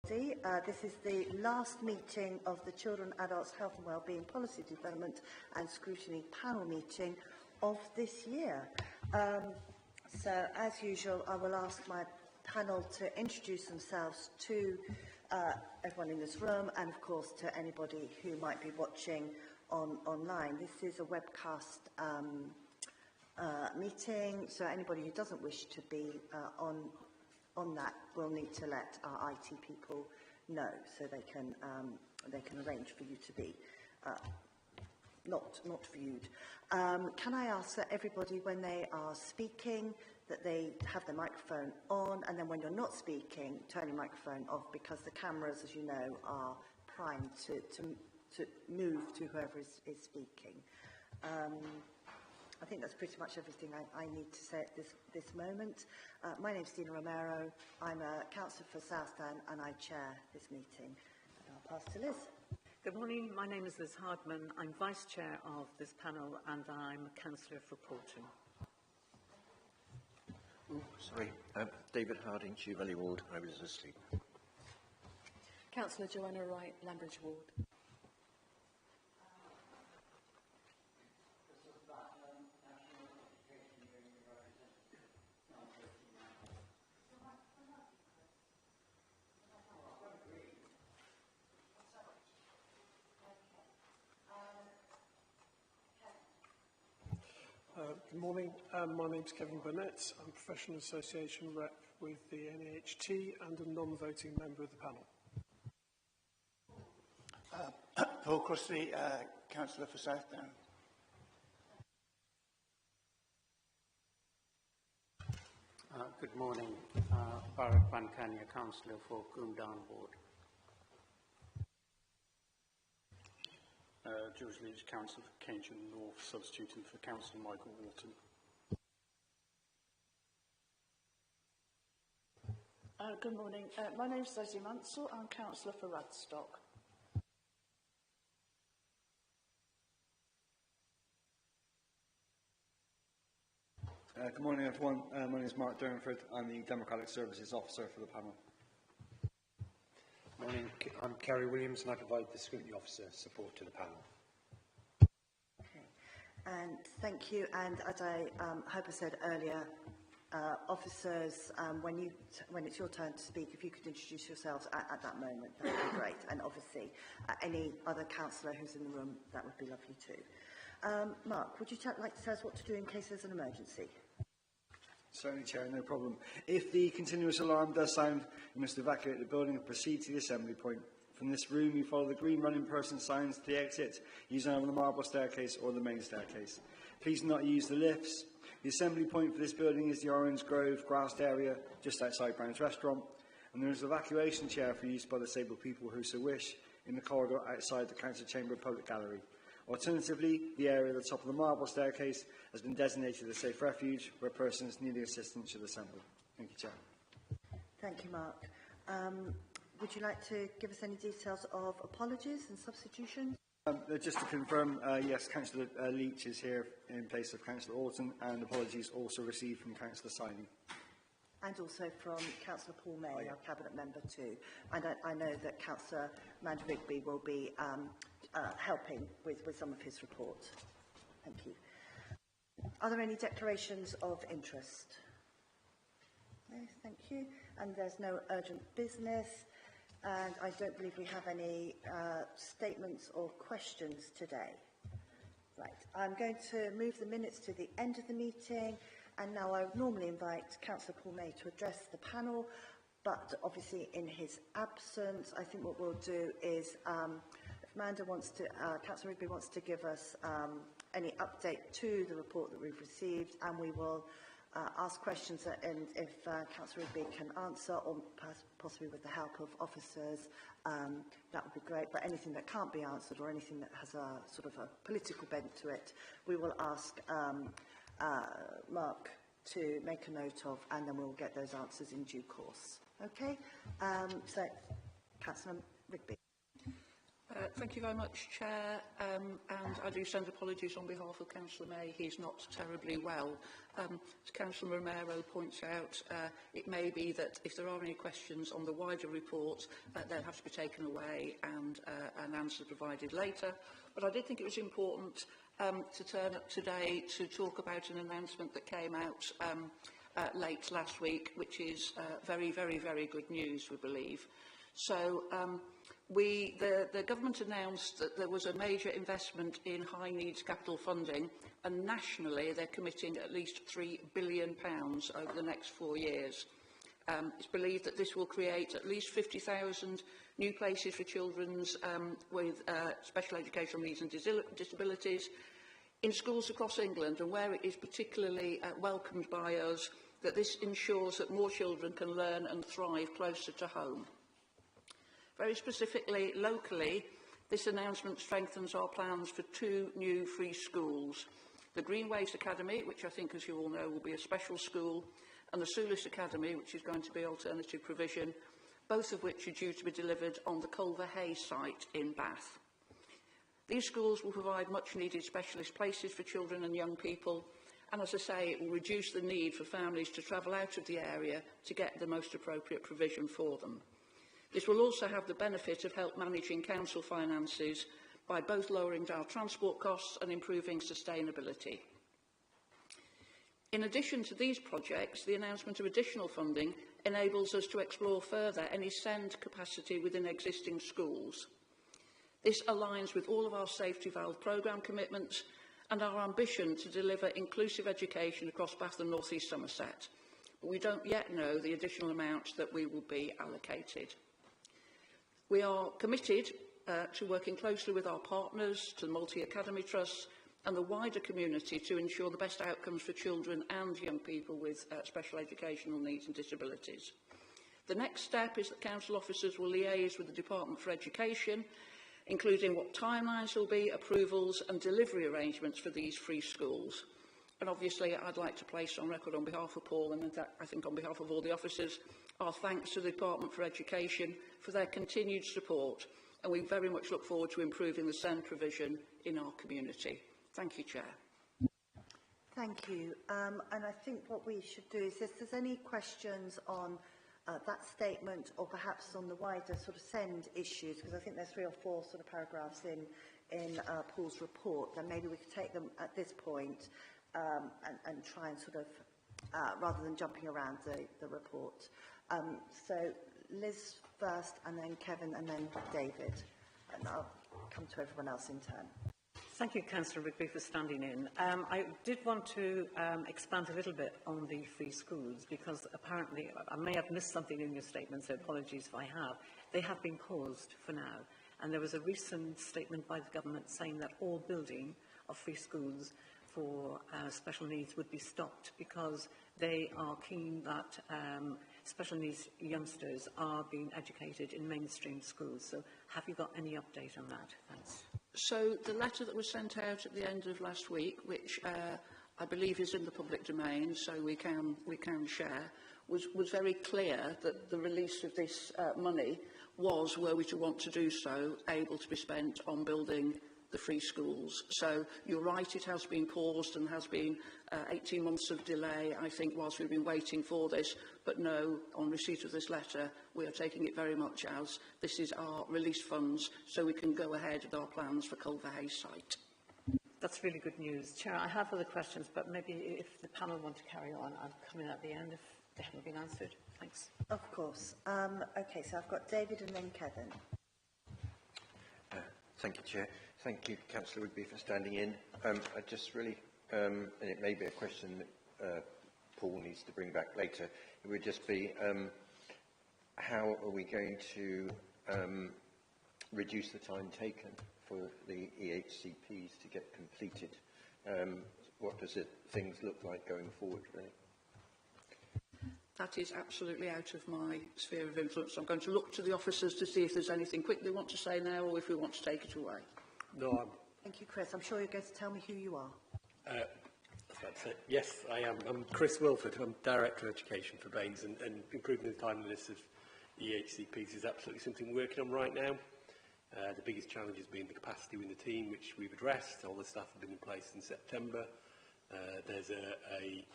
This is the last meeting of the Children, Adults, Health and Wellbeing Policy Development and Scrutiny Panel meeting of this year. So, as usual, I will ask my panel to introduce themselves to everyone in this room and, of course, to anybody who might be watching online. This is a webcast meeting, so anybody who doesn't wish to be on that will need to let our IT people know, so they can arrange for you to be not viewed. Can I ask that everybody, when they are speaking, that they have their microphone on, and then when you're not speaking, turn your microphone off, because the cameras, as you know, are primed to move to whoever is speaking. I think that's pretty much everything I need to say at this moment. My name's Dina Romero. I'm a councillor for Southdown and I chair this meeting. And I'll pass to Liz. Good morning. My name is Liz Hardman. I'm vice chair of this panel and I'm a councillor for Porton. Sorry, David Harding, Chew Valley Ward. I was asleep. Councillor Joanna Wright, Lambridge Ward. Good morning. My name is Kevin Burnett. I'm a Professional Association rep with the NAHT and a non-voting member of the panel. Paul Crossley, Councillor for Southdown. Good morning. Bharat Pankania, Councillor for Coombe Ward. George Leach, Councillor for Keynsham North, substituting for Councillor Michael Wharton. Good morning. My name is Leslie Mansell. I'm Councillor for Radstock. Good morning, everyone. My name is Mark Durnford. I'm the Democratic Services Officer for the panel. Morning. I'm Kerry Williams and I provide the Scrutiny Officer support to the panel. And thank you. And as I hope I said earlier, officers, when it's your turn to speak, if you could introduce yourselves at that moment, that would be great. And obviously, any other councillor who's in the room, that would be lovely too. Mark, would you like to tell us what to do in case there's an emergency? Certainly, Chair, no problem. If the continuous alarm does sound, you must evacuate the building and proceed to the assembly point. From this room, you follow the green running person signs to the exit, using either the marble staircase or the main staircase. Please do not use the lifts. The assembly point for this building is the Orange Grove grassed area just outside Brown's Restaurant, and there is an evacuation chair for use by disabled people who so wish in the corridor outside the Council Chamber Public Gallery. Alternatively, the area at the top of the marble staircase has been designated as safe refuge where persons needing assistance should assemble. Thank you, Chair. Thank you, Mark. Would you like to give us any details of apologies and substitutions? Just to confirm, yes, Councillor Leach is here in place of Councillor Orton, and apologies also received from Councillor Siney. And also from Councillor Paul May, our Cabinet Member too. And I know that Councillor Amanda Rigby will be helping with some of his report. Thank you. Are there any declarations of interest? No, thank you. And there's no urgent business. And I don't believe we have any statements or questions today. Right, I'm going to move the minutes to the end of the meeting, and now I would normally invite Councillor Paul May to address the panel, but obviously in his absence, I think what we'll do is, if Amanda wants to, Councillor Rigby wants to give us any update to the report that we've received, and we will ask questions, and if Councillor Rigby can answer, or possibly with the help of officers, that would be great. But anything that can't be answered, or anything that has a sort of a political bent to it, we will ask Mark to make a note of, and then we'll get those answers in due course. Okay? So, Councillor Rigby. Thank you very much, Chair, and I do send apologies on behalf of Councillor May. He's not terribly well. As Councillor Romero points out, it may be that if there are any questions on the wider report, they'll have to be taken away and an answer provided later. But I did think it was important to turn up today to talk about an announcement that came out late last week, which is very, very, very good news, we believe. So the government announced that there was a major investment in high needs capital funding, and nationally they're committing at least £3 billion over the next 4 years. It's believed that this will create at least 50,000 new places for children with special educational needs and disabilities in schools across England, and where it is particularly welcomed by us that this ensures that more children can learn and thrive closer to home. Very specifically, locally, this announcement strengthens our plans for 2 new free schools. The Greenways Academy, which I think, as you all know, will be a special school, and the Soulis Academy, which is going to be alternative provision, both of which are due to be delivered on the Culver Hay site in Bath. These schools will provide much-needed specialist places for children and young people, and as I say, it will reduce the need for families to travel out of the area to get the most appropriate provision for them. This will also have the benefit of help managing council finances by both lowering our transport costs and improving sustainability. In addition to these projects, the announcement of additional funding enables us to explore further any SEND capacity within existing schools. This aligns with all of our safety valve programme commitments and our ambition to deliver inclusive education across Bath and North East Somerset, but we don't yet know the additional amount that we will be allocated. We are committed to working closely with our partners, to the multi-academy trusts and the wider community to ensure the best outcomes for children and young people with special educational needs and disabilities. The next step is that council officers will liaise with the Department for Education, including what timelines will be, approvals and delivery arrangements for these free schools. And obviously I'd like to place on record on behalf of Paul and I think on behalf of all the officers our thanks to the Department for Education for their continued support, and we very much look forward to improving the SEND provision in our community. Thank you, Chair. Thank you. And I think what we should do is, if there's any questions on that statement or perhaps on the wider sort of SEND issues, because I think there's 3 or 4 sort of paragraphs in Paul's report, then maybe we could take them at this point and try and sort of, rather than jumping around the report. So Liz first, and then Kevin, and then David, and I'll come to everyone else in turn. Thank you, Councillor Rigby, for standing in. I did want to expand a little bit on the free schools, because apparently, I may have missed something in your statement, so apologies if I have. They have been paused for now, and there was a recent statement by the government saying that all building of free schools for special needs would be stopped because they are keen that special needs youngsters are being educated in mainstream schools. So have you got any update on that? Thanks. So the letter that was sent out at the end of last week, which I believe is in the public domain, so we can share, was very clear that the release of this money was, were we to want to do so, able to be spent on building the free schools. So you're right, it has been paused and has been 18 months of delay, I think, whilst we've been waiting for this. But no, on receipt of this letter, we are taking it very much as this is our released funds, so we can go ahead with our plans for Culver Hay site. That's really good news. Chair, I have other questions, but maybe if the panel want to carry on, I'll come in at the end if they haven't been answered. Thanks. Of course. Okay, so I've got David and then Kevin. Thank you, Chair. Thank you, Councillor Rigby, for standing in. I just really, and it may be a question that Paul needs to bring back later, it would just be how are we going to reduce the time taken for the EHCPs to get completed? What does things look like going forward, really? That is absolutely out of my sphere of influence. I'm going to look to the officers to see if there's anything quick they want to say now or if we want to take it away. No, Thank you, Chris. I'm sure you're going to tell me who you are. that's it. Yes, I am. I'm Chris Wilford. I'm Director of Education for Baines, and improving the timeliness of EHCPs is absolutely something we're working on right now. The biggest challenge has been the capacity within the team, which we've addressed. All the staff have been in place in September. There's a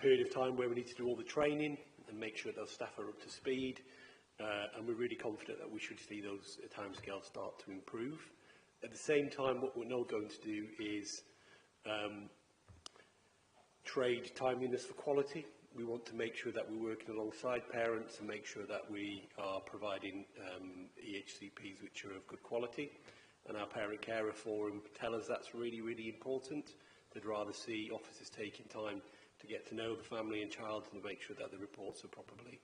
period of time where we need to do all the training and make sure those staff are up to speed. And we're really confident that we should see those timescales start to improve. At the same time, what we're not going to do is trade timeliness for quality. We want to make sure that we're working alongside parents and make sure that we are providing EHCPs which are of good quality. And our Parent Carer Forum tell us that's really, really important. They'd rather see officers taking time to get to know the family and child and to make sure that the reports are properly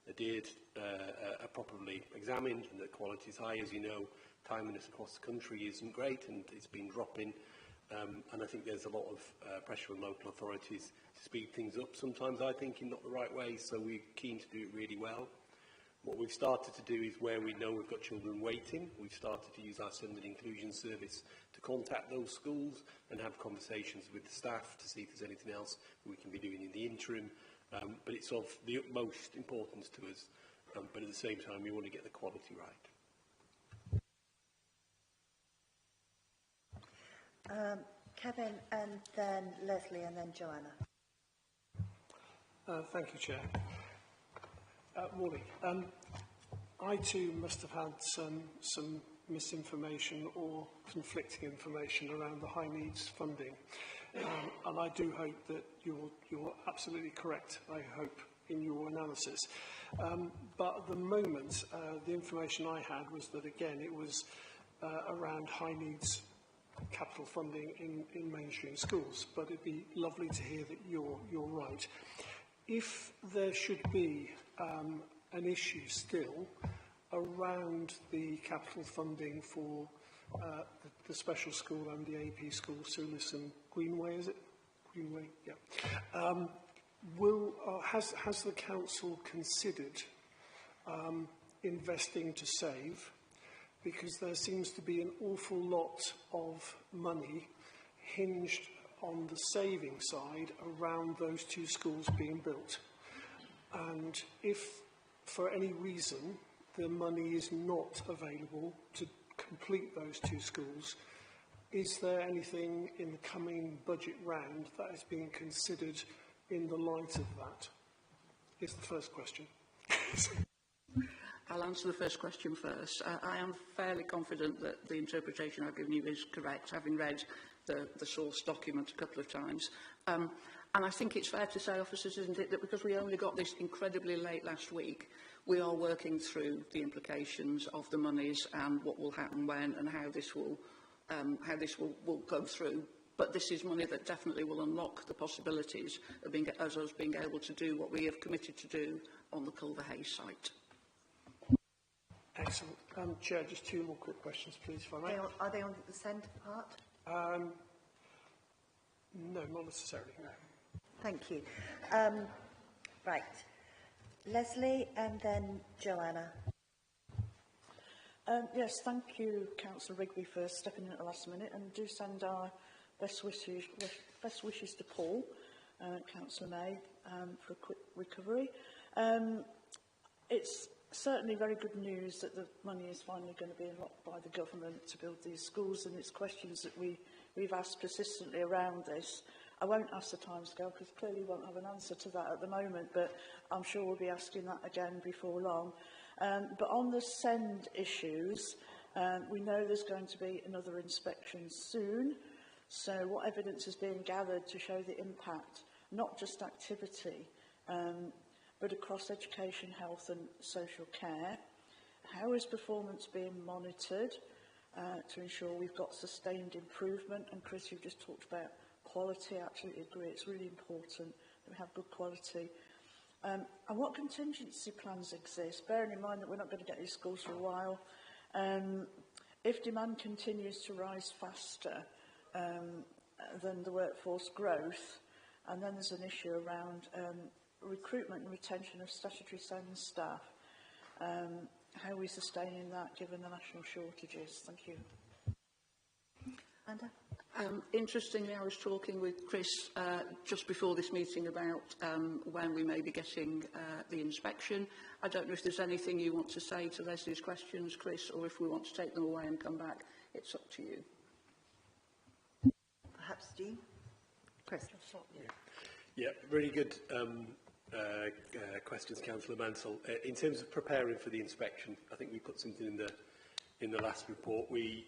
adhered, are properly examined and that quality is high. As you know, timeliness across the country isn't great and it's been dropping. And I think there's a lot of pressure on local authorities to speed things up, sometimes I think in not the right way, so we're keen to do it really well. What we've started to do is where we know we've got children waiting, we've started to use our Sending Inclusion Service to contact those schools and have conversations with the staff to see if there's anything else we can be doing in the interim. But it's of the utmost importance to us, but at the same time we want to get the quality right. Kevin, and then Leslie, and then Joanna. Thank you, Chair. Morning. I too must have had some misinformation or conflicting information around the high needs funding, and I do hope that you're absolutely correct, I hope, in your analysis. But at the moment, the information I had was that, again, it was around high needs capital funding in mainstream schools, but it'd be lovely to hear that you're right. If there should be an issue still around the capital funding for the special school and the AP school, Sulis and Greenway, is it? Greenway, yeah. Has the council considered investing to save? Because there seems to be an awful lot of money hinged on the saving side around those two schools being built. And if, for any reason, the money is not available to complete those two schools, is there anything in the coming budget round that is being considered in the light of that? Is the first question. I'll answer the first question first. I am fairly confident that the interpretation I've given you is correct, having read the source document a couple of times. And I think it's fair to say, officers, isn't it, that because we only got this incredibly late last week, we are working through the implications of the monies and what will happen when and how this will go through. But this is money that definitely will unlock the possibilities of us being able to do what we have committed to do on the Culverhay site. Excellent. Chair, just two more quick questions, please, if I may. Are they on the send part? No, not necessarily, no. Thank you. Right. Leslie and then Joanna. Yes, thank you, Councillor Rigby, for stepping in at the last minute, and do send our best wishes to Paul, Councillor May, for a quick recovery. It's certainly very good news that the money is finally going to be unlocked by the government to build these schools, and it's questions that we've asked persistently around this. I won't ask the timescale because clearly we won't have an answer to that at the moment, but I'm sure we'll be asking that again before long. But on the send issues, we know there's going to be another inspection soon. So what evidence is being gathered to show the impact, not just activity, but across education, health and social care? How is performance being monitored to ensure we've got sustained improvement? And Chris, you've just talked about quality. I absolutely agree. It's really important that we have good quality. And what contingency plans exist, bearing in mind that we're not going to get these schools for a while? If demand continues to rise faster than the workforce growth, and then there's an issue around recruitment and retention of statutory SEND staff, how are we sustaining that given the national shortages? Thank you. Amanda? Interestingly, I was talking with Chris just before this meeting about when we may be getting the inspection. I don't know if there's anything you want to say to Leslie's questions, Chris, or if we want to take them away and come back. It's up to you. Perhaps Jean? Chris? Yeah, really good questions, Councillor Mansell. In terms of preparing for the inspection, I think we put something in the last report. We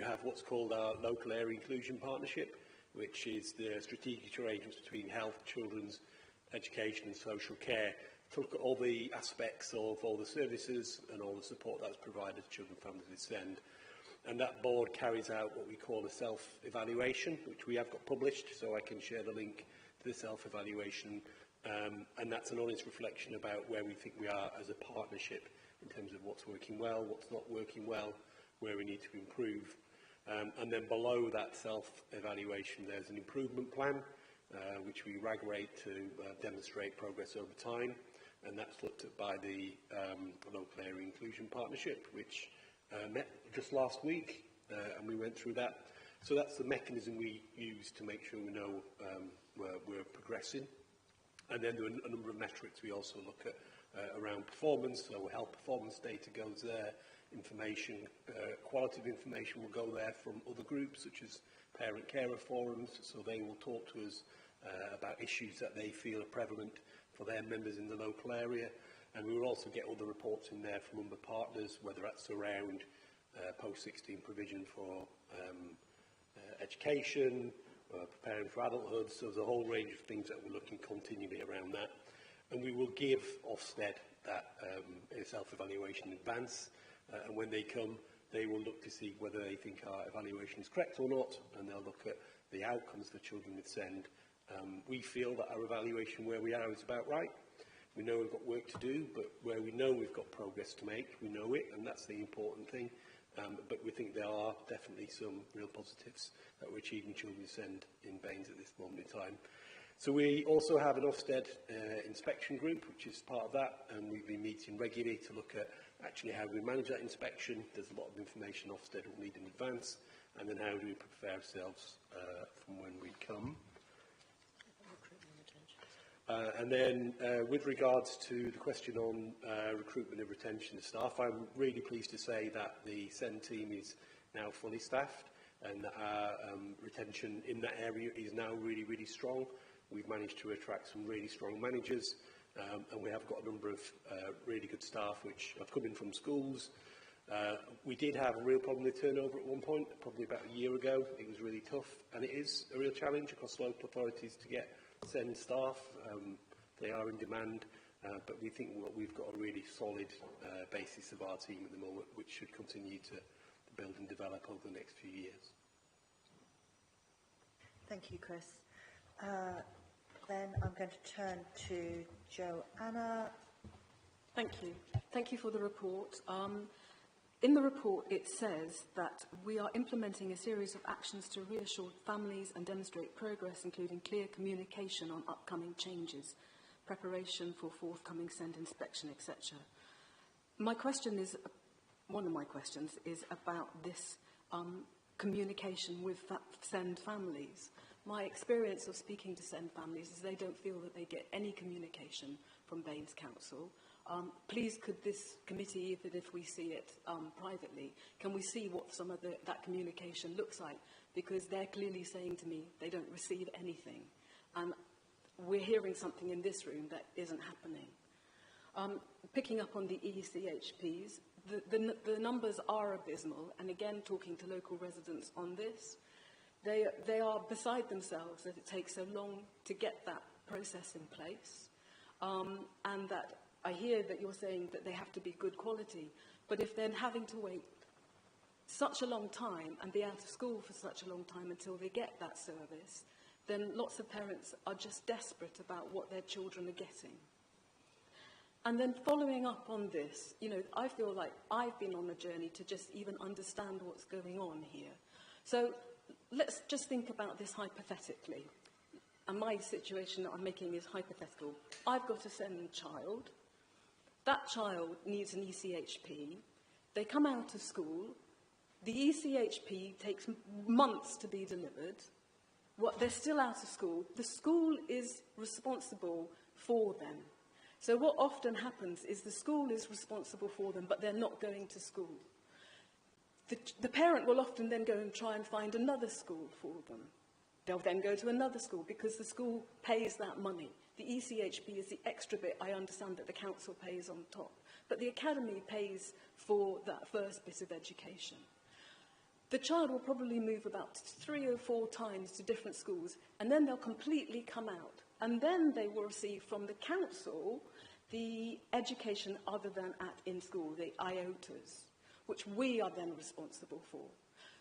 have what's called our local area inclusion partnership, which is the strategic arrangements between health, children's education and social care to look at all the aspects of all the services and all the support that's provided to children and families with SEND. And that board carries out what we call a self-evaluation, which we have got published, so I can share the link to the self-evaluation. And that's an honest reflection about where we think we are as a partnership in terms of what's working well, what's not working well, where we need to improve. And then below that self-evaluation, there's an improvement plan, which we rate to demonstrate progress over time. And that's looked at by the Local Area Inclusion Partnership, which met just last week, and we went through that. So that's the mechanism we use to make sure we know we're progressing. And then there are a number of metrics we also look at around performance. So health performance data goes there, information, quality of information will go there from other groups such as parent carer forums, so they will talk to us about issues that they feel are prevalent for their members in the local area. And we will also get other reports in there from other partners, whether that's around post-16 provision for education, preparing for adulthood. So there's a whole range of things that we're looking continually around that. And we will give Ofsted that self-evaluation in advance. And when they come, they will look to see whether they think our evaluation is correct or not, and they'll look at the outcomes for children with SEND. We feel that our evaluation where we are is about right. We know we've got work to do, but where we know we've got progress to make, we know it, and that's the important thing. But we think there are definitely some real positives that we're achieving children with SEND in Baines at this moment in time. So we also have an Ofsted inspection group, which is part of that, and we've been meeting regularly to look at actually how we manage that inspection. There's a lot of information Ofsted will need in advance, and then how do we prepare ourselves from when we come. And then with regards to the question on recruitment and retention of staff, I'm really pleased to say that the SEND team is now fully staffed, and that our retention in that area is now really, really strong. We've managed to attract some really strong managers, and we have got a number of really good staff which have come in from schools. We did have a real problem with turnover at one point, probably about a year ago. It was really tough, and it is a real challenge across local authorities to get SEND staff. They are in demand, but we think we've got a really solid basis of our team at the moment, which should continue to build and develop over the next few years. Thank you, Chris. Then I'm going to turn to Joanna. Thank you. Thank you for the report. In the report, it says that we are implementing a series of actions to reassure families and demonstrate progress, including clear communication on upcoming changes, preparation for forthcoming SEND inspection, etc. My question is, one of my questions is about this communication with SEND families. My experience of speaking to SEND families is they don't feel that they get any communication from Baines Council. Please, could this committee, even if we see it privately, can we see what some of that communication looks like? Because they're clearly saying to me they don't receive anything. And we're hearing something in this room that isn't happening. Picking up on the ECHPs, the numbers are abysmal. And again, talking to local residents on this, they are beside themselves that it takes so long to get that process in place, and that I hear that you're saying that they have to be good quality, but if they're having to wait such a long time and be out of school for such a long time until they get that service, then lots of parents are just desperate about what their children are getting. And then following up on this, you know, I feel like I've been on a journey to just even understand what's going on here. So let's just think about this hypothetically. And my situation that I'm making is hypothetical. I've got a SEND child. That child needs an ECHP. They come out of school. The ECHP takes months to be delivered. They're still out of school. The school is responsible for them. So what often happens is the school is responsible for them, but they're not going to school. The parent will often then go and try and find another school for them. They'll then go to another school because the school pays that money. The ECHP is the extra bit, I understand, that the council pays on top. But the academy pays for that first bit of education. The child will probably move about 3 or 4 times to different schools, and then they'll completely come out. And then they will receive from the council the education other than in school, the IOTAs, which we are then responsible for.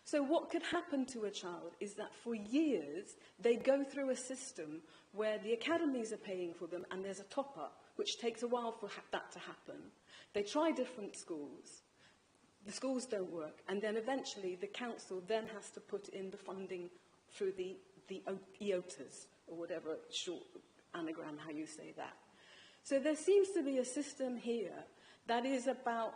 So what could happen to a child is that for years they go through a system where the academies are paying for them and there's a top-up, which takes a while for that to happen. They try different schools. The schools don't work, and then eventually the council then has to put in the funding through the IOTAs, or whatever short anagram, how you say that. So there seems to be a system here that is about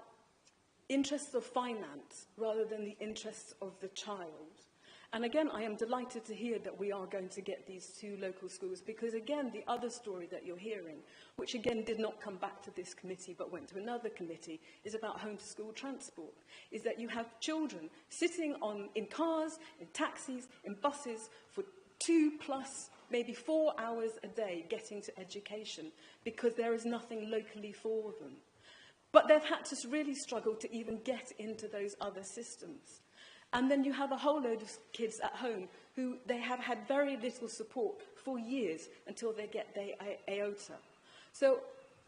interests of finance rather than the interests of the child. And again, I am delighted to hear that we are going to get these 2 local schools, because again, the other story that you're hearing, which again did not come back to this committee but went to another committee, is about home-to-school transport, is that you have children sitting in cars, in taxis, in buses for 2 plus, maybe 4 hours a day getting to education because there is nothing locally for them. But they've had to really struggle to even get into those other systems. And then you have a whole load of kids at home who they have had very little support for years until they get their IOTA. So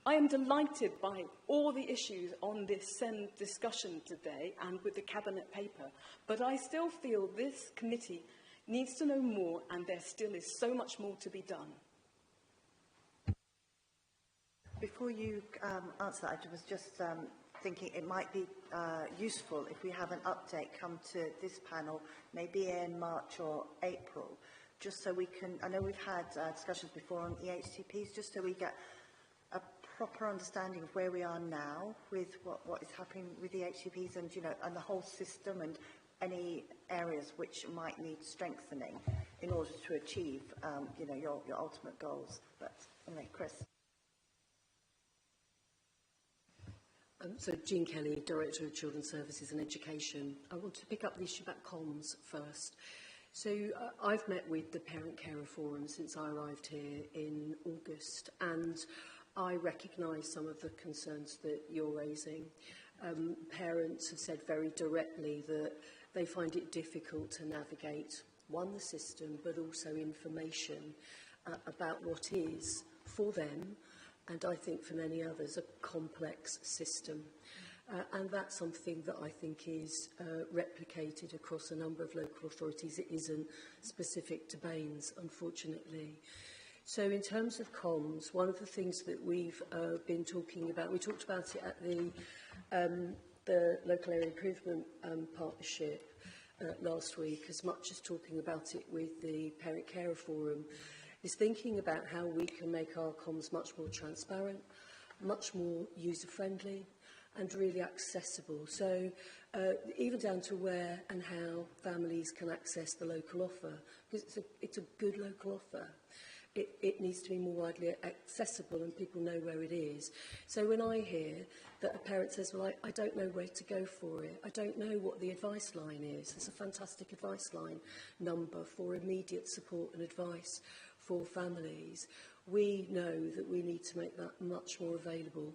I am delighted by all the issues on this SEND discussion today and with the Cabinet paper, but I still feel this committee needs to know more, and there still is so much more to be done. Before you answer that, I was just thinking it might be useful if we have an update come to this panel, maybe in March or April, just so we can, I know we've had discussions before on EHCPs, just so we get a proper understanding of where we are now with what is happening with the EHCPs and, you know, and the whole system and any areas which might need strengthening in order to achieve, you know, your ultimate goals. But anyway, Chris. So Jean Kelly, Director of Children's Services and Education. I want to pick up the issue about comms first. So I've met with the Parent Carer Forum since I arrived here in August, and I recognise some of the concerns that you're raising. Parents have said very directly that they find it difficult to navigate, one, the system, but also information about what is, for them, and I think for many others, a complex system. And that's something that I think is replicated across a number of local authorities. It isn't specific to Baines, unfortunately. So in terms of comms, one of the things that we've been talking about, we talked about it at the Local Area Improvement Partnership last week, as much as talking about it with the Parent Carer Forum, is thinking about how we can make our comms much more transparent, much more user-friendly, and really accessible. So even down to where and how families can access the local offer, because it's a good local offer. It needs to be more widely accessible and people know where it is. So when I hear that a parent says, well, I don't know where to go for it, I don't know what the advice line is, there's a fantastic advice line number for immediate support and advice for families, we know that we need to make that much more available.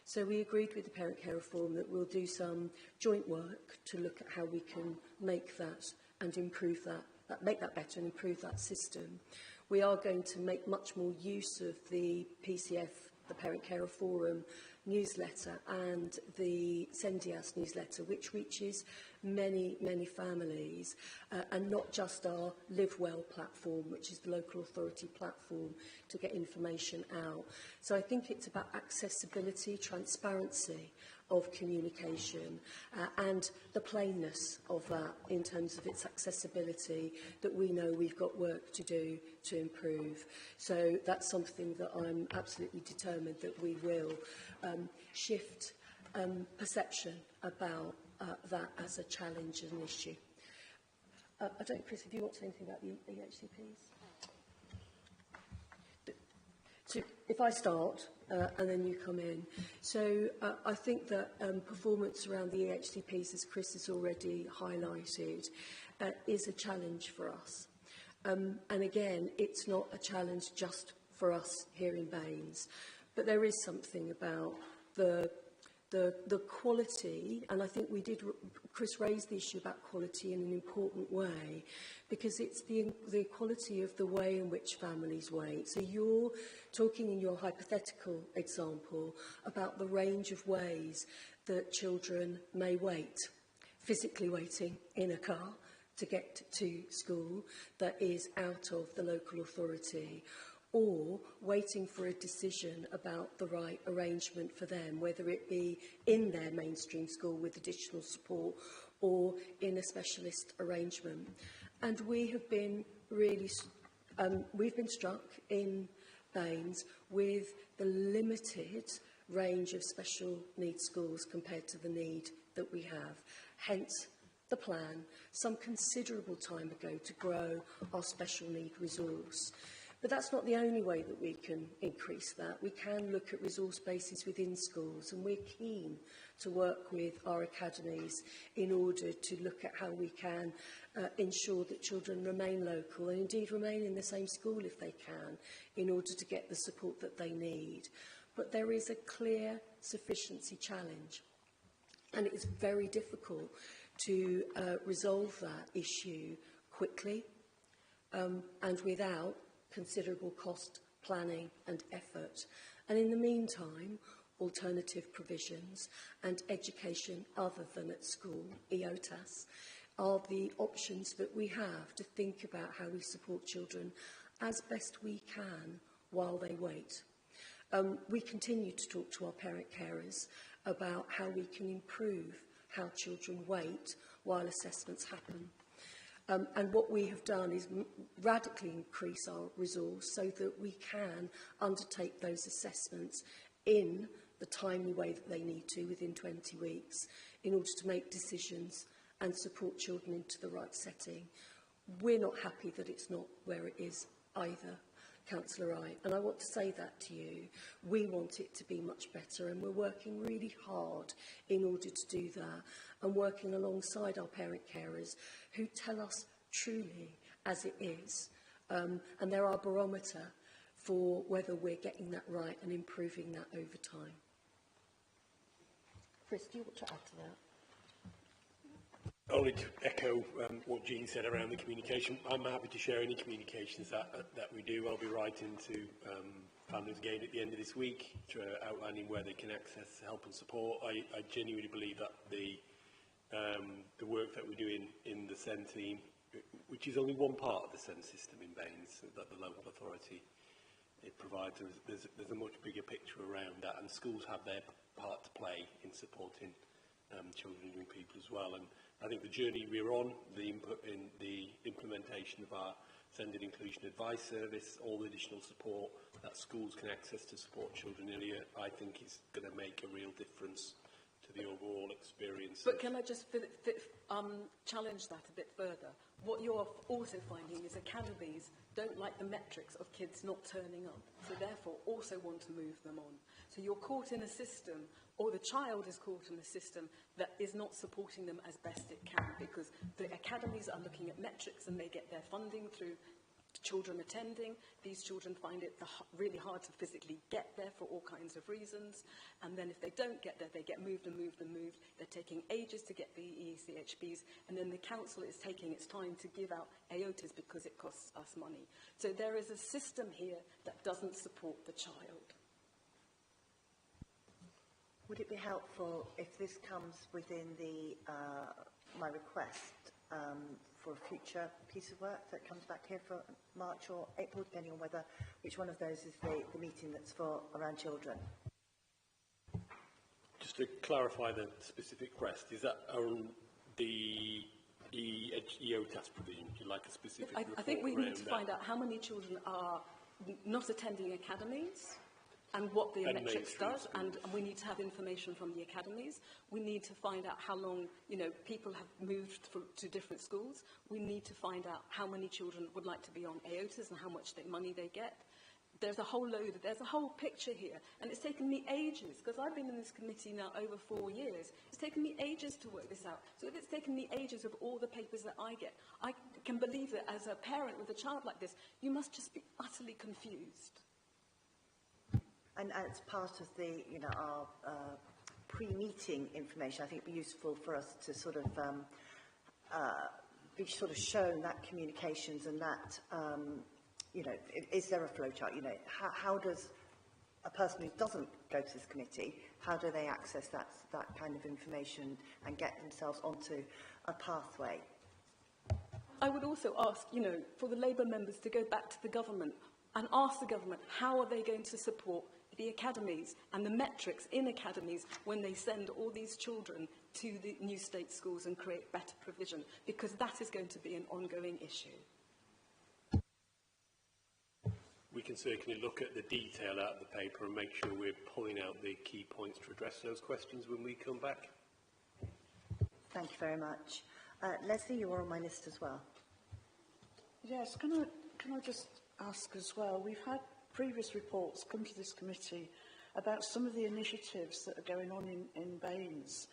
So we agreed with the Parent Carer Forum that we'll do some joint work to look at how we can make that and improve that, make that better and improve that system. We are going to make much more use of the PCF, the Parent Carer Forum newsletter, and the Sendias newsletter, which reaches many, many families, and not just our Live Well platform, which is the local authority platform to get information out. So I think it's about accessibility, transparency of communication, and the plainness of that in terms of its accessibility, that we know we've got work to do to improve. So that's something that I'm absolutely determined that we will shift perception about that as a challenge and an issue. I don't know, Chris, if you want to say anything about the EHCPs? So if I start and then you come in. So I think that performance around the EHCPs, as Chris has already highlighted, is a challenge for us. And again, it's not a challenge just for us here in Baines, but there is something about the quality, and I think Chris raised the issue about quality in an important way, because it's the quality of the way in which families wait. So you're talking in your hypothetical example about the range of ways that children may wait, physically waiting in a car to get to school that is out of the local authority, or waiting for a decision about the right arrangement for them, whether it be in their mainstream school with additional support or in a specialist arrangement. And we have been really, we've been struck in Baines with the limited range of special needs schools compared to the need that we have. Hence the plan, some considerable time ago, to grow our special need resource. But that's not the only way that we can increase that. We can look at resource bases within schools, and we're keen to work with our academies in order to look at how we can ensure that children remain local and indeed remain in the same school if they can, in order to get the support that they need. But there is a clear sufficiency challenge, and it's very difficult to resolve that issue quickly and without considerable cost, planning and effort. And in the meantime, alternative provisions and education other than at school, EOTAS, are the options that we have to think about how we support children as best we can while they wait. We continue to talk to our parent carers about how we can improve how children wait while assessments happen. And what we have done is radically increase our resource so that we can undertake those assessments in the timely way that they need to within 20 weeks in order to make decisions and support children into the right setting. We're not happy that it's not where it is either, Councillor Wright, and I want to say that to you. We want it to be much better, and we're working really hard in order to do that, and working alongside our parent carers who tell us truly as it is, and they're our barometer for whether we're getting that right and improving that over time. Chris, do you want to add to that? Only to echo what Jean said around the communication. I'm happy to share any communications that we do. I'll be writing to families again at the end of this week, outlining where they can access help and support. I genuinely believe that the work that we do in the SEN team, which is only one part of the SEN system in Baines, that the local authority it provides, there's a much bigger picture around that, and schools have their part to play in supporting children and young people as well. And I think the journey we're on, the implementation of our Send and Inclusion Advice Service, all the additional support that schools can access to support children earlier, I think is going to make a real difference to the overall experience. But can I just challenge that a bit further? What you're also finding is academies don't like the metrics of kids not turning up, so therefore also want to move them on. So you're caught in a system, or the child is caught in a system that is not supporting them as best it can, because the academies are looking at metrics and they get their funding through children attending. These children find it really hard to physically get there for all kinds of reasons, and then if they don't get there, they get moved and moved and moved. They're taking ages to get the ECHBs, and then the council is taking its time to give out AOTAs because it costs us money. So there is a system here that doesn't support the child. Would it be helpful if this comes within the my request for a future piece of work that comes back here for March or April, depending on which one of those is the meeting that's for around children? Just to clarify the specific request, is that on the EOTAS provision? Would you like a specific report I think we need to that? find out how many children are not attending academies, and what the And metrics mainstream does, and we need to have information from the academies. We need to find out how long, people have moved to different schools. We need to find out how many children would like to be on AOTAs and how much money they get. There's a whole picture here, and it's taken me ages, because I've been in this committee now over 4 years. It's taken me ages to work this out. So if it's taken me ages of all the papers that I get, I can believe that as a parent with a child like this, you must just be utterly confused. And as part of the, our pre-meeting information, I think it'd be useful for us to sort of be sort of shown that communications and that, is there a flowchart? How does a person who doesn't go to this committee, how do they access that kind of information and get themselves onto a pathway? I would also ask, for the Labour members to go back to the government and ask the government how are they going to support the academies and the metrics in academies when they send all these children to the new state schools and create better provision, because that is going to be an ongoing issue. We can certainly look at the detail out of the paper and make sure we're pulling out the key points to address those questions when we come back. Thank you very much. Leslie, you are on my list as well. Yes, can I just ask as well, we've had previous reports come to this committee about some of the initiatives that are going on in Baines,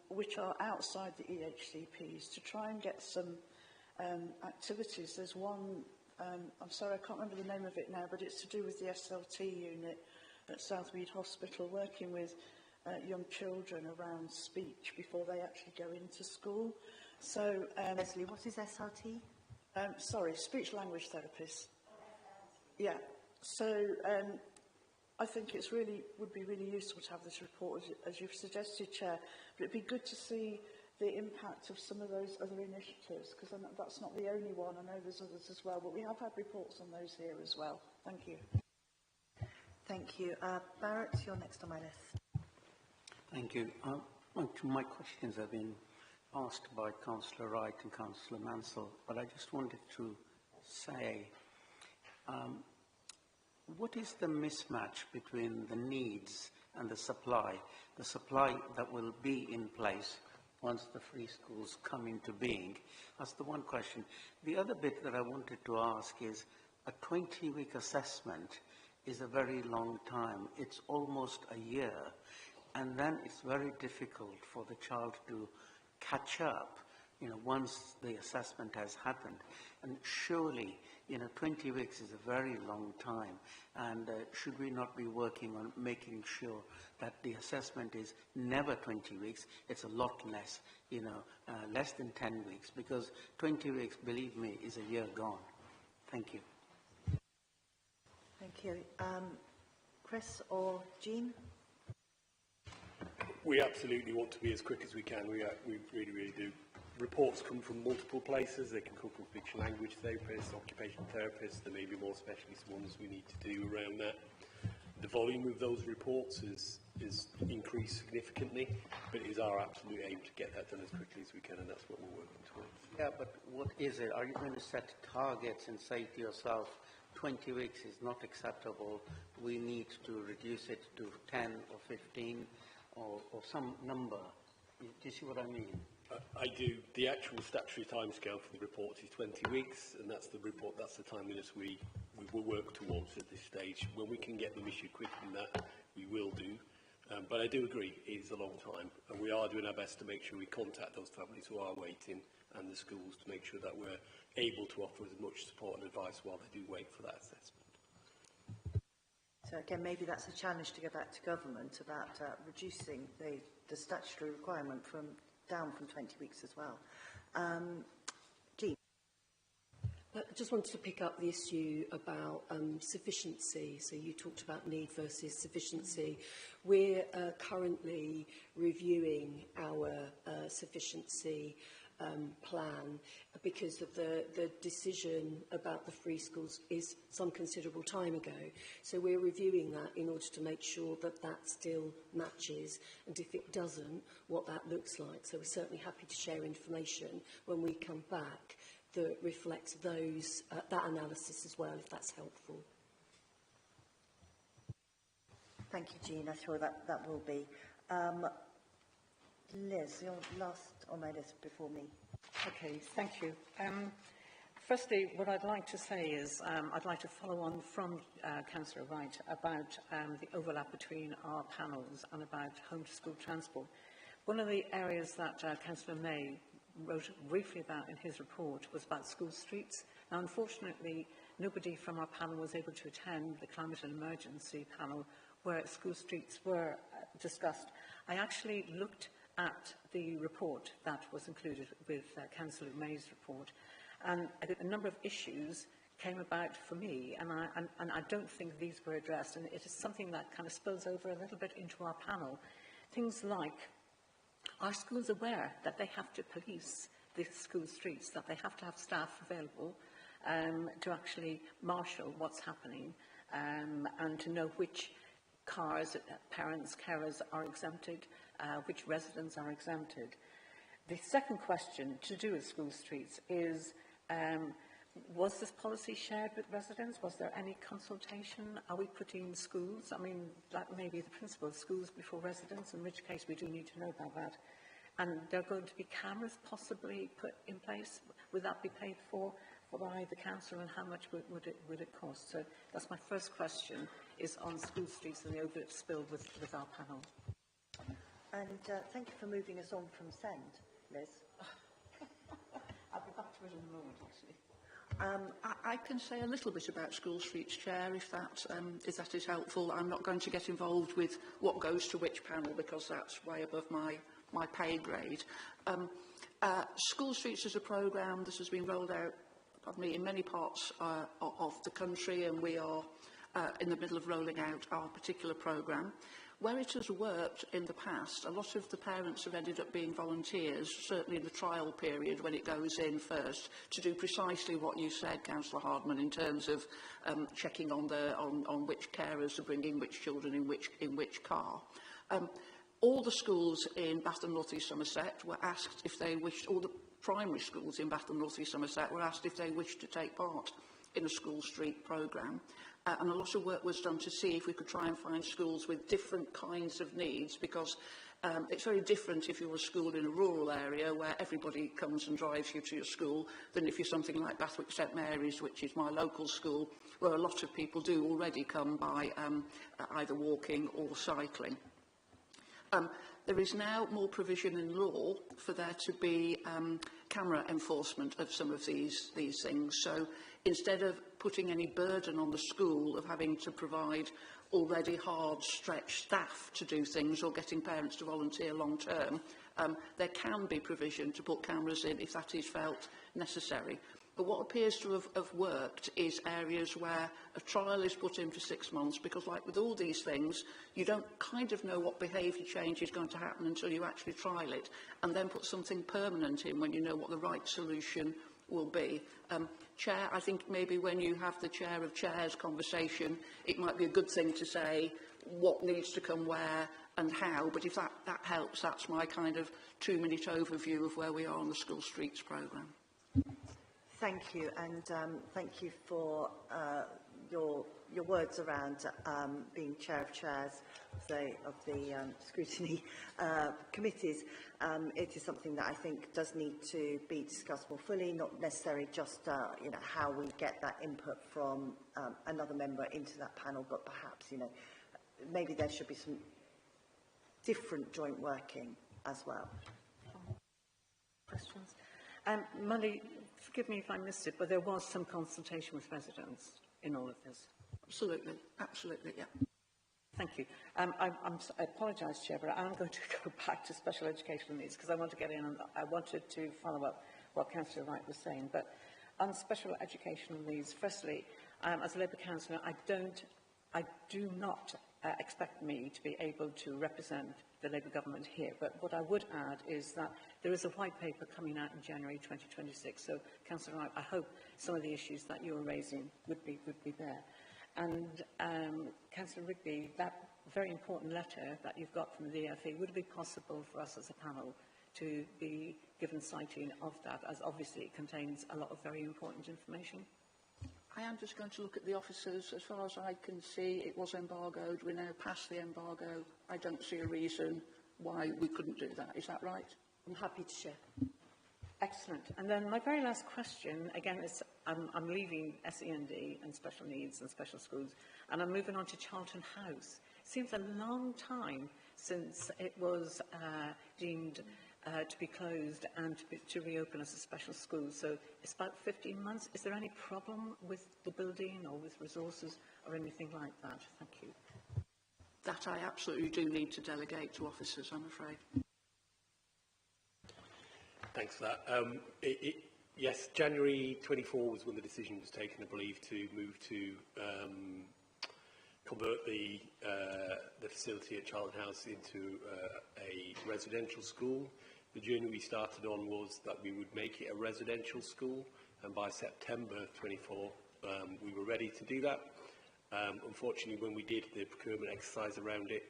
which are outside the EHCPs, to try and get some activities. There's one, I'm sorry, I can't remember the name of it now, but it's to do with the SLT unit at Southmead Hospital, working with young children around speech before they actually go into school. So, Leslie, what is SRT? Sorry, speech language therapists. Yeah, so I think it's would be really useful to have this report, as you've suggested, Chair, but it'd be good to see the impact of some of those other initiatives, because that's not the only one. I know there's others as well, but we have had reports on those here as well. Thank you. Thank you. Barrett, you're next on my list. Thank you. My questions have been asked by Councillor Wright and Councillor Mansell, but I just wanted to say, what is the mismatch between the needs and the supply that will be in place once the free schools come into being? That's the one question. The other bit that I wanted to ask is, a 20-week assessment is a very long time. It's almost a year. And then it's very difficult for the child to catch up, once the assessment has happened. And surely, 20 weeks is a very long time. And should we not be working on making sure that the assessment is never 20 weeks, it's a lot less, less than 10 weeks, because 20 weeks, believe me, is a year gone. Thank you. Thank you. Chris or Jean? We absolutely want to be as quick as we can. We really, really do. Reports come from multiple places. They can come from speech and language therapists, occupational therapists. There may be more specialist ones we need to do around that. The volume of those reports is increased significantly, but it is our absolute aim to get that done as quickly as we can, and that's what we're working towards. Yeah, but what is it? Are you going to set targets and say to yourself, 20 weeks is not acceptable, we need to reduce it to 10 or 15 or some number? Do you see what I mean? I do. The actual statutory timescale for the report is 20 weeks, and that's the report, that's the timeliness we will work towards at this stage. When we can get them issued quicker than that, we will do. But I do agree, it is a long time, and we are doing our best to make sure we contact those families who are waiting and the schools to make sure that we're able to offer as much support and advice while they do wait for that assessment. So again, maybe that's a challenge to go back to government about reducing the statutory requirement down from 20 weeks as well. Jean? I just wanted to pick up the issue about sufficiency. So you talked about need versus sufficiency. We're currently reviewing our sufficiency plan because of the decision about the free schools is some considerable time ago. So we're reviewing that in order to make sure that that still matches, and if it doesn't, what that looks like. So we're certainly happy to share information when we come back that reflects those that analysis as well, if that's helpful. Thank you, Jean. I'm sure that will be. Liz, you're last on my list before me. Okay, thank you. Firstly, what I'd like to say is I'd like to follow on from Councillor Wright about the overlap between our panels and about home-to-school transport. One of the areas that Councillor May wrote briefly about in his report was about school streets. Now, unfortunately, nobody from our panel was able to attend the climate and emergency panel where school streets were discussed. I actually looked at the report that was included with Councillor May's report, and a number of issues came about for me, and I don't think these were addressed, and it is something that kind of spills over a little bit into our panel. Things like, are schools aware that they have to police the school streets, that they have to have staff available to actually marshal what's happening and to know which cars, parents, carers are exempted, which residents are exempted. The second question to do with school streets is, was this policy shared with residents? Was there any consultation? Are we putting schools, I mean, that may be the principle of schools before residents, in which case we do need to know about that. And there are going to be cameras possibly put in place. Would that be paid for by the council, and how much would it cost? So that's my first question, is on school streets and the overlap spill with our panel. And thank you for moving us on from SEND, Liz. I'll be back to it in a moment, actually. I can say a little bit about school streets, Chair, if that is helpful. I'm not going to get involved with what goes to which panel, because that's way above my pay grade. School streets is a programme that has been rolled out in many parts of the country, and we are in the middle of rolling out our particular programme. Where it has worked in the past, a lot of the parents have ended up being volunteers, certainly in the trial period when it goes in first, to do precisely what you said, Councillor Hardman, in terms of checking on which carers are bringing which children in which car. All the schools in Bath and North East Somerset were asked if they wished, all the primary schools in Bath and North East Somerset were asked if they wished to take part in a school street programme. And a lot of work was done to see if we could try and find schools with different kinds of needs, because it's very different if you're a school in a rural area where everybody comes and drives you to your school than if you're something like Bathwick St Mary's, which is my local school, where a lot of people do already come by either walking or cycling. There is now more provision in law for there to be camera enforcement of some of these things. So instead of putting any burden on the school of having to provide already hard-stretched staff to do things or getting parents to volunteer long-term, there can be provision to put cameras in if that is felt necessary. But what appears to have worked is areas where a trial is put in for 6 months, because like with all these things, you don't kind of know what behaviour change is going to happen until you actually trial it, and then put something permanent in when you know what the right solution will be. Chair, I think maybe when you have the Chair of Chairs conversation, it might be a good thing to say what needs to come where and how, but if that helps, that's my kind of 2-minute overview of where we are on the School Streets programme. Thank you, and thank you for your words around being Chair of Chairs of the scrutiny committees. It is something that I think does need to be discussed more fully, not necessarily just how we get that input from another member into that panel, but perhaps maybe there should be some different joint working as well. Questions? Molly, forgive me if I missed it, but there was some consultation with residents in all of this. Absolutely, absolutely, yeah. Thank you. I apologise, Chair, but I'm going to go back to special educational needs because I want to get in and I wanted to follow up what Councillor Wright was saying. But on special educational needs, firstly, as a Labour councillor, I do not expect me to be able to represent the Labour government here. But what I would add is that there is a white paper coming out in January 2026. So, Councillor Wright, I hope some of the issues that you're raising would be there. And Councillor Rigby, that very important letter that you've got from the DFE, would it be possible for us as a panel to be given sighting of that, as obviously it contains a lot of very important information? I am just going to look at the officers. As far as I can see, it was embargoed. We're now past the embargo. I don't see a reason why we couldn't do that. Is that right? I'm happy to share. Excellent. And then my very last question, again, is I'm leaving SEND and special needs and special schools, and I'm moving on to Charlton House. It seems a long time since it was deemed to be closed and to reopen as a special school. So it's about 15 months. Is there any problem with the building or with resources or anything like that? Thank you. That I absolutely do need to delegate to officers, I'm afraid. Thanks for that. Yes, January 24 was when the decision was taken, I believe, to move to convert the facility at Charlton House into a residential school. The journey we started on was that we would make it a residential school, and by September 24, we were ready to do that. Unfortunately, when we did the procurement exercise around it,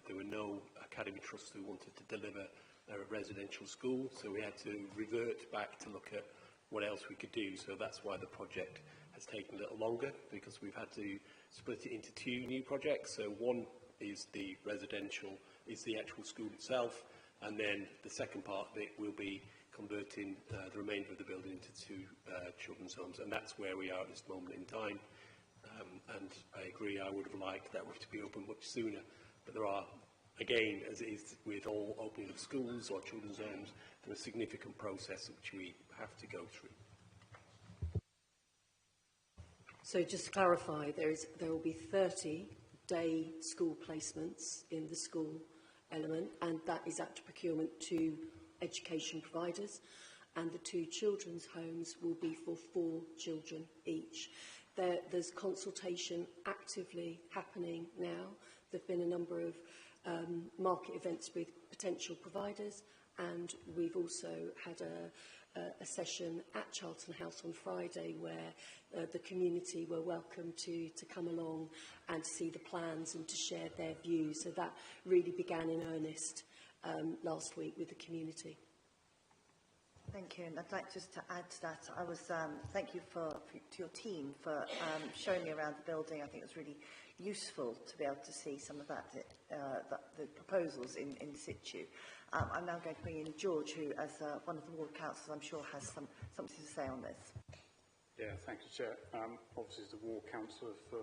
there were no academy trusts who wanted to deliver a residential school, so we had to revert back to look at what else we could do. So that's why the project has taken a little longer, because we've had to split it into two new projects. So one is the residential, is the actual school itself, and then the second part of it will be converting the remainder of the building into two children's homes, and that's where we are at this moment in time. And I agree, I would have liked that to be open much sooner, but there are, again, as it is with all opening of schools or children's homes, there is a significant process which we have to go through. So just to clarify, there will be 30 day school placements in the school element, and that is up to procurement to education providers, and the two children's homes will be for 4 children each. There's consultation actively happening now. There have been a number of market events with potential providers, and we've also had a session at Charlton House on Friday where the community were welcome to come along and see the plans and to share their views. So that really began in earnest last week with the community. Thank you, and I'd like just to add to that, thank you to your team for showing me around the building. I think it was really useful to be able to see some of the proposals in situ. I'm now going to bring in George, who, as one of the ward councillors, I'm sure has something to say on this. Yeah, thank you, Chair. Obviously, as the ward councillor for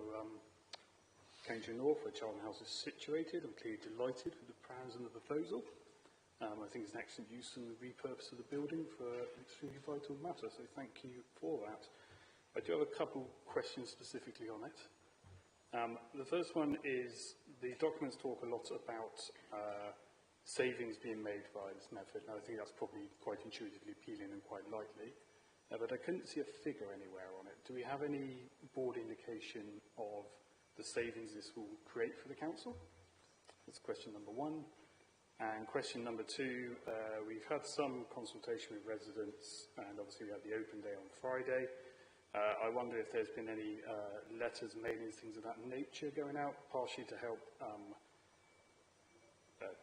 Cambridge North, where Charlton House is situated, I'm clearly delighted with the plans and the proposal. I think it's an excellent use and the repurpose of the building for an extremely vital matter, so thank you for that. I do have a couple questions specifically on it. The first one is, the documents talk a lot about savings being made by this method, and I think that's probably quite intuitively appealing and quite likely, but I couldn't see a figure anywhere on it. Do we have any board indication of the savings this will create for the council? That's question number one. And question number two, we've had some consultation with residents, and obviously we had the open day on Friday. I wonder if there's been any letters, mailings, things of that nature going out, partially to help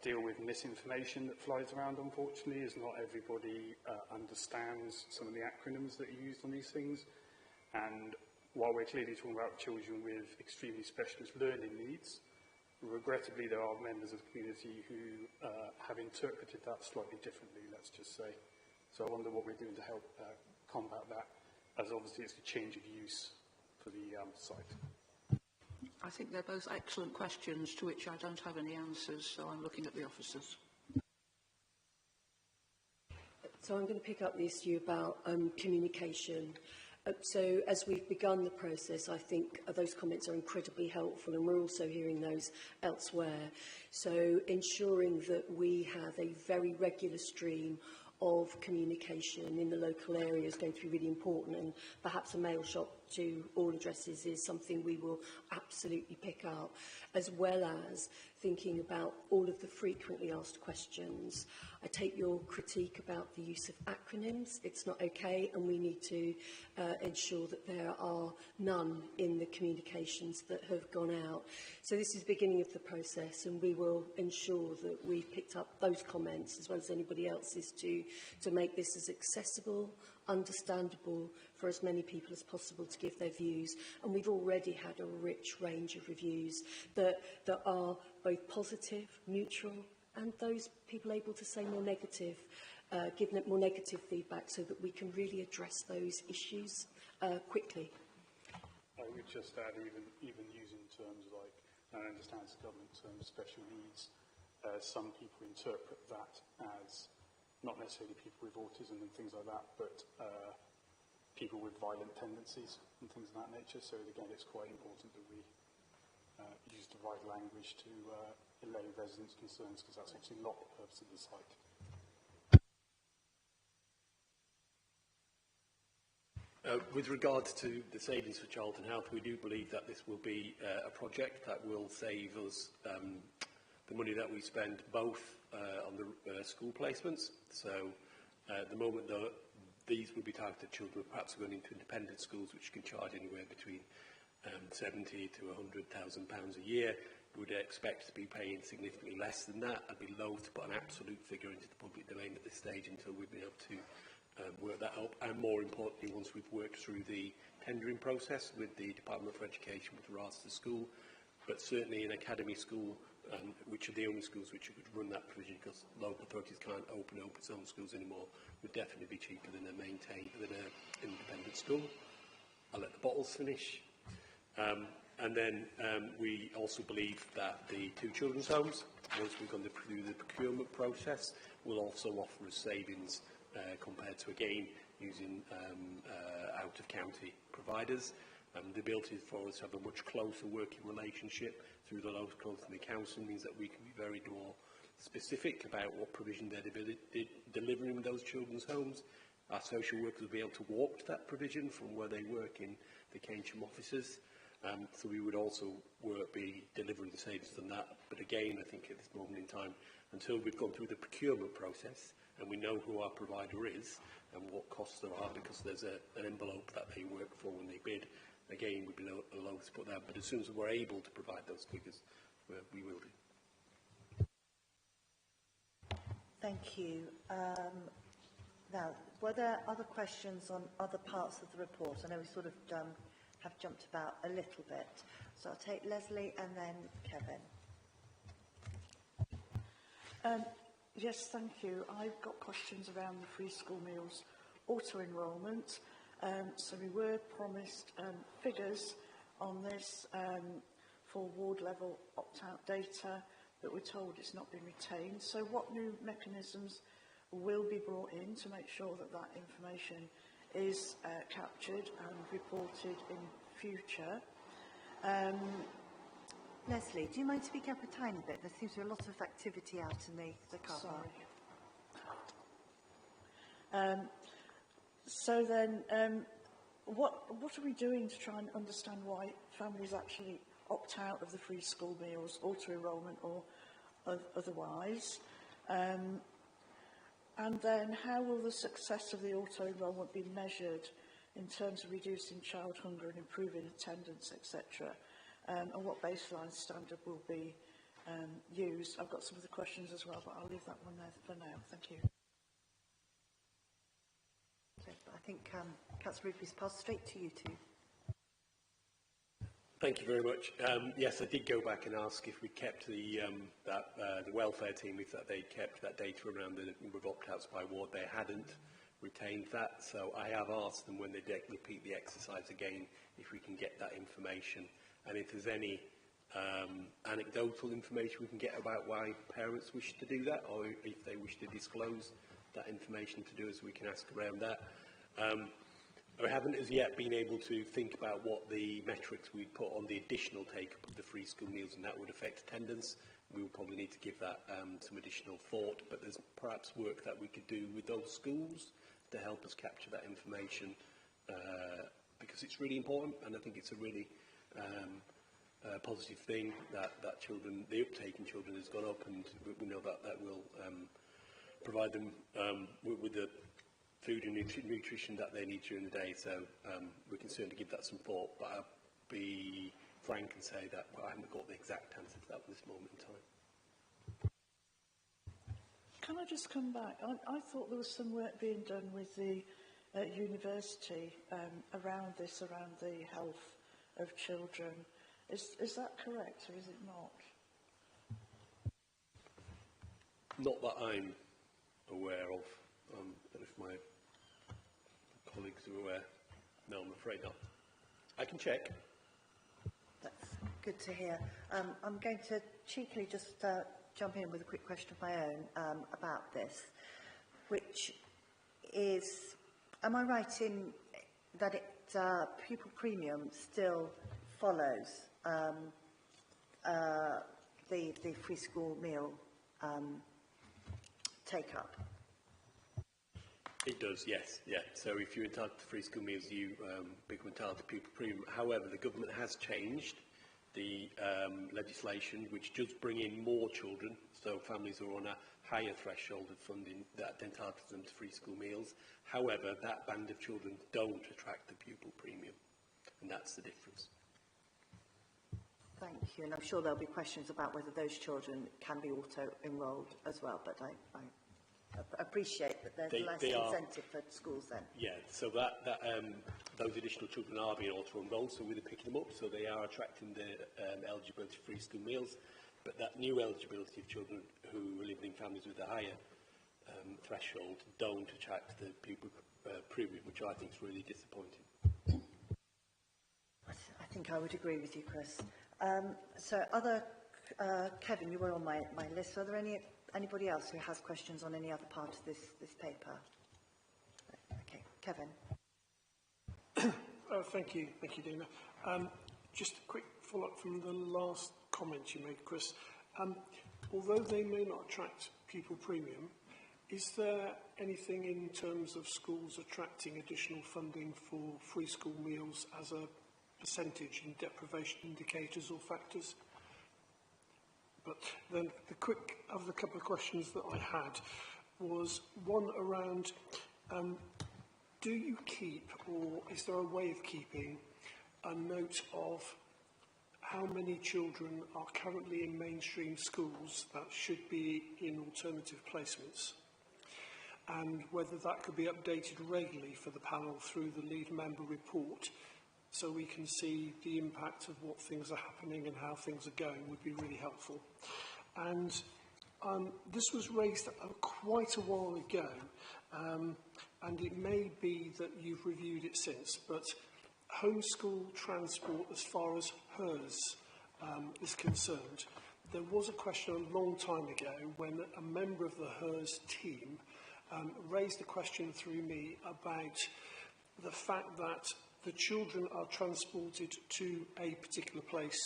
deal with misinformation that flies around, unfortunately, as not everybody understands some of the acronyms that are used on these things. And while we're clearly talking about children with extremely specialist learning needs, regrettably, there are members of the community who have interpreted that slightly differently, let's just say. So I wonder what we're doing to help combat that, as obviously it's a change of use for the site. I think they're both excellent questions to which I don't have any answers, so I'm looking at the officers. So I'm going to pick up the issue about communication. So as we've begun the process, I think those comments are incredibly helpful, and we're also hearing those elsewhere. So ensuring that we have a very regular stream of communication in the local area is going to be really important, and perhaps a mail shot to all addresses is something we will absolutely pick up, as well as thinking about all of the frequently asked questions. I take your critique about the use of acronyms. It's not okay, and we need to ensure that there are none in the communications that have gone out. So this is the beginning of the process, and we will ensure that we've picked up those comments as well as anybody else's to make this as accessible, understandable for as many people as possible to give their views. And we've already had a rich range of reviews that are both positive, neutral, and those people able to say more negative, giving it more negative feedback so that we can really address those issues quickly. I would just add, even using terms like, I understand it's government terms, special needs, some people interpret that as not necessarily people with autism and things like that, but people with violent tendencies and things of that nature. So again, it's quite important that we use the right language to allay residents' concerns, because that's actually not the purpose of the site. With regards to the savings for child and health, we do believe that this will be a project that will save us the money that we spend both on the school placements. So at the moment, though, these will be targeted children perhaps going into independent schools, which can charge anywhere between £70,000 to £100,000 a year. We would expect to be paying significantly less than that. I'd be loath to put an absolute figure into the public domain at this stage until we've been able to work that up. And more importantly, once we've worked through the tendering process with the Department for Education with regards to the school, but certainly an academy school, which are the only schools which would run that provision, because local authorities can't open up its own schools anymore, would definitely be cheaper than an independent school. I'll let the bottles finish. And then we also believe that the two children's homes, once we've gone through the procurement process, will also offer us savings compared to, again, using out-of-county providers. The ability for us to have a much closer working relationship through the local authority council means that we can be very more specific about what provision they're delivering in those children's homes. Our social workers will be able to walk to that provision from where they work in the Keynsham offices. So we would also be delivering savings on that. But again, I think at this moment in time, until we've gone through the procurement process and we know who our provider is and what costs there are, because there's an envelope that they work for when they bid, again, we'd be loath to put that. But as soon as we're able to provide those figures, we will do. Thank you. Now, were there other questions on other parts of the report? I know we sort of have jumped about a little bit. So I'll take Leslie and then Kevin. Yes, thank you. I've got questions around the free school meals auto-enrolment. So we were promised figures on this for ward-level opt-out data, but we're told it's not been retained. So what new mechanisms will be brought in to make sure that that information is captured and reported in future? Leslie, do you mind speaking up a tiny bit? There seems to be a lot of activity out in the car park. So then, what are we doing to try and understand why families actually opt out of the free school meals, auto-enrolment or otherwise? And then how will the success of the auto-enrolment be measured in terms of reducing child hunger and improving attendance, etc.? And what baseline standard will be used? I've got some of the questions as well, but I'll leave that one there for now. Thank you. Okay, I think Councillor Rigby's passed straight to you two. Thank you very much. Yes, I did go back and ask if we kept the welfare team, if that they kept that data around the number of opt-outs by ward. They hadn't retained that, so I have asked them when they repeat the exercise again if we can get that information, and if there's any anecdotal information we can get about why parents wish to do that, or if they wish to disclose that information to do us, we can ask around that. I haven't as yet been able to think about what the metrics we'd put on the additional take-up of the free school meals, and that would affect attendance. We will probably need to give that some additional thought, but there's perhaps work that we could do with those schools to help us capture that information, because it's really important, and I think it's a really positive thing that children, the uptake in children has gone up, and we know that will provide them with the food and nutrition that they need during the day. So we can certainly give that some thought, but I'll be frank and say that I haven't got the exact answer to that at this moment in time. Can I just come back? I thought there was some work being done with the university around the health of children. Is that correct, or is it not? Not that I'm aware of. But if my colleagues are aware, no, I'm afraid not. I can check. That's good to hear. I'm going to cheekily just jump in with a quick question of my own about this, which is, am I right in that pupil premium still follows the free school meal take-up? It does, yes, yeah. So if you're entitled to free school meals, you become entitled to pupil premium. However, the government has changed the legislation, which does bring in more children, so families who are on a higher threshold of funding that entitles them to free school meals. However, that band of children don't attract the pupil premium, and that's the difference. Thank you, and I'm sure there'll be questions about whether those children can be auto-enrolled as well, but I appreciate that there's less incentive for schools then. Yeah, so those additional children are being auto-enrolled, so we're picking them up, so they are attracting the eligibility for free school meals, but that new eligibility of children who are living in families with a higher threshold don't attract the pupil premium, which I think is really disappointing. I think I would agree with you, Chris. So Kevin, you were on my list. Are there anybody else who has questions on any other part of this paper? Okay, Kevin. Thank you, Dina. Just a quick follow-up from the last comment you made, Chris. Although they may not attract pupil premium, is there anything in terms of schools attracting additional funding for free school meals as a percentage in deprivation indicators or factors? But then the quick other couple of questions that I had was one around, do you keep, or is there a way of keeping, a note of how many children are currently in mainstream schools that should be in alternative placements? And whether that could be updated regularly for the panel through the lead member report, so we can see the impact of what things are happening and how things are going, would be really helpful. And this was raised quite a while ago, and it may be that you've reviewed it since, but homeschool transport as far as HERS is concerned, there was a question a long time ago when a member of the HERS team raised a question through me about the fact that the children are transported to a particular place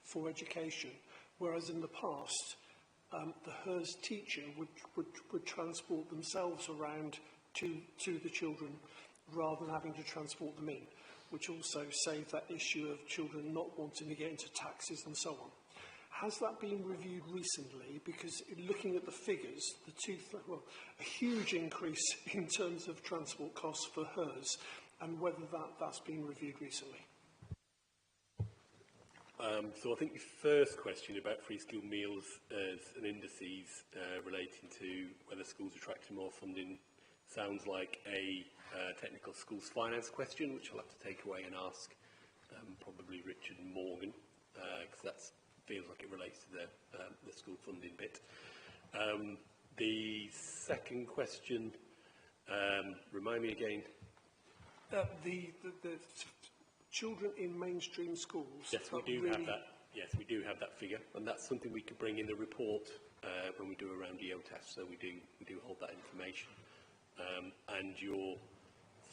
for education, whereas in the past, the HERS teacher would transport themselves around to the children rather than having to transport them in, which also saved that issue of children not wanting to get into taxis and so on. Has that been reviewed recently? Because looking at the figures, a huge increase in terms of transport costs for HERS, and whether that's been reviewed recently. So I think your first question about free school meals as an indices relating to whether schools are attracting more funding sounds like a technical schools finance question, which I'll have to take away and ask probably Richard and Morgan, because that feels like it relates to the school funding bit. The second question, remind me again. The children in mainstream schools. Yes, we do have that. Yes, we do have that figure, and that's something we could bring in the report when we do around EO tests. So we do hold that information. And your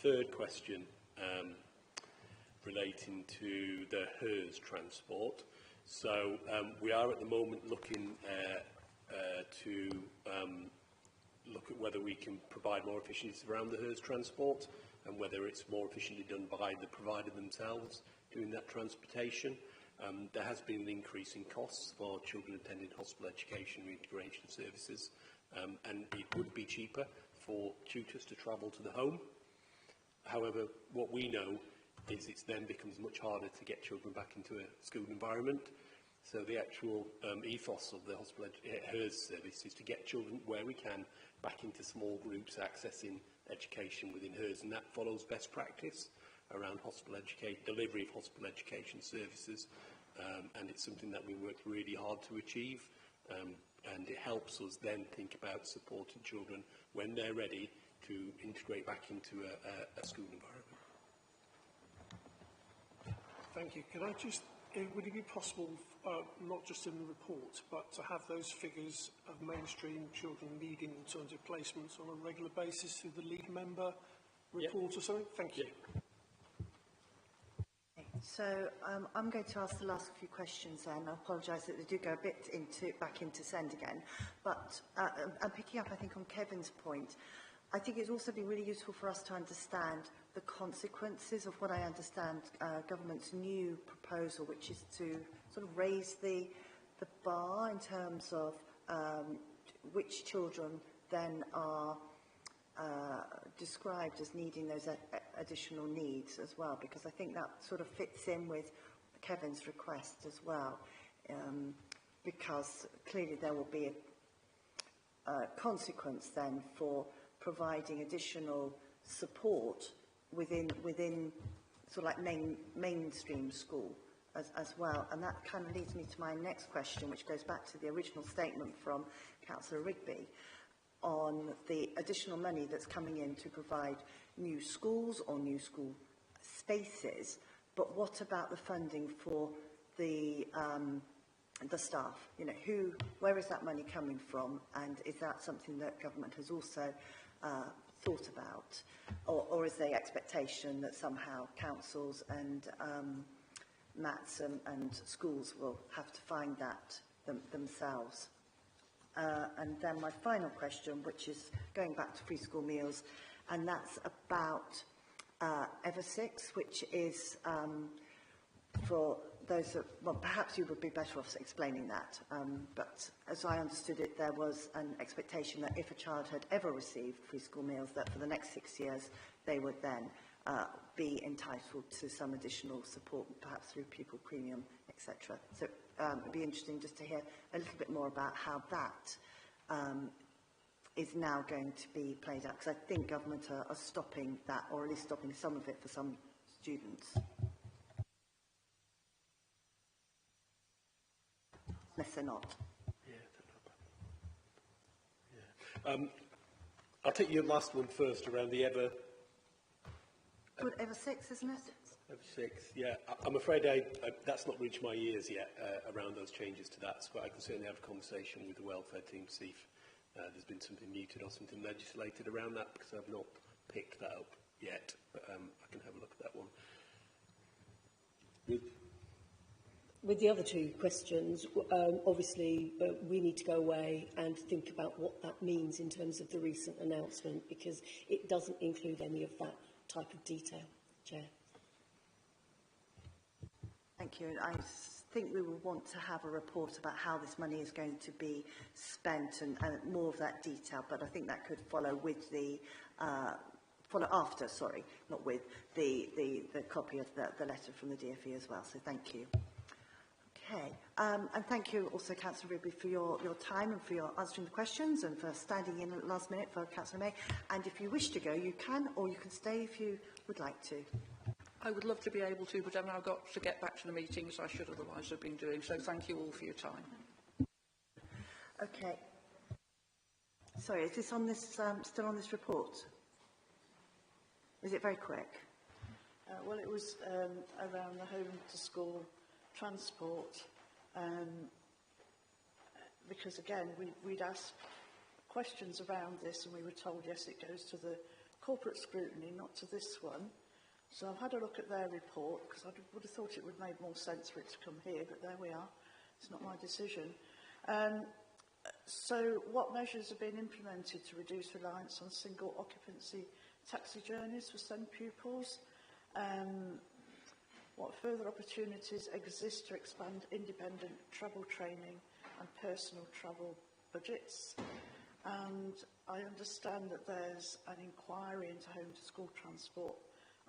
third question relating to the HERS transport. So we are at the moment looking to look at whether we can provide more efficiencies around the HERS transport, and whether it's more efficiently done by the provider themselves doing that transportation. There has been an increase in costs for children attending hospital education reintegration services, and it would be cheaper for tutors to travel to the home. However, what we know is it then becomes much harder to get children back into a school environment. So the actual ethos of the hospital HERS service is to get children where we can back into small groups accessing education within HERS, and that follows best practice around delivery of hospital education services, and it's something that we work really hard to achieve, and it helps us then think about supporting children when they're ready to integrate back into a school environment. Thank you. Could I just, would it be possible, not just in the report, but to have those figures of mainstream children leading in terms of placements on a regular basis through the lead member report or something? Thank you. So I'm going to ask the last few questions then. I apologise that they do go a bit back into send again. But I'm picking up, I think, on Kevin's point. I think it's also been really useful for us to understand the consequences of what I understand government's new proposal, which is to sort of raise the bar in terms of which children then are described as needing those additional needs as well, because I think that sort of fits in with Kevin's request as well, because clearly there will be a consequence then for providing additional support within sort of like mainstream school as well. And that kind of leads me to my next question, which goes back to the original statement from Councillor Rigby on the additional money that's coming in to provide new schools or new school spaces. But what about the funding for the staff? You know, where is that money coming from? And is that something that government has also thought about? Or is the expectation that somehow councils and MATs and schools will have to find that themselves? And then my final question, which is going back to free school meals, and that's about Ever6, which is for those that, well, perhaps you would be better off explaining that, but as I understood it, there was an expectation that if a child had ever received free school meals, that for the next 6 years they would then be entitled to some additional support, perhaps through pupil premium, etc. So it'd be interesting just to hear a little bit more about how that is now going to be played out, because I think government are stopping that, or at least stopping some of it for some students. Unless they're not. I'll take your last one first around the Good, Ever6, isn't it? Ever6, yeah. I'm afraid that's not reached my ears yet around those changes to that, so I can certainly have a conversation with the welfare team to see if there's been something muted or something legislated around that, because I've not picked that up yet, but I can have a look at that one. With the other two questions, obviously we need to go away and think about what that means in terms of the recent announcement, because it doesn't include any of that type of detail, Chair. Thank you. I think we will want to have a report about how this money is going to be spent and more of that detail, but I think that could follow with the follow after, sorry, not with the copy of the letter from the DfE as well. So thank you. Okay, and thank you also, Councillor Rigby, for your time and for your answering the questions and for standing in at the last minute for Councillor May. And if you wish to go, you can, or you can stay if you would like to. I would love to be able to, but I've now got to get back to the meetings I should otherwise have been doing. So thank you all for your time. Okay. Sorry, is this on this still on this report? Is it very quick? Well, it was around the home to school transport, because again we'd asked questions around this and we were told yes, it goes to the corporate scrutiny, not to this one. So I've had a look at their report, because I would have thought it would make more sense for it to come here, but there we are. It's not my decision. So what measures have been implemented to reduce reliance on single occupancy taxi journeys for SEND pupils? What further opportunities exist to expand independent travel training and personal travel budgets? and I understand that there's an inquiry into home-to-school transport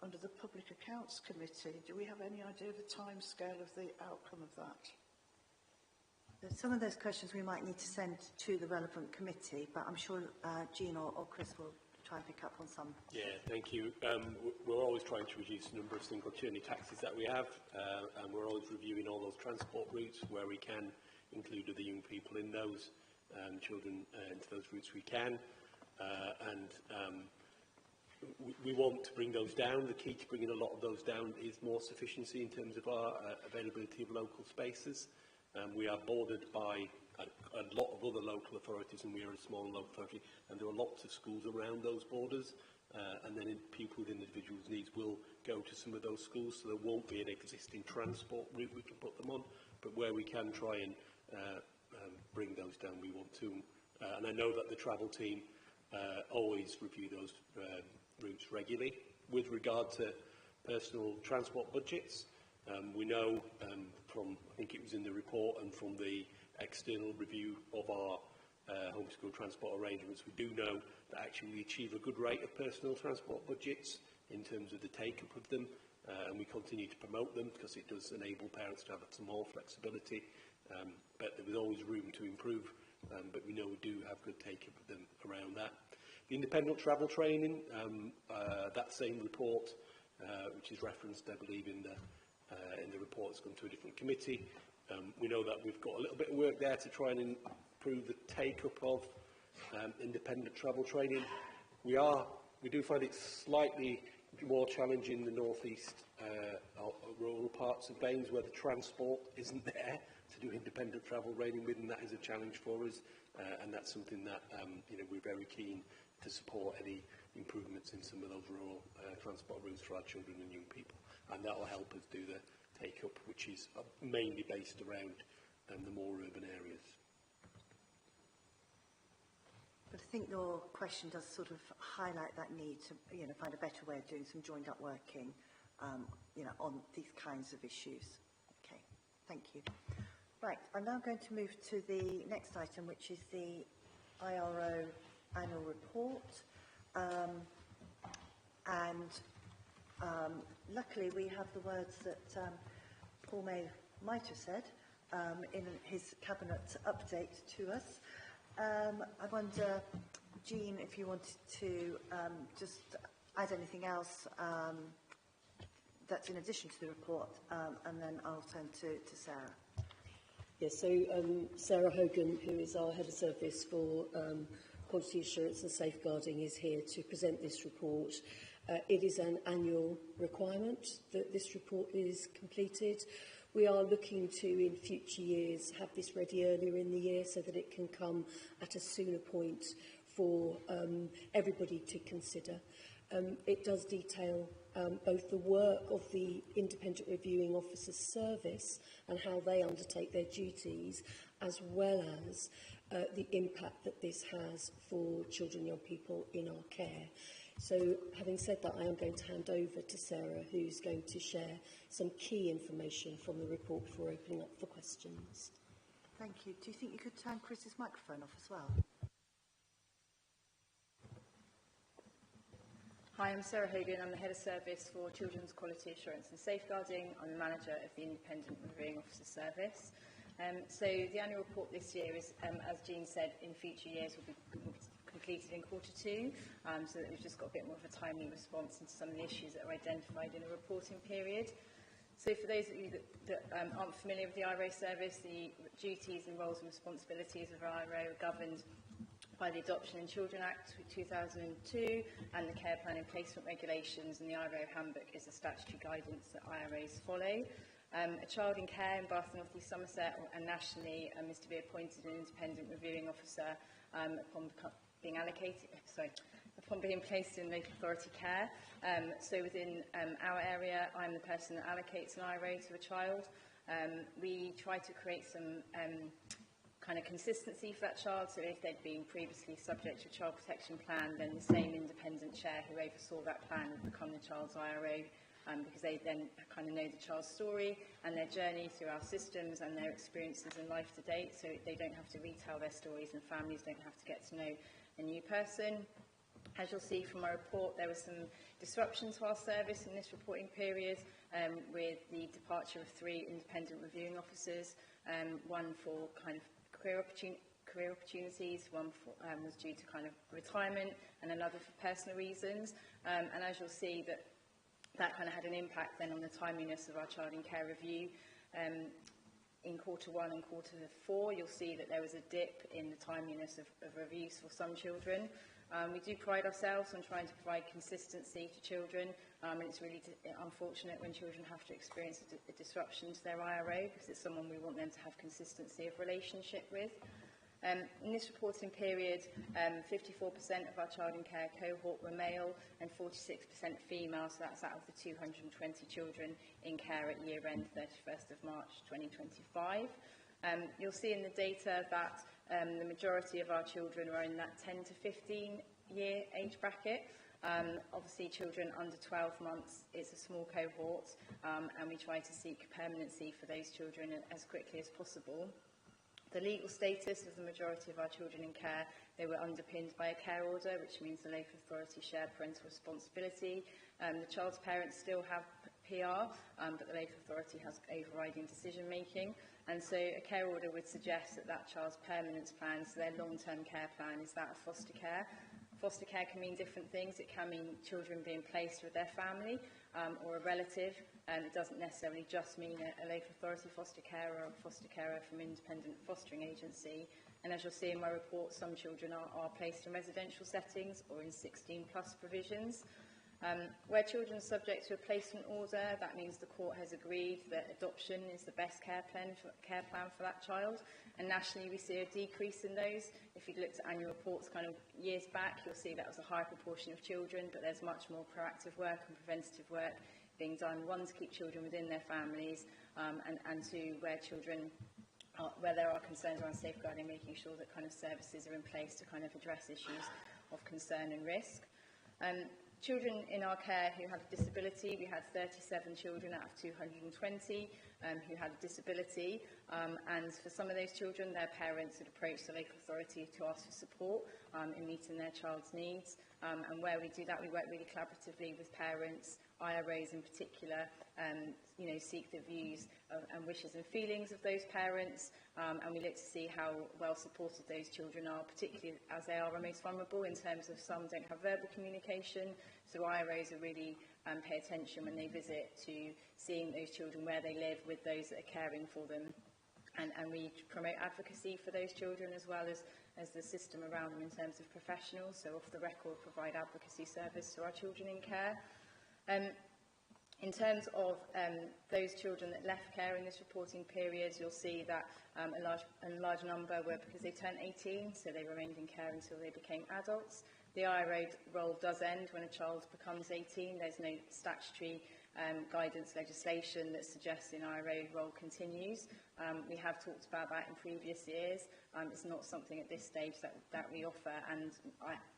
under the Public Accounts Committee. Do we have any idea of the timescale of the outcome of that? Some of those questions we might need to send to the relevant committee, but I'm sure Jean or Chris will try and pick up on some. Yeah, thank you. We're always trying to reduce the number of single journey taxis that we have, and we're always reviewing all those transport routes where we can include other young people in those, children into those routes we can, we want to bring those down. The key to bringing a lot of those down is more sufficiency in terms of our availability of local spaces. We are bordered by a lot of other local authorities, and we are a small local authority, and there are lots of schools around those borders, and then people with individuals' needs will go to some of those schools, so there won't be an existing transport route we can put them on, but where we can try and bring those down, we want to. And I know that the travel team always review those routes regularly. With regard to personal transport budgets, we know from, I think it was in the report and from the external review of our homeschool transport arrangements, we do know that actually we achieve a good rate of personal transport budgets in terms of the take-up of them, and we continue to promote them because it does enable parents to have some more flexibility, but there was always room to improve, but we know we do have good take-up of them around that. The independent travel training, that same report, which is referenced, I believe, in the report that's gone to a different committee. We know that we've got a little bit of work there to try and improve the take-up of independent travel training. We do find it slightly more challenging in the northeast rural parts of Baines, where the transport isn't there to do independent travel training with, and that is a challenge for us, and that's something that we're very keen to support any improvements in some of those rural transport routes for our children and young people, and that will help us do the take-up, which is mainly based around the more urban areas. But I think your question does sort of highlight that need to, find a better way of doing some joined-up working, on these kinds of issues. Okay, thank you. Right, I'm now going to move to the next item, which is the IRO annual report. Luckily, we have the words that Paul May might have said in his cabinet update to us. I wonder, Jean, if you wanted to just add anything else that's in addition to the report, and then I'll turn to Sarah. Yes, so Sarah Hogan, who is our Head of Service for Quality Assurance and Safeguarding, is here to present this report. It is an annual requirement that this report is completed. We are looking to, in future years, have this ready earlier in the year so that it can come at a sooner point for everybody to consider. It does detail both the work of the Independent Reviewing Officer's service and how they undertake their duties, as well as the impact that this has for children and young people in our care. So, having said that, I am going to hand over to Sarah, who's going to share some key information from the report before opening up for questions. Thank you. Do you think you could turn Chris's microphone off as well? Hi, I'm Sarah Hogan. I'm the Head of Service for Children's Quality Assurance and Safeguarding. I'm the Manager of the Independent Reviewing Officer Service. So the annual report this year is, as Jean said, in future years will be completed in Q2, so that we've just got a bit more of a timely response into some of the issues that are identified in a reporting period. So for those of you that aren't familiar with the IRO service, the duties and roles and responsibilities of IRO are governed by the Adoption and Children Act 2002 and the Care Plan and Placement Regulations, and the IRO Handbook is the statutory guidance that IROs follow. A child in care in Bath and North East Somerset and nationally is to be appointed an independent reviewing officer upon being placed in local authority care. So within our area, I'm the person that allocates an IRO to a child. We try to create some kind of consistency for that child, so if they'd been previously subject to a child protection plan, then the same independent chair who oversaw that plan would become the child's IRO because they then kind of know the child's story and their journey through our systems and their experiences in life to date, so they don't have to retell their stories and families don't have to get to know a new person. As you'll see from my report, there was some disruption to our service in this reporting period, with the departure of 3 independent reviewing officers, one for kind of career opportunities, one for, was due to kind of retirement, and another for personal reasons. And as you'll see, that kind of had an impact then on the timeliness of our child in care review. In Q1 and Q4, you'll see that there was a dip in the timeliness of reviews for some children. We do pride ourselves on trying to provide consistency to children, and it's really unfortunate when children have to experience a disruption to their IRO, because it's someone we want them to have consistency of relationship with. In this reporting period, 54% of our child in care cohort were male and 46% female, so that's out of the 220 children in care at year end 31st of March 2025. You'll see in the data that the majority of our children are in that 10 to 15 year age bracket. Obviously, children under 12 months is a small cohort, and we try to seek permanency for those children as quickly as possible. The legal status of the majority of our children in care, they were underpinned by a care order, which means the local authority share parental responsibility. The child's parents still have PR, but the local authority has overriding decision making. And so a care order would suggest that that child's permanence plan, so their long-term care plan, is that of foster care. Foster care can mean different things. It can mean children being placed with their family or a relative, and it doesn't necessarily just mean a local authority foster carer or a foster carer from an independent fostering agency. And as you'll see in my report, some children are placed in residential settings or in 16+ provisions. Where children are subject to a placement order, that means the court has agreed that adoption is the best care plan for that child. And nationally, we see a decrease in those. If you looked at annual reports kind of years back, you'll see that was a high proportion of children, but there's much more proactive work and preventative work being done, one, to keep children within their families, and two, where there are concerns around safeguarding, making sure that kind of services are in place to kind of address issues of concern and risk. Children in our care who had a disability, we had 37 children out of 220 who had a disability, and for some of those children, their parents had approached the local authority to ask for support in meeting their child's needs. And where we do that, we work really collaboratively with parents, IROs in particular, seek the views and wishes and feelings of those parents, and we look to see how well supported those children are, particularly as they are most vulnerable in terms of some don't have verbal communication. So IROs are really pay attention when they visit to seeing those children where they live with those that are caring for them. And we promote advocacy for those children as well as the system around them in terms of professionals. So off the record, provide advocacy service to our children in care. In terms of those children that left care in this reporting period, you'll see that a large number were because they turned 18, so they remained in care until they became adults. The IRO role does end when a child becomes 18. There's no statutory guidance legislation that suggests an IRO role continues. We have talked about that in previous years. It's not something at this stage that we offer, and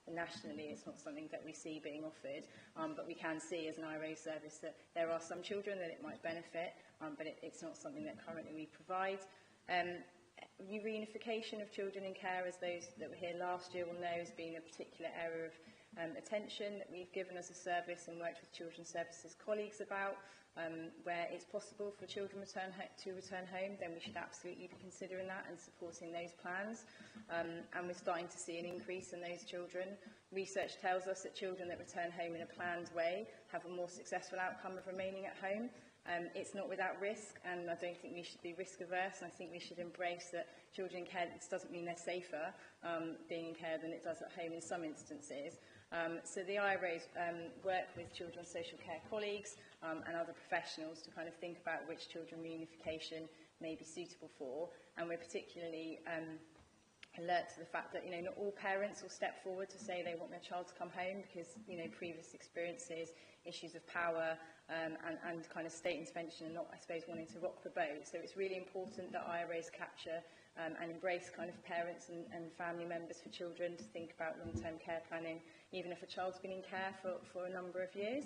nationally it's not something that we see being offered, but we can see as an IRO service that there are some children that it might benefit, but it's not something that currently we provide. Reunification of children in care, as those that were here last year will know, has been a particular area of attention that we've given as a service and worked with children's services colleagues about. Where it's possible for children to return home, then we should absolutely be considering that and supporting those plans. And we're starting to see an increase in those children. Research tells us that children that return home in a planned way have a more successful outcome of remaining at home. It's not without risk, and I don't think we should be risk averse. I think we should embrace that children in care, this doesn't mean they're safer being in care than it does at home in some instances. So the IROs work with children's social care colleagues and other professionals to kind of think about which children reunification may be suitable for, and we're particularly alert to the fact that not all parents will step forward to say they want their child to come home because previous experiences, issues of power and kind of state intervention and not, I suppose, wanting to rock the boat. So it's really important that IROs capture and embrace kind of parents and family members for children to think about long-term care planning, even if a child's been in care for a number of years.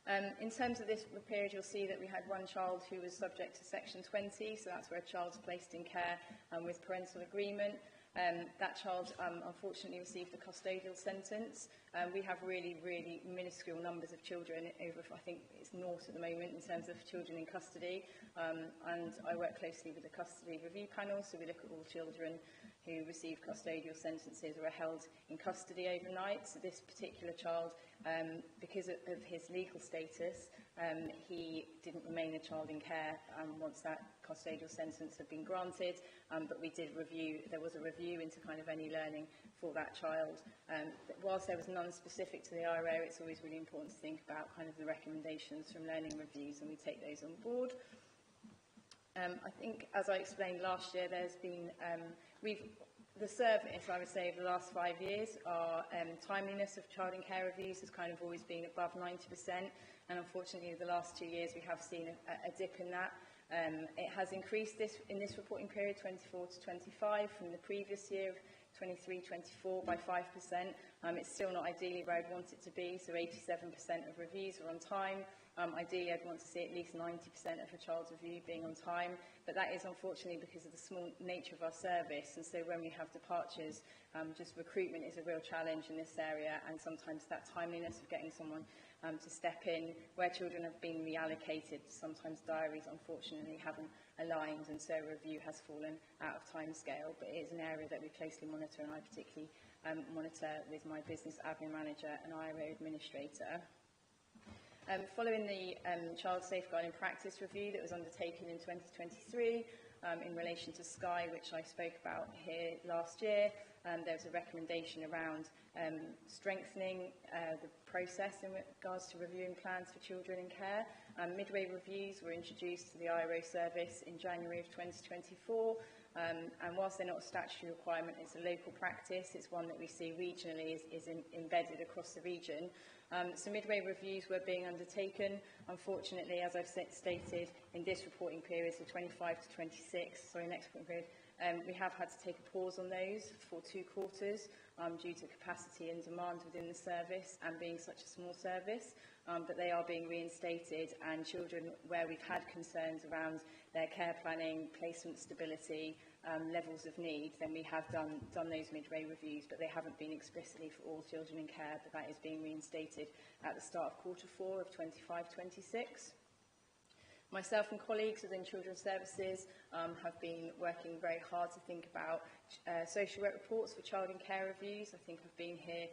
In terms of this period, you'll see that we had one child who was subject to Section 20, so that's where a child's placed in care with parental agreement. That child unfortunately received a custodial sentence. We have really, really minuscule numbers of children, over, I think it's naught at the moment in terms of children in custody, and I work closely with the custody review panel, so we look at all children who receive custodial sentences or are held in custody overnight. So this particular child, because of his legal status, he didn't remain a child in care once that custodial sentence had been granted, but we did review, there was a review into kind of any learning for that child. Whilst there was none specific to the IRO, it's always really important to think about kind of the recommendations from learning reviews, and we take those on board. I think, as I explained last year, there's been, the service, I would say, over the last 5 years, our timeliness of child and care reviews has kind of always been above 90%, and unfortunately, the last 2 years, we have seen a dip in that. It has increased in this reporting period, 24 to 25, from the previous year, 23-24, by 5%. It's still not ideally where I'd want it to be, so 87% of reviews are on time. Ideally, I'd want to see at least 90% of a child's review being on time, but that is unfortunately because of the small nature of our service, and so when we have departures, just recruitment is a real challenge in this area, and sometimes that timeliness of getting someone to step in, where children have been reallocated, sometimes diaries unfortunately haven't aligned, and so a review has fallen out of timescale, but it is an area that we closely monitor, and I particularly monitor with my business admin manager and IRO administrator. Following the Child Safeguarding Practice Review that was undertaken in 2023 in relation to Sky, which I spoke about here last year, there was a recommendation around strengthening the process in regards to reviewing plans for children in care. Midway reviews were introduced to the IRO service in January of 2024, and whilst they're not a statutory requirement, it's a local practice. It's one that we see regionally is embedded across the region. So midway reviews were being undertaken. Unfortunately, as I've stated, in this reporting period, so 25 to 26, next reporting period, we have had to take a pause on those for 2 quarters due to capacity and demand within the service and being such a small service, but they are being reinstated, and children where we've had concerns around their care planning, placement stability, levels of need, then we have done those midway reviews, but they haven't been explicitly for all children in care, but that is being reinstated at the start of Q4 of 25-26. Myself and colleagues within Children's Services have been working very hard to think about social work reports for child and care reviews. I think I've been here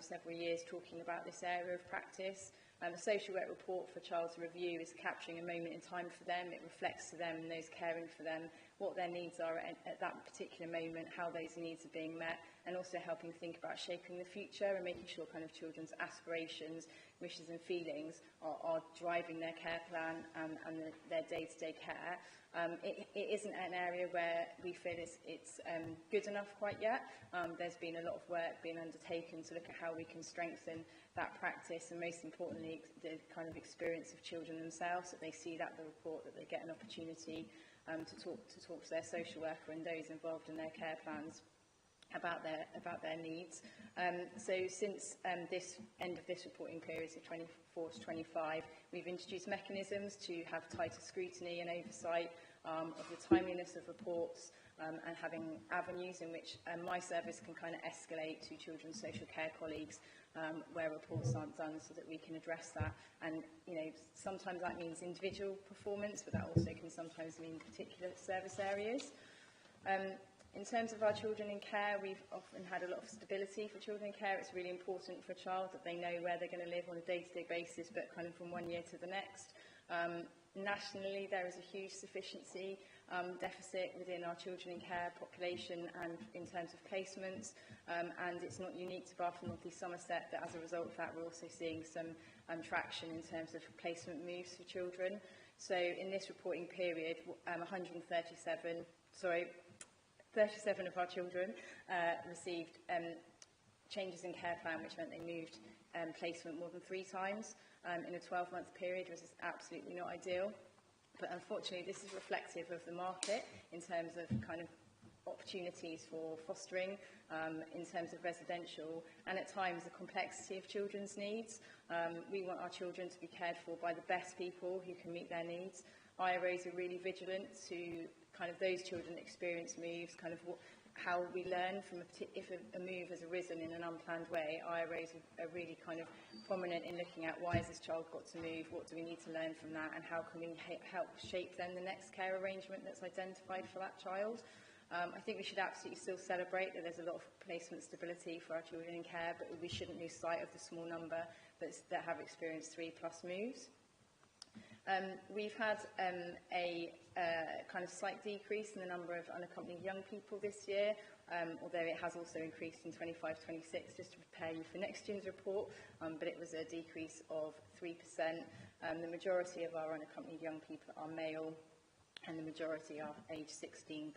several years talking about this area of practice. A social work report for child's review is capturing a moment in time for them. It reflects to them and those caring for them what their needs are at that particular moment, how those needs are being met, and also helping think about shaping the future and making sure kind of children's aspirations, wishes and feelings are driving their care plan and their day-to-day care. It isn't an area where we feel it's good enough quite yet. There's been a lot of work being undertaken to look at how we can strengthen that practice, and most importantly, the kind of experience of children themselves, that they see that the report, that they get an opportunity to talk to their social worker and those involved in their care plans about their needs. So since this end of this reporting period, so 24 to 25, we've introduced mechanisms to have tighter scrutiny and oversight of the timeliness of reports, and having avenues in which my service can kind of escalate to children's social care colleagues where reports aren't done, so that we can address that. And, you know, sometimes that means individual performance, but that also can sometimes mean particular service areas. In terms of our children in care, we've often had a lot of stability for children in care. It's really important for a child that they know where they're going to live on a day-to-day basis, but kind of from one year to the next. Nationally, there is a huge sufficiency deficit within our children in care population and in terms of placements, and it's not unique to Bath and North East Somerset, but as a result of that, we're also seeing some traction in terms of placement moves for children. So in this reporting period, 37 of our children received changes in care plan, which meant they moved placement more than 3 times in a 12-month period, which is absolutely not ideal. But unfortunately, this is reflective of the market in terms of kind of opportunities for fostering in terms of residential, and at times the complexity of children's needs. We want our children to be cared for by the best people who can meet their needs. IROs are really vigilant to kind of those children experience moves, kind of how we learn from if a move has arisen in an unplanned way. IROs are really kind of prominent in looking at why has this child got to move, what do we need to learn from that, and how can we help shape then the next care arrangement that's identified for that child. I think we should absolutely still celebrate that there's a lot of placement stability for our children in care, but we shouldn't lose sight of the small number that have experienced 3+ moves. We've had a kind of slight decrease in the number of unaccompanied young people this year, although it has also increased in 25-26, just to prepare you for next year's report, but it was a decrease of 3%. The majority of our unaccompanied young people are male, and the majority are age 16+.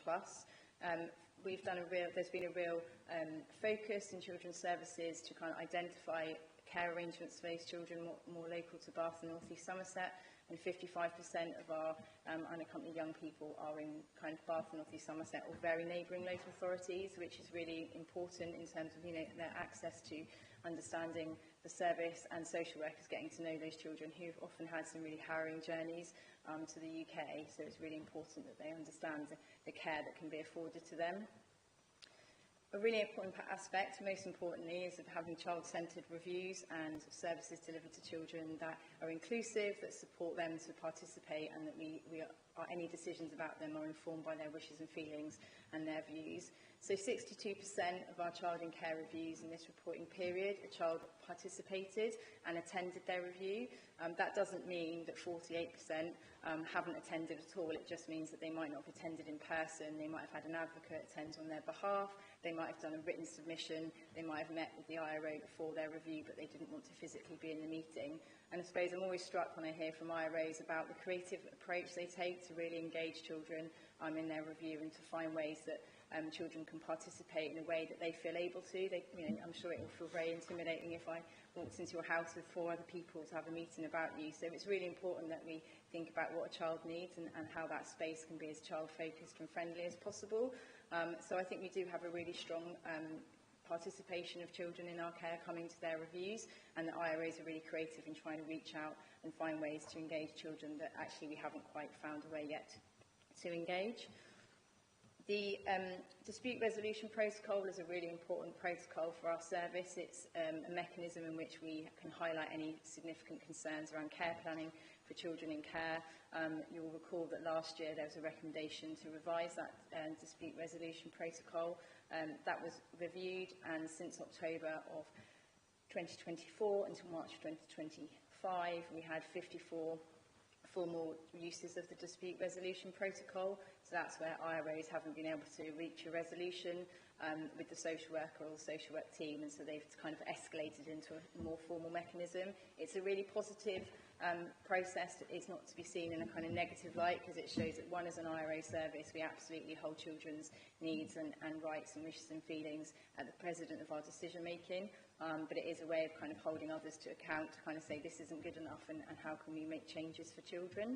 There's been a real focus in children's services to kind of identify care arrangements for those children more local to Bath and North East Somerset, and 55% of our unaccompanied young people are in kind of Bath and North East Somerset or very neighbouring local authorities, which is really important in terms of their access to understanding the service, and social workers getting to know those children who've often had some really harrowing journeys to the UK. So it's really important that they understand the care that can be afforded to them. A really important aspect, most importantly, is of having child-centred reviews and services delivered to children that are inclusive, that support them to participate, and that any decisions about them are informed by their wishes and feelings and their views. So 62% of our child in care reviews in this reporting period, a child participated and attended their review. That doesn't mean that 48% haven't attended at all. It just means that they might not have attended in person. They might have had an advocate attend on their behalf. They might have done a written submission. They might have met with the IRO before their review, but they didn't want to physically be in the meeting. And I suppose I'm always struck when I hear from IROs about the creative approach they take to really engage children in their review, and to find ways that children can participate in a way that they feel able to. I'm sure it will feel very intimidating if I walked into your house with 4 other people to have a meeting about you. So it's really important that we think about what a child needs and how that space can be as child-focused and friendly as possible. So I think we do have a really strong participation of children in our care coming to their reviews, and the IROs are really creative in trying to reach out and find ways to engage children that actually we haven't quite found a way yet to engage. The dispute resolution protocol is a really important protocol for our service. It's a mechanism in which we can highlight any significant concerns around care planning for children in care. You'll recall that last year there was a recommendation to revise that dispute resolution protocol. That was reviewed, and since October of 2024 until March 2025, we had 54 formal uses of the dispute resolution protocol. So that's where IROs haven't been able to reach a resolution with the social worker or the social work team, and so they've kind of escalated into a more formal mechanism. It's a really positive process. It's not to be seen in a kind of negative light, because it shows that, one, as an IRO service, we absolutely hold children's needs and rights and wishes and feelings at the president of our decision making, but it is a way of kind of holding others to account, to kind of say this isn't good enough, and how can we make changes for children.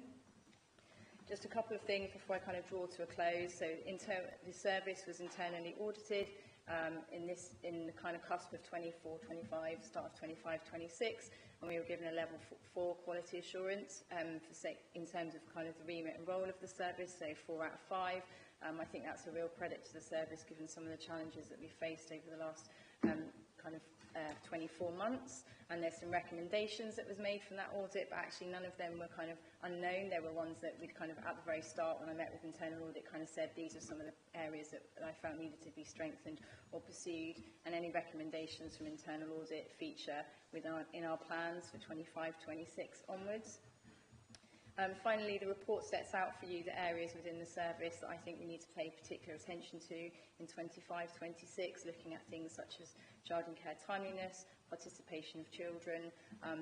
Just a couple of things before I kind of draw to a close. So the service was internally audited in the kind of cusp of 24-25, start of 25-26, and we were given a level 4 quality assurance in terms of kind of the remit and role of the service, so 4 out of 5. I think that's a real credit to the service, given some of the challenges that we faced over the last 24 months. And there's some recommendations that was made from that audit, but actually none of them were kind of unknown. There were ones that we'd kind of, at the very start, when I met with internal audit, kind of said these are some of the areas that I found needed to be strengthened or pursued, and any recommendations from internal audit feature in our plans for 25-26 onwards. Finally, the report sets out for you the areas within the service that I think we need to pay particular attention to in 25-26, looking at things such as child in care timeliness, participation of children,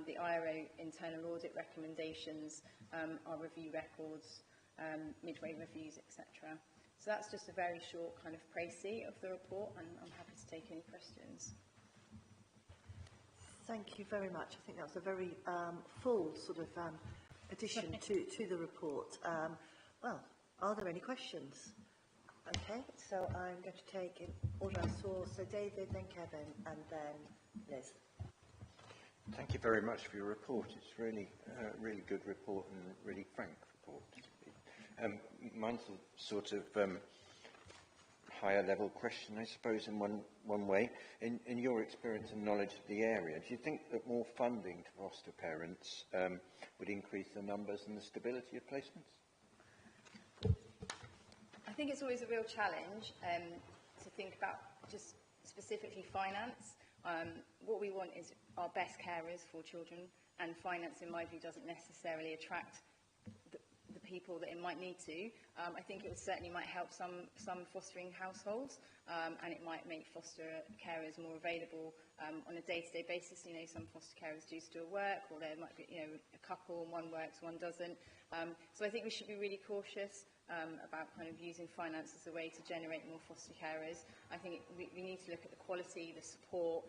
the IRO internal audit recommendations, our review records, midway reviews, etc. So that's just a very short kind of précis of the report, and I'm happy to take any questions. Thank you very much. I think that was a very full sort of addition to the report. Well, are there any questions? Okay, so I'm going to take in order I saw, so David, then Kevin, and then Liz. Thank you very much for your report. It's really, really good report and really frank report. Mine's a sort of higher level question, I suppose, in one way. In your experience and knowledge of the area, do you think that more funding to foster parents would increase the numbers and the stability of placements? I think it's always a real challenge to think about just specifically finance. What we want is our best carers for children, and finance, in my view, doesn't necessarily attract the people that it might need to. I think it certainly might help some fostering households, and it might make foster carers more available on a day-to-day basis. You know, some foster carers do still work, or there might be, you know, a couple, and one works, one doesn't. So I think we should be really cautious about kind of using finance as a way to generate more foster carers. I think we need to look at the quality, the support,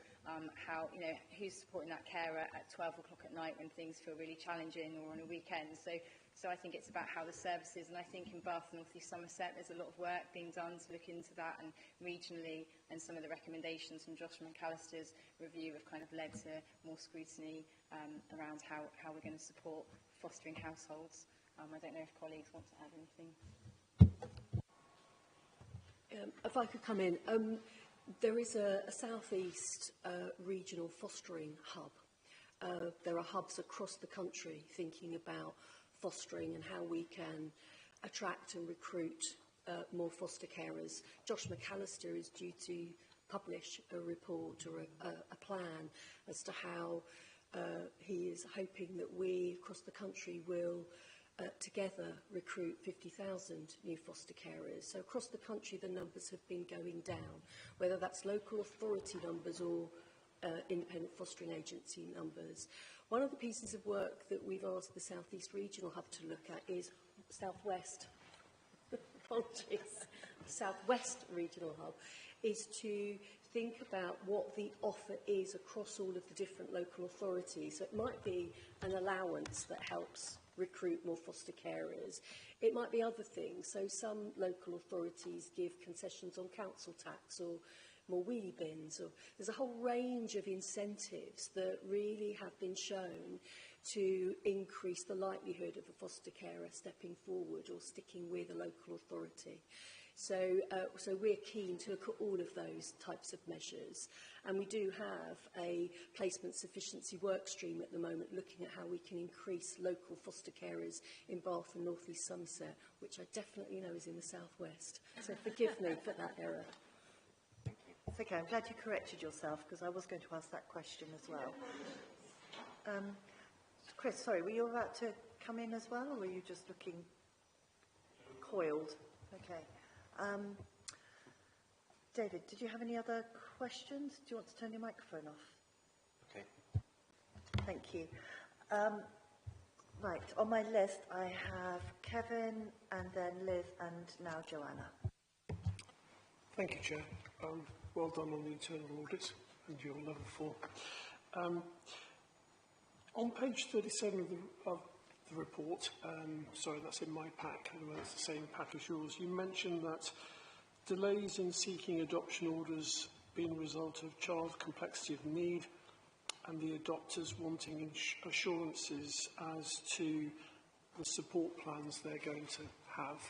how, you know, who's supporting that carer at 12 o'clock at night when things feel really challenging, or on a weekend. So I think it's about how the services, and I think in Bath and North East Somerset there's a lot of work being done to look into that, and regionally, and some of the recommendations from Joshua McAllister's review have kind of led to more scrutiny around how we're going to support fostering households. I don't know if colleagues want to add anything. If I could come in, there is a South East regional fostering hub. There are hubs across the country thinking about fostering and how we can attract and recruit more foster carers. Josh McAllister is due to publish a report or a plan as to how he is hoping that we across the country will together recruit 50,000 new foster carers. So across the country the numbers have been going down, whether that's local authority numbers or independent fostering agency numbers. One of the pieces of work that we've asked the South East Regional Hub to look at is Southwest Regional Hub, is to think about what the offer is across all of the different local authorities. So it might be an allowance that helps recruit more foster carers. It might be other things. So some local authorities give concessions on council tax or more wheelie bins. Or there's a whole range of incentives that really have been shown to increase the likelihood of a foster carer stepping forward or sticking with a local authority. So we're keen to look at all of those types of measures, and we do have a placement sufficiency work stream at the moment looking at how we can increase local foster carers in Bath and North East Somerset, which I definitely know is in the southwest. So forgive me for that error. It's okay, I'm glad you corrected yourself, because I was going to ask that question as well. Chris, sorry, were you about to come in as well, or were you just looking coiled? Okay. David, did you have any other questions? Do you want to turn your microphone off? Okay. Thank you. Right, on my list I have Kevin, and then Liz, and now Joanna. Thank you, Chair. Well done on the internal audit and your level 4. On page 37 of the report, sorry, that's in my pack, anyway, it's the same pack as yours, you mentioned that delays in seeking adoption orders being a result of child complexity of need and the adopters wanting assurances as to the support plans they're going to have.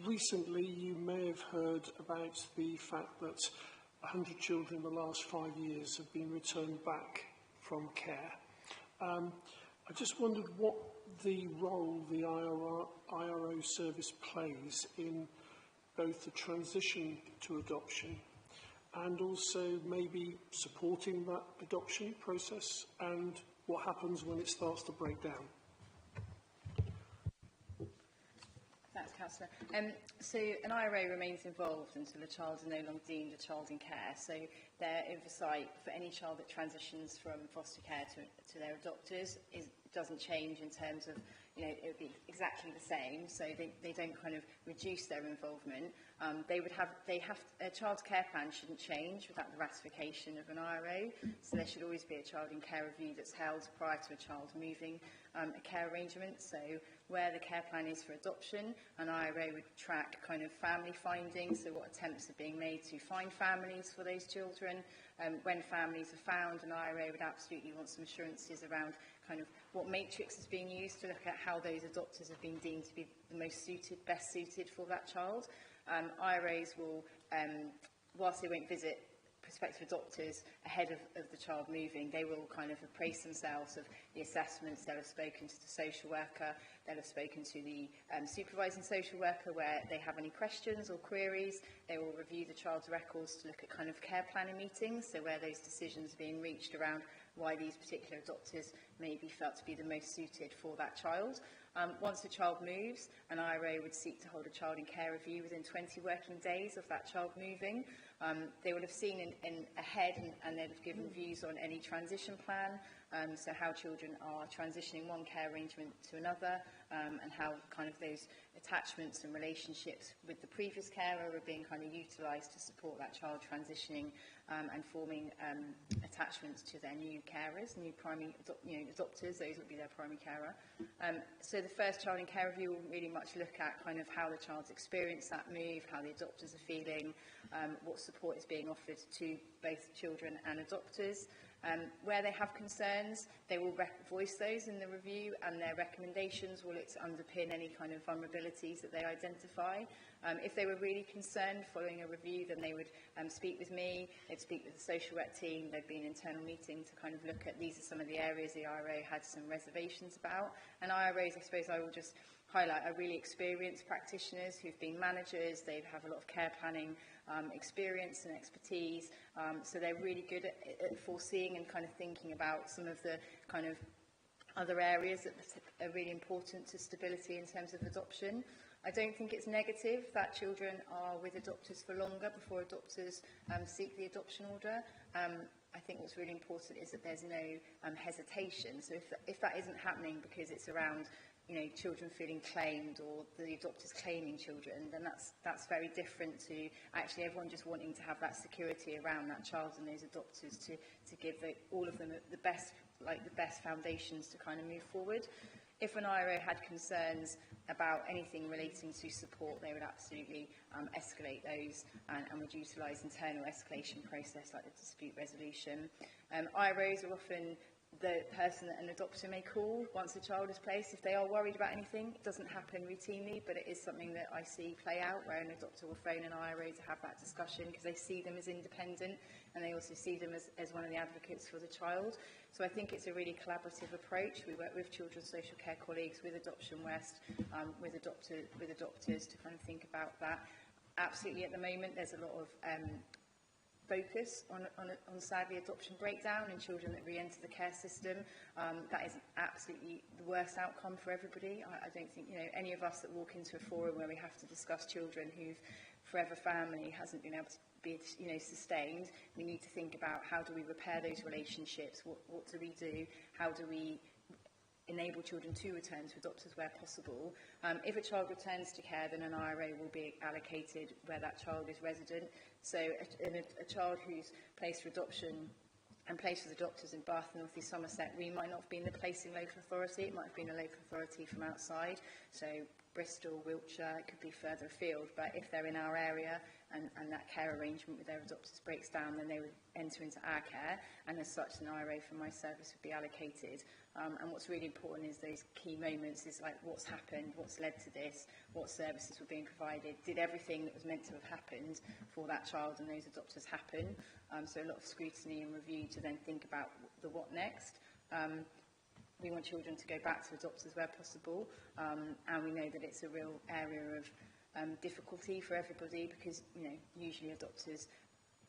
Recently, you may have heard about the fact that 100 children in the last 5 years have been returned back from care. I just wondered what the role the IRO service plays in both the transition to adoption and also maybe supporting that adoption process, and what happens when it starts to break down. Thanks, Councillor. So an IRA remains involved until a child is no longer deemed a child in care. So their oversight for any child that transitions from foster care to their adopters doesn't change in terms of, you know, it would be exactly the same, so they don't kind of reduce their involvement. A child's care plan shouldn't change without the ratification of an IRO, so there should always be a child in care review that's held prior to a child moving a care arrangement. So where the care plan is for adoption, an IRO would track kind of family findings, so what attempts are being made to find families for those children. When families are found, an IRO would absolutely want some assurances around kind of what matrix is being used to look at how those adopters have been deemed to be the most suited, best suited for that child. IROs will, whilst they won't visit prospective adopters ahead of the child moving, they will kind of appraise themselves of the assessments. They'll have spoken to the social worker, they'll have spoken to the supervising social worker where they have any questions or queries. They will review the child's records to look at kind of care planning meetings, so where those decisions are being reached around why these particular adopters may be felt to be the most suited for that child. Once the child moves, an IRO would seek to hold a child in care review within 20 working days of that child moving. They would have seen ahead and they'd have given views on any transition plan, so how children are transitioning one care arrangement to another, and how kind of those attachments and relationships with the previous carer are being kind of utilised to support that child transitioning and forming attachments to their new carers, new primary adopters. Those would be their primary carer. So the first child in care review will really much look at kind of how the child's experienced that move, how the adopters are feeling, what support is being offered to both children and adopters. Where they have concerns, they will voice those in the review, and their recommendations will look to underpin any kind of vulnerabilities that they identify. If they were really concerned following a review, then they would speak with me, they'd speak with the social work team, there'd be an internal meeting to kind of look at these are some of the areas the IRO had some reservations about. And IROs, I suppose I will just highlight, are really experienced practitioners who've been managers, they have a lot of care planning experience and expertise, so they're really good at foreseeing and kind of thinking about some of the kind of other areas that are really important to stability in terms of adoption. I don't think it's negative that children are with adopters for longer before adopters seek the adoption order. I think what's really important is that there's no hesitation. So if that isn't happening because it's around, you know, children feeling claimed or the adopters claiming children, then that's very different to actually everyone just wanting to have that security around that child and those adopters to give all of them the best foundations to kind of move forward. If an IRO had concerns about anything relating to support, they would absolutely escalate those and would utilise internal escalation process like the dispute resolution. IROs are often the person that an adopter may call once a child is placed if they are worried about anything. It doesn't happen routinely, but it is something that I see play out where an adopter will phone an IRO to have that discussion because they see them as independent and they also see them as one of the advocates for the child. So I think it's a really collaborative approach. We work with children's social care colleagues, with Adoption West, with adopters to kind of think about that. Absolutely, at the moment, there's a lot of focus on sadly adoption breakdown and children that re-enter the care system. That is absolutely the worst outcome for everybody. I don't think, you know, any of us that walk into a forum where we have to discuss children whose forever family hasn't been able to be, you know, sustained. We need to think about how do we repair those relationships, what do we do, how do we enable children to return to adopters where possible. If a child returns to care, then an IRO will be allocated where that child is resident. So a child who's placed for adoption and placed with adopters in Bath and North East Somerset, we might not have been the placing local authority, it might have been a local authority from outside, so Bristol, Wiltshire, it could be further afield, but if they're in our area and that care arrangement with their adopters breaks down, then they would enter into our care, and as such an IRO from my service would be allocated. And what's really important is those key moments is like what's happened, what's led to this, what services were being provided, did everything that was meant to have happened for that child and those adopters happen? So a lot of scrutiny and review to then think about the what next. We want children to go back to adopters where possible, and we know that it's a real area of difficulty for everybody because, you know, usually adopters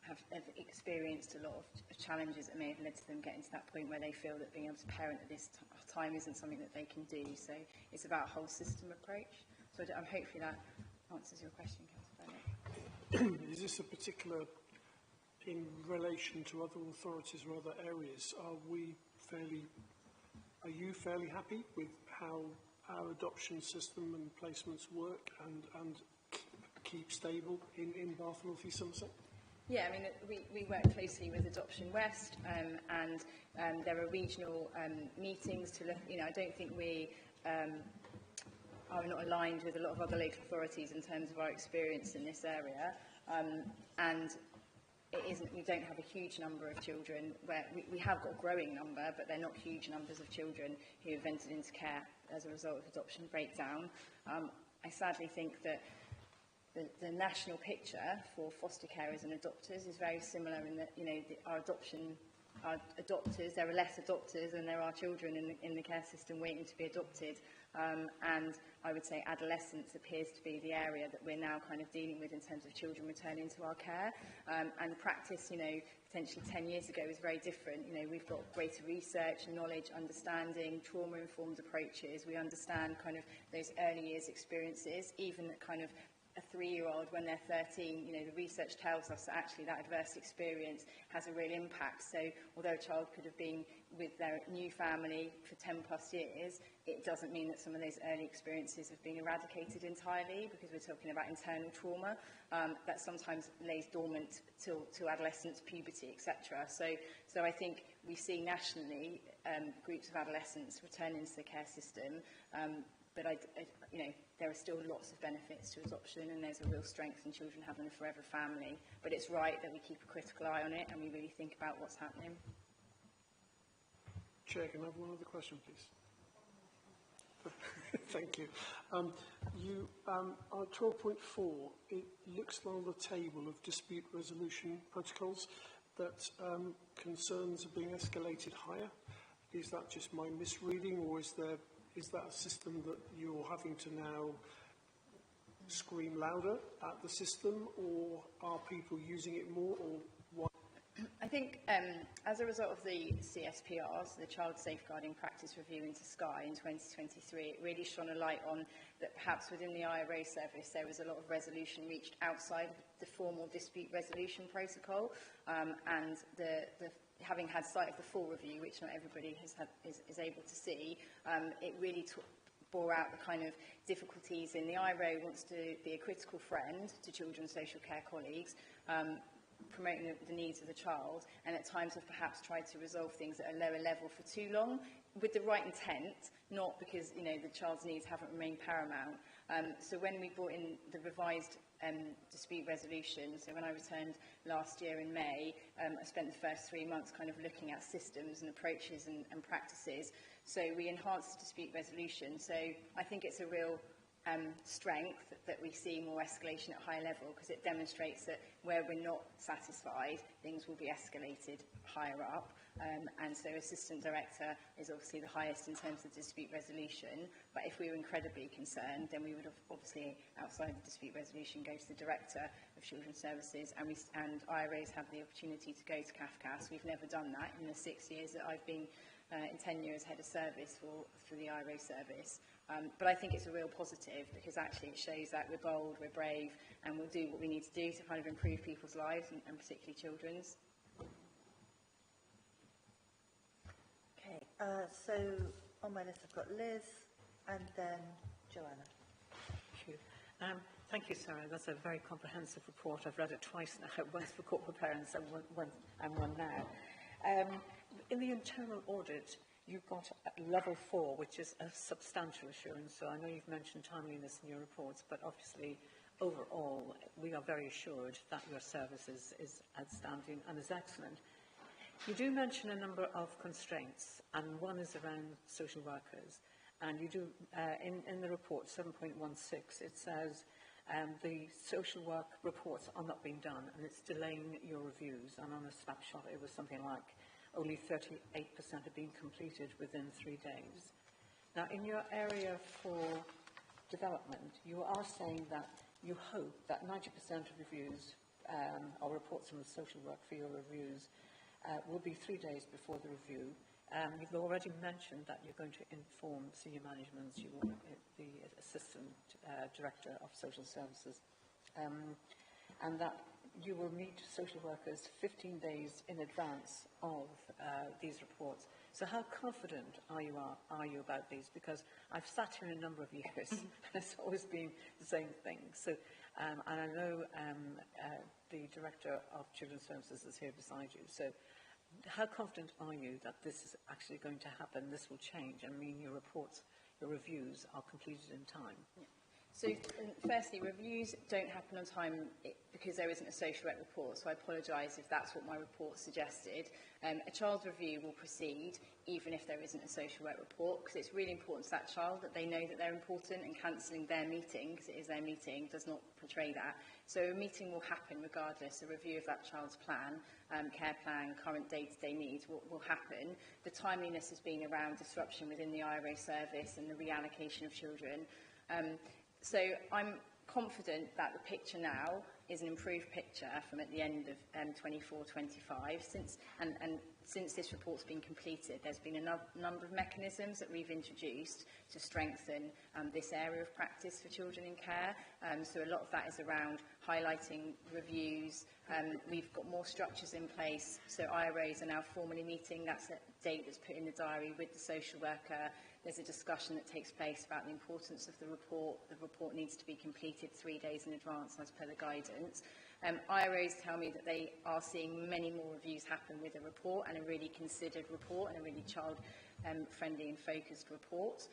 have experienced a lot of challenges that may have led to them getting to that point where they feel that being able to parent at this time isn't something that they can do. So it's about a whole system approach. So hopefully that answers your question, Councillor Bennett. Is this a particular, in relation to other authorities or other areas, are we fairly Are you fairly happy with how our adoption system and placements work and keep stable in Bath and North East Somerset? Yeah, I mean, we work closely with Adoption West, and there are regional meetings to look. You know, I don't think we are not aligned with a lot of other local authorities in terms of our experience in this area, and it isn't. We don't have a huge number of children. Where we have got a growing number, but they're not huge numbers of children who have entered into care as a result of adoption breakdown. I sadly think that the national picture for foster carers and adopters is very similar in that, you know, our adopters, there are less adopters than there are children in the care system waiting to be adopted. And I would say adolescence appears to be the area that we're now kind of dealing with in terms of children returning to our care. And the practice, you know, potentially 10 years ago is very different. You know, we've got greater research, knowledge, understanding, trauma-informed approaches. We understand kind of those early years experiences, even at kind of a 3-year-old when they're 13, you know, the research tells us that actually that adverse experience has a real impact. So although a child could have been with their new family for 10 plus years, it doesn't mean that some of those early experiences have been eradicated entirely, because we're talking about internal trauma that sometimes lays dormant till adolescence, puberty, etc. So I think we see nationally groups of adolescents returning to the care system, but you know, there are still lots of benefits to adoption, and there's a real strength in children having a forever family. But it's right that we keep a critical eye on it and we really think about what's happening. Chair, can I have one other question, please? Thank you. On 12.4, it looks on the table of dispute resolution protocols that concerns are being escalated higher. Is that just my misreading, or is that a system that you're having to now scream louder at the system, or are people using it more, or what? I think as a result of the CSPRs, the Child Safeguarding Practice Review into Sky in 2023, it really shone a light on that perhaps within the IRO service there was a lot of resolution reached outside the formal dispute resolution protocol, and having had sight of the full review, which not everybody is able to see, it really bore out the kind of difficulties in the IRO wants to be a critical friend to children's social care colleagues, promoting the needs of the child, and at times have perhaps tried to resolve things at a lower level for too long, with the right intent, not because, you know, the child's needs haven't remained paramount. So when we brought in the revised dispute resolution, so when I returned last year in May, I spent the first 3 months kind of looking at systems and approaches and practices. So we enhanced the dispute resolution. So I think it's a real strength that we see more escalation at high level, because it demonstrates that where we're not satisfied, things will be escalated higher up. And so Assistant Director is obviously the highest in terms of dispute resolution, but if we were incredibly concerned, then we would have obviously, outside the dispute resolution, go to the Director of Children's Services, and IRAs have the opportunity to go to CAFCAS. We've never done that in the 6 years that I've been in tenure as Head of Service for the IRA service. But I think it's a real positive, because actually it shows that we're bold, we're brave, and we'll do what we need to do to kind of improve people's lives, and particularly children's. Okay, so on my list I've got Liz and then Joanna. Thank you. Thank you, Sarah. That's a very comprehensive report. I've read it twice now, once for corporate parents and one now. In the internal audit, you've got level 4, which is a substantial assurance. So I know you've mentioned timeliness in your reports, but obviously, overall, we are very assured that your service is outstanding and is excellent. You do mention a number of constraints, and one is around social workers. And you do, in the report 7.16, it says the social work reports are not being done, and it's delaying your reviews. And on a snapshot, it was something like only 38% have been completed within 3 days. Now, in your area for development, you are saying that you hope that 90% of reviews or reports from the social work for your reviews will be 3 days before the review. You've already mentioned that you're going to inform senior management, the Assistant Director of Social Services, and that you will meet social workers 15 days in advance of these reports. So how confident are you about these? Because I've sat here a number of years and it's always been the same thing. So, and I know the Director of Children's Services is here beside you. So how confident are you that this is actually going to happen, this will change? I mean, your reports, your reviews are completed in time. Yeah. So, firstly, reviews don't happen on time because there isn't a social work report, so I apologise if that's what my report suggested. A child's review will proceed even if there isn't a social work report, because it's really important to that child that they know that they're important, and cancelling their meeting, because it is their meeting, does not portray that. So a meeting will happen regardless. A review of that child's plan, care plan, current day-to-day needs will happen. The timeliness has been around disruption within the IRO service and the reallocation of children. So I'm confident that the picture now is an improved picture from at the end of 24-25. Since this report's been completed, there's been a number of mechanisms that we've introduced to strengthen this area of practice for children in care. So a lot of that is around highlighting reviews. We've got more structures in place. So IROs are now formally meeting. That's a date that's put in the diary with the social worker. There's a discussion that takes place about the importance of the report. The report needs to be completed 3 days in advance as per the guidance. IROs tell me that they are seeing many more reviews happen with a report, and a really considered report, and a really child-friendly and focused report.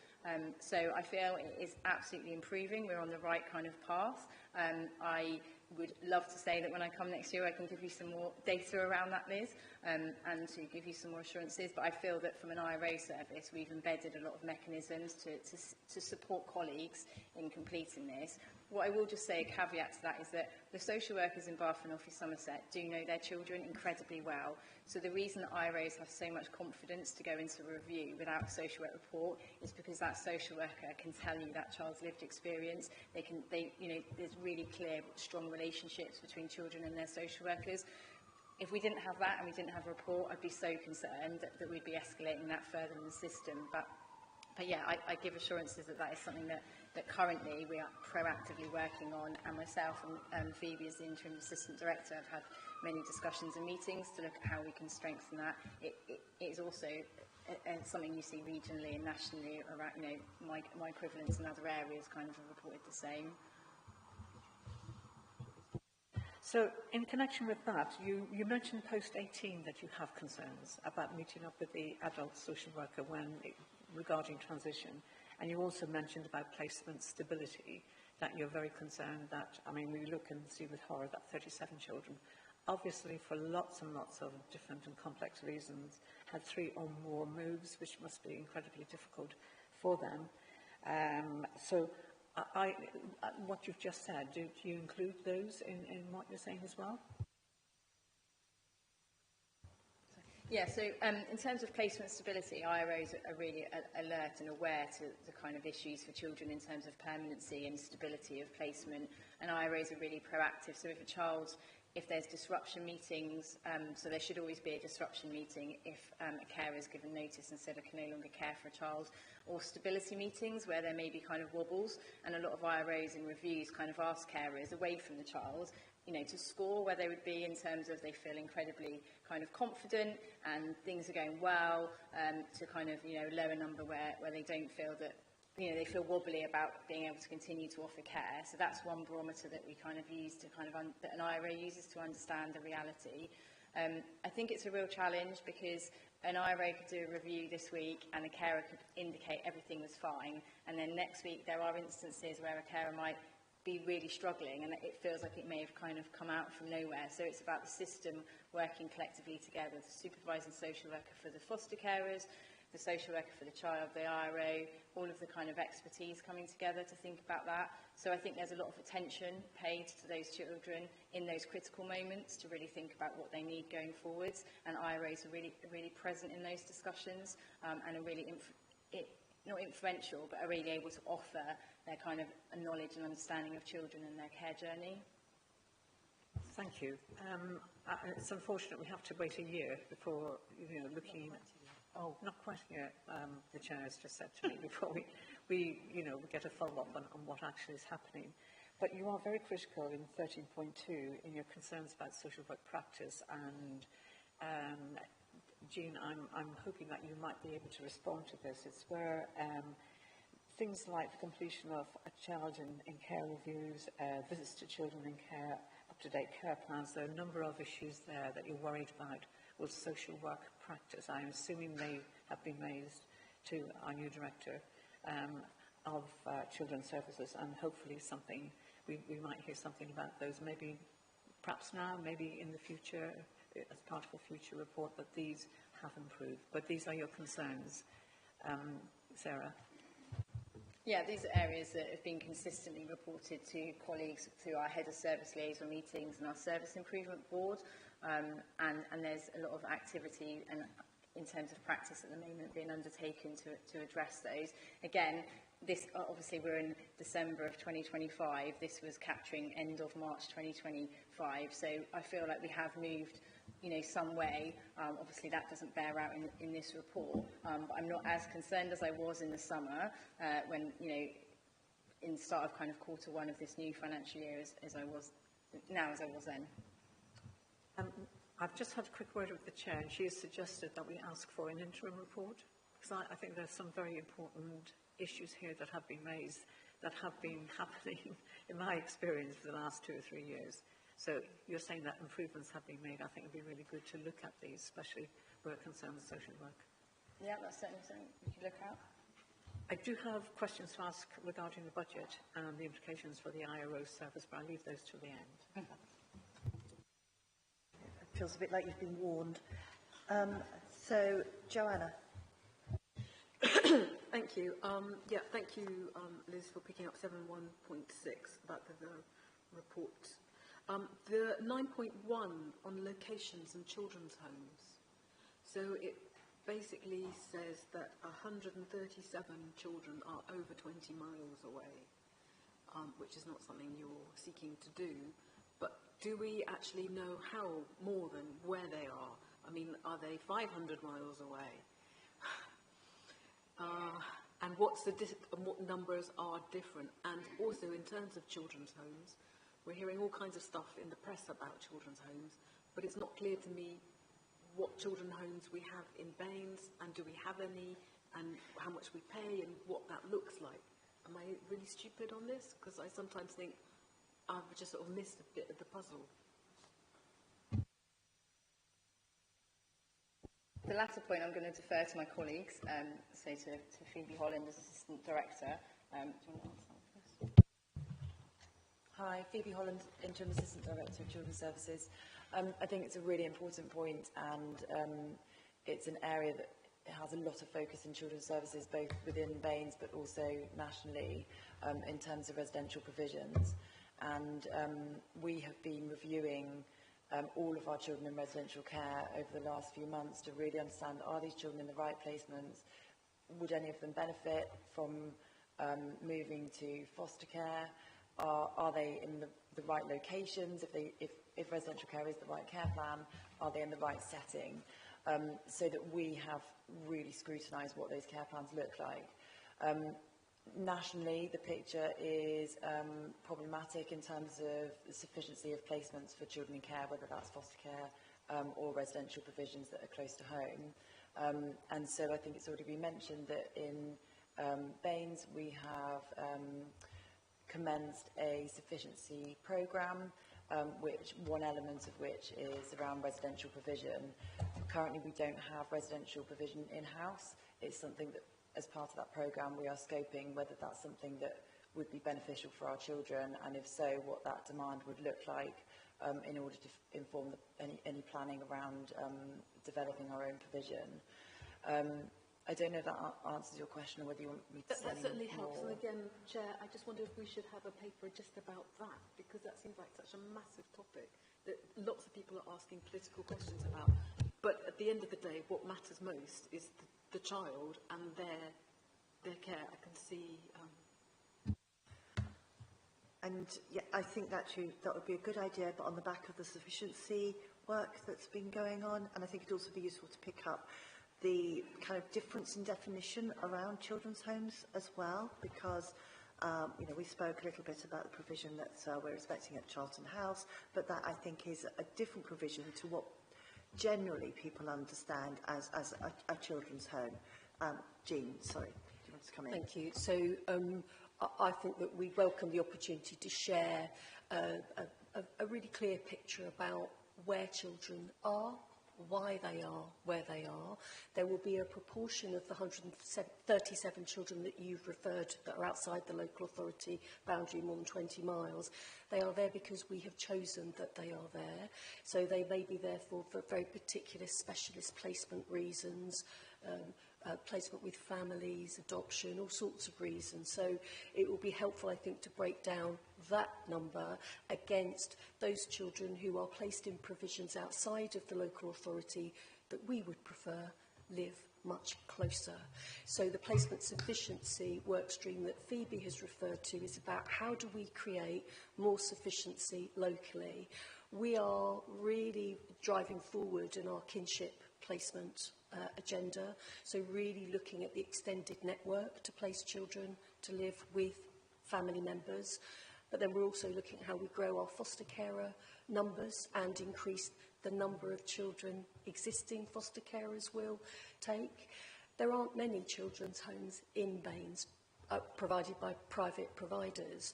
So I feel it is absolutely improving. We're on the right kind of path. I would love to say that when I come next year I can give you some more data around that, Liz, and to give you some more assurances, but I feel that from an IRO service we've embedded a lot of mechanisms to support colleagues in completing this. What I will just say, a caveat to that, is that the social workers in Bath and North East Somerset do know their children incredibly well. So the reason that IROs have so much confidence to go into a review without a social work report is because that social worker can tell you that child's lived experience. There's really clear, strong relationships between children and their social workers. If we didn't have that and we didn't have a report, I'd be so concerned that we'd be escalating that further in the system. But yeah, I give assurances that that is something that currently we are proactively working on, and myself and Phoebe as the Interim Assistant Director have had many discussions and meetings to look at how we can strengthen that. It is also something you see regionally and nationally around, my equivalents in other areas kind of have reported the same. So, in connection with that, you mentioned post-18 that you have concerns about meeting up with the adult social worker regarding transition, and you also mentioned about placement stability, that you're very concerned that, I mean, we look and see with horror that 37 children, obviously for lots and lots of different and complex reasons, had 3 or more moves, which must be incredibly difficult for them. So, what you've just said, do you include those in what you're saying as well? Yeah, so in terms of placement stability, IROs are really alert and aware to the kind of issues for children in terms of permanency and stability of placement, and IROs are really proactive. So if there's disruption meetings, so there should always be a disruption meeting if a carer is given notice and said I can no longer care for a child, or stability meetings where there may be kind of wobbles, and a lot of IROs in reviews kind of ask carers away from the child, to score where they would be in terms of they feel incredibly kind of confident and things are going well, to kind of, lower number where they don't feel that, they feel wobbly about being able to continue to offer care. So that's one barometer that we kind of use to that an IRO uses to understand the reality. I think it's a real challenge because an IRO could do a review this week and a carer could indicate everything was fine, and then next week there are instances where a carer might be really struggling and it feels like it may have kind of come out from nowhere. So it's about the system working collectively together, the supervising social worker for the foster carers, the social worker for the child, the IRO, all of the kind of expertise coming together to think about that. So I think there's a lot of attention paid to those children in those critical moments to really think about what they need going forwards, and IROs are really present in those discussions, and are really not influential, but are really able to offer their kind of knowledge and understanding of children and their care journey. Thank you. It's unfortunate we have to wait a year before, looking. Oh, not quite yet. The chair has just said to me before we get a follow-up on what actually is happening. But you are very critical in 13.2 in your concerns about social work practice and Jean, I'm hoping that you might be able to respond to this. It's where things like the completion of a child in care reviews, visits to children in care, up-to-date care plans. There are a number of issues there that you're worried about with social work practice. I'm assuming they have been raised to our new director of Children's Services, and hopefully something we might hear something about those. Maybe, perhaps now, maybe in the future, as part of a future report, that these have improved. But these are your concerns, Sarah. Yeah, these are areas that have been consistently reported to colleagues through our head of service liaison meetings and our service improvement board, and there's a lot of activity and in terms of practice at the moment being undertaken to address those. Again, this obviously we're in December of 2025. This was capturing end of March 2025. So I feel like we have moved, some way. Obviously that doesn't bear out in this report. But I'm not as concerned as I was in the summer when, in the start of kind of Q1 of this new financial year as I was then. I've just had a quick word with the Chair, and she has suggested that we ask for an interim report, because I think there's some very important issues here that have been raised, that have been happening, in my experience, for the last 2 or 3 years. So you're saying that improvements have been made. I think it would be really good to look at these, especially where it concerns social work. Yeah, that's certainly something we could look at. I do have questions to ask regarding the budget and the implications for the IRO service, but I'll leave those till the end. It feels a bit like you've been warned. So, Joanna. Thank you. Thank you, Liz, for picking up 7.1.6 about the report. The 9.1 on locations and children's homes. So it basically says that 137 children are over 20 miles away, which is not something you're seeking to do. But do we actually know how more than where they are? I mean, are they 500 miles away? And what numbers are different? And also in terms of children's homes, we're hearing all kinds of stuff in the press about children's homes, but it's not clear to me what children's homes we have in Baines, and do we have any, and how much we pay, and what that looks like. Am I really stupid on this? Because I sometimes think I've just sort of missed a bit of the puzzle. The latter point I'm going to defer to my colleagues, so to Phoebe Holland as Assistant Director. Do you want to answer that first? Hi, Phoebe Holland, Interim Assistant Director of Children's Services. I think it's a really important point, and it's an area that has a lot of focus in children's services, both within Baines but also nationally, in terms of residential provisions. And we have been reviewing all of our children in residential care over the last few months to really understand, are these children in the right placements? Would any of them benefit from moving to foster care? Are they in the right locations? If residential care is the right care plan, are they in the right setting? So that we have really scrutinised what those care plans look like. Nationally, the picture is problematic in terms of the sufficiency of placements for children in care, whether that's foster care or residential provisions that are close to home. And so I think it's already been mentioned that in Baines we have commenced a sufficiency programme, which one element of which is around residential provision. Currently we don't have residential provision in-house. It's something that, as part of that programme, we are scoping whether that's something that would be beneficial for our children, and if so, what that demand would look like in order to inform any planning around developing our own provision. I don't know if that answers your question, or whether you want me to say That certainly more. helps. And again, Chair, I just wonder if we should have a paper just about that, because that seems like such a massive topic that lots of people are asking political questions about. But at the end of the day, what matters most is the child and their care. I can see. And yeah, I think that would be a good idea, but on the back of the sufficiency work that's been going on, and I think it'd also be useful to pick up the kind of difference in definition around children's homes as well, because we spoke a little bit about the provision that we're expecting at Charlton House, but that I think is a different provision to what generally people understand as a children's home. Jean, sorry, do you want to come in? Thank you. So I think that we welcome the opportunity to share a really clear picture about where children are, why they are where they are. There will be a proportion of the 137 children that you've referred to that are outside the local authority boundary more than 20 miles. They are there because we have chosen that they are there. So they may be there for very particular specialist placement reasons, placement with families, adoption, all sorts of reasons. So it will be helpful, I think, to break down that number against those children who are placed in provisions outside of the local authority that we would prefer live much closer. So the placement sufficiency work stream that Phoebe has referred to is about how do we create more sufficiency locally. We are really driving forward in our kinship placement agenda, so really looking at the extended network to place children to live with family members, but then we're also looking at how we grow our foster carer numbers and increase the number of children existing foster carers will take. There aren't many children's homes in Baines provided by private providers,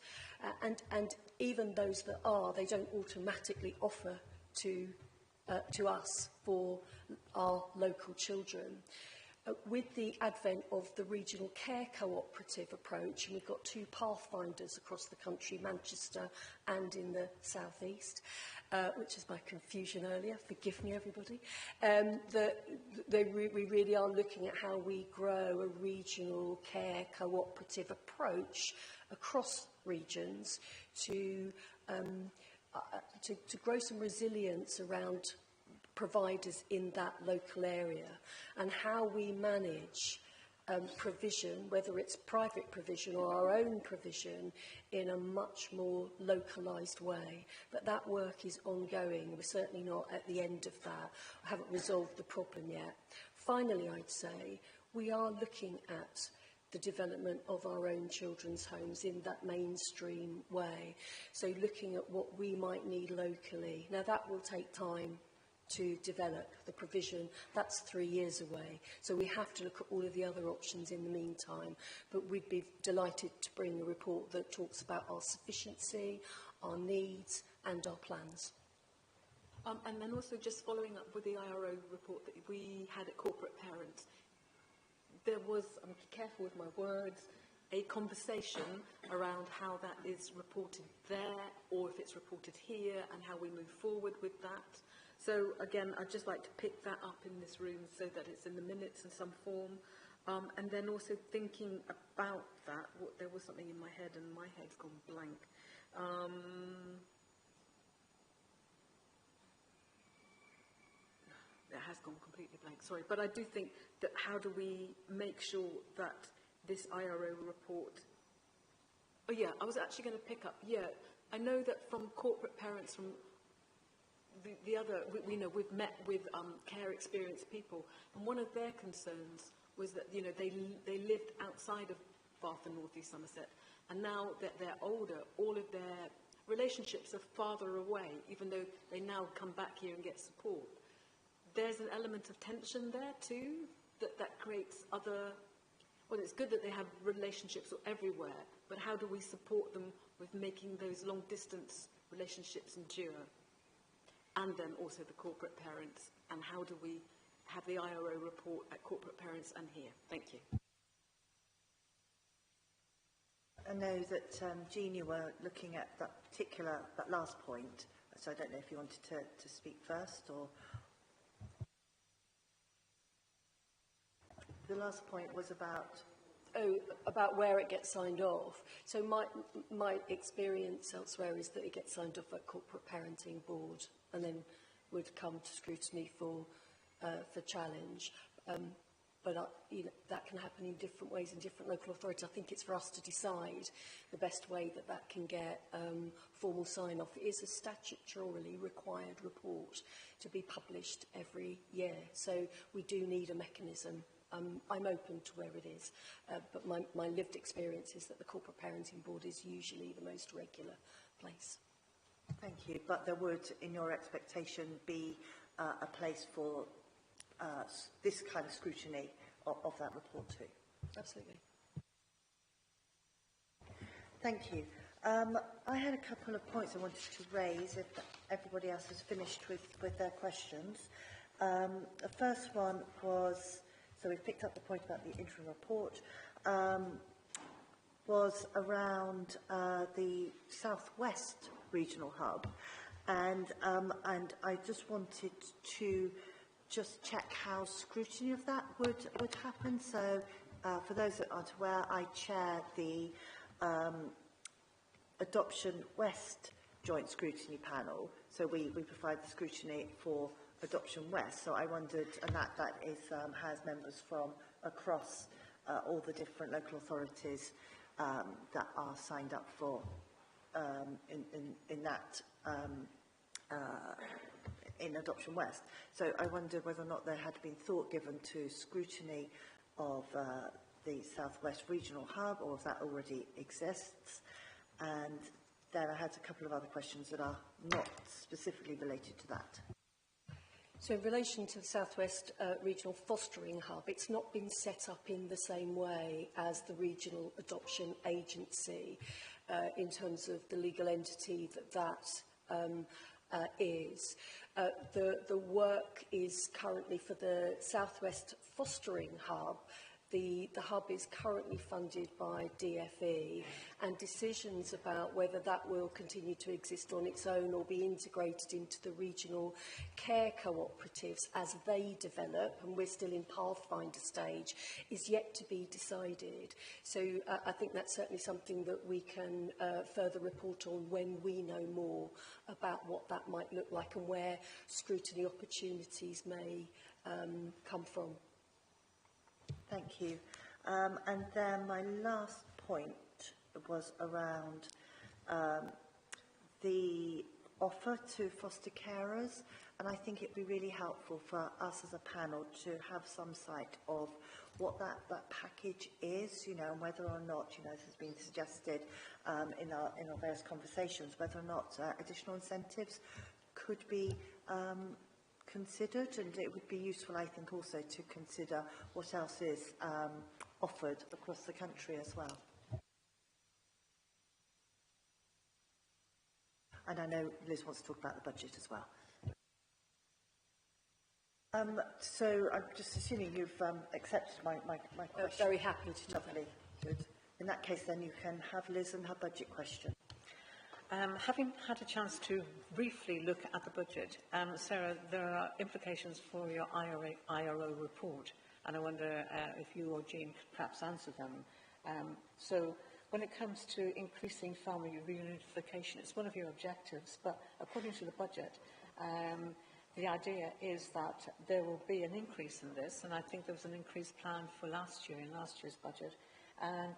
and even those that are, they don't automatically offer to us for our local children. With the advent of the regional care cooperative approach, and we've got 2 pathfinders across the country, Manchester and in the southeast, which is my confusion earlier, forgive me everybody, we really are looking at how we grow a regional care cooperative approach across regions to grow some resilience around providers in that local area, and how we manage provision, whether it's private provision or our own provision, in a much more localised way. But that work is ongoing. We're certainly not at the end of that. I haven't resolved the problem yet. Finally, I'd say we are looking at the development of our own children's homes in that mainstream way. So looking at what we might need locally. Now that will take time to develop the provision. That's 3 years away. So we have to look at all of the other options in the meantime. But we'd be delighted to bring a report that talks about our sufficiency, our needs and our plans. And then also just following up with the IRO report that we had at Corporate Parents, there was, I'm careful with my words, a conversation around how that is reported there or if it's reported here and how we move forward with that. So again, I'd just like to pick that up in this room so that it's in the minutes in some form. And then also thinking about that, there was something in my head and my head's gone blank. It has gone completely blank, sorry. But I do think that how do we make sure that this IRO report... Oh yeah, I was actually going to pick up, I know that from Corporate Parents, from the other, we know we've met with care experienced people, and one of their concerns was that, you know, they lived outside of Bath and North East Somerset, and now that they're older, all of their relationships are farther away, even though they now come back here and get support. There's an element of tension there too, that creates other, well, it's good that they have relationships everywhere, but how do we support them with making those long distance relationships endure? And then also the corporate parents, and how do we have the IRO report at corporate parents and here? Thank you. I know that, Jean, you were looking at that last point, so I don't know if you wanted to speak first, or... The last point was about... about where it gets signed off. So my experience elsewhere is that it gets signed off at corporate parenting board and then would come to scrutiny for challenge. But you know, that can happen in different ways in different local authorities. I think it's for us to decide the best way that can get formal sign-off. It is a statutorily required report to be published every year. So we do need a mechanism. I'm open to where it is, but my lived experience is that the Corporate Parenting Board is usually the most regular place. Thank you, but there would, in your expectation, be a place for this kind of scrutiny of that report too. Absolutely. Thank you. I had a couple of points I wanted to raise if everybody else has finished with their questions. The first one was, so we've picked up the point about the interim report, was around the Southwest Regional Hub, and I just wanted to just check how scrutiny of that would happen. So for those that aren't aware, I chair the Adoption West Joint Scrutiny Panel, so we provide the scrutiny for Adoption West. So I wondered, and that is has members from across all the different local authorities that are signed up for in that in Adoption West. So I wondered whether or not there had been thought given to scrutiny of the Southwest Regional Hub, or if that already exists. And then I had a couple of other questions that are not specifically related to that. So in relation to the Southwest Regional Fostering Hub, it's not been set up in the same way as the Regional Adoption Agency in terms of the legal entity that is. The work is currently for the Southwest Fostering Hub. The hub is currently funded by DFE, and decisions about whether that will continue to exist on its own or be integrated into the regional care cooperatives as they develop, and we're still in pathfinder stage, is yet to be decided. So I think that's certainly something that we can further report on when we know more about what that might look like and where scrutiny opportunities may come from. Thank you. And then my last point was around the offer to foster carers, and I think it'd be really helpful for us as a panel to have some sight of what that package is, you know, and whether or not, you know, this has been suggested in our various conversations, whether or not additional incentives could be considered, and it would be useful, I think, also to consider what else is offered across the country as well. And I know Liz wants to talk about the budget as well. So I'm just assuming you've accepted my question. Very happy to do that. Lovely. Good. In that case, then you can have Liz and her budget question. Having had a chance to briefly look at the budget, Sarah, there are implications for your IRO report, and I wonder if you or Jean could perhaps answer them. So when it comes to increasing family reunification, it's one of your objectives, but according to the budget, the idea is that there will be an increase in this, and I think there was an increase planned for last year, in last year's budget,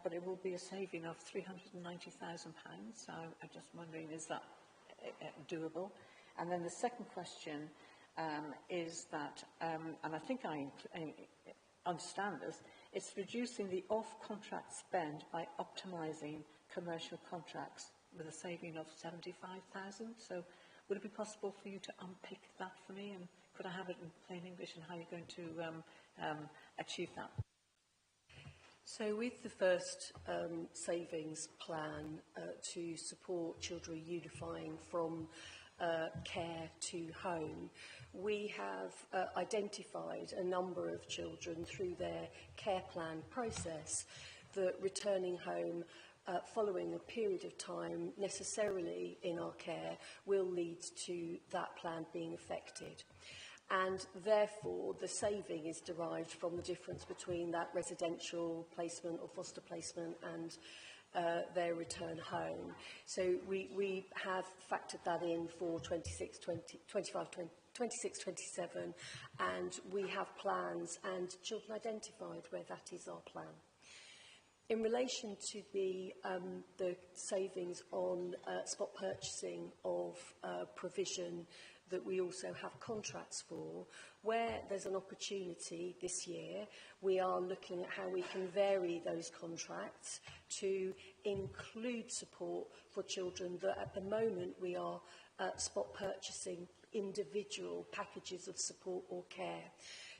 but it will be a saving of £390,000. So I'm just wondering, is that doable? And then the second question is that, and I think I understand this, it's reducing the off-contract spend by optimising commercial contracts with a saving of £75,000. So would it be possible for you to unpick that for me, and could I have it in plain English, and how you're going to achieve that? So with the first savings plan to support children unifying from care to home, we have identified a number of children through their care plan process that returning home following a period of time necessarily in our care will lead to that plan being affected. And therefore, the saving is derived from the difference between that residential placement or foster placement and their return home. So we have factored that in for 26-27, and we have plans and children identified where that is our plan. In relation to the savings on spot purchasing of provision that we also have contracts for, where there's an opportunity this year, we are looking at how we can vary those contracts to include support for children that at the moment we are spot purchasing individual packages of support or care.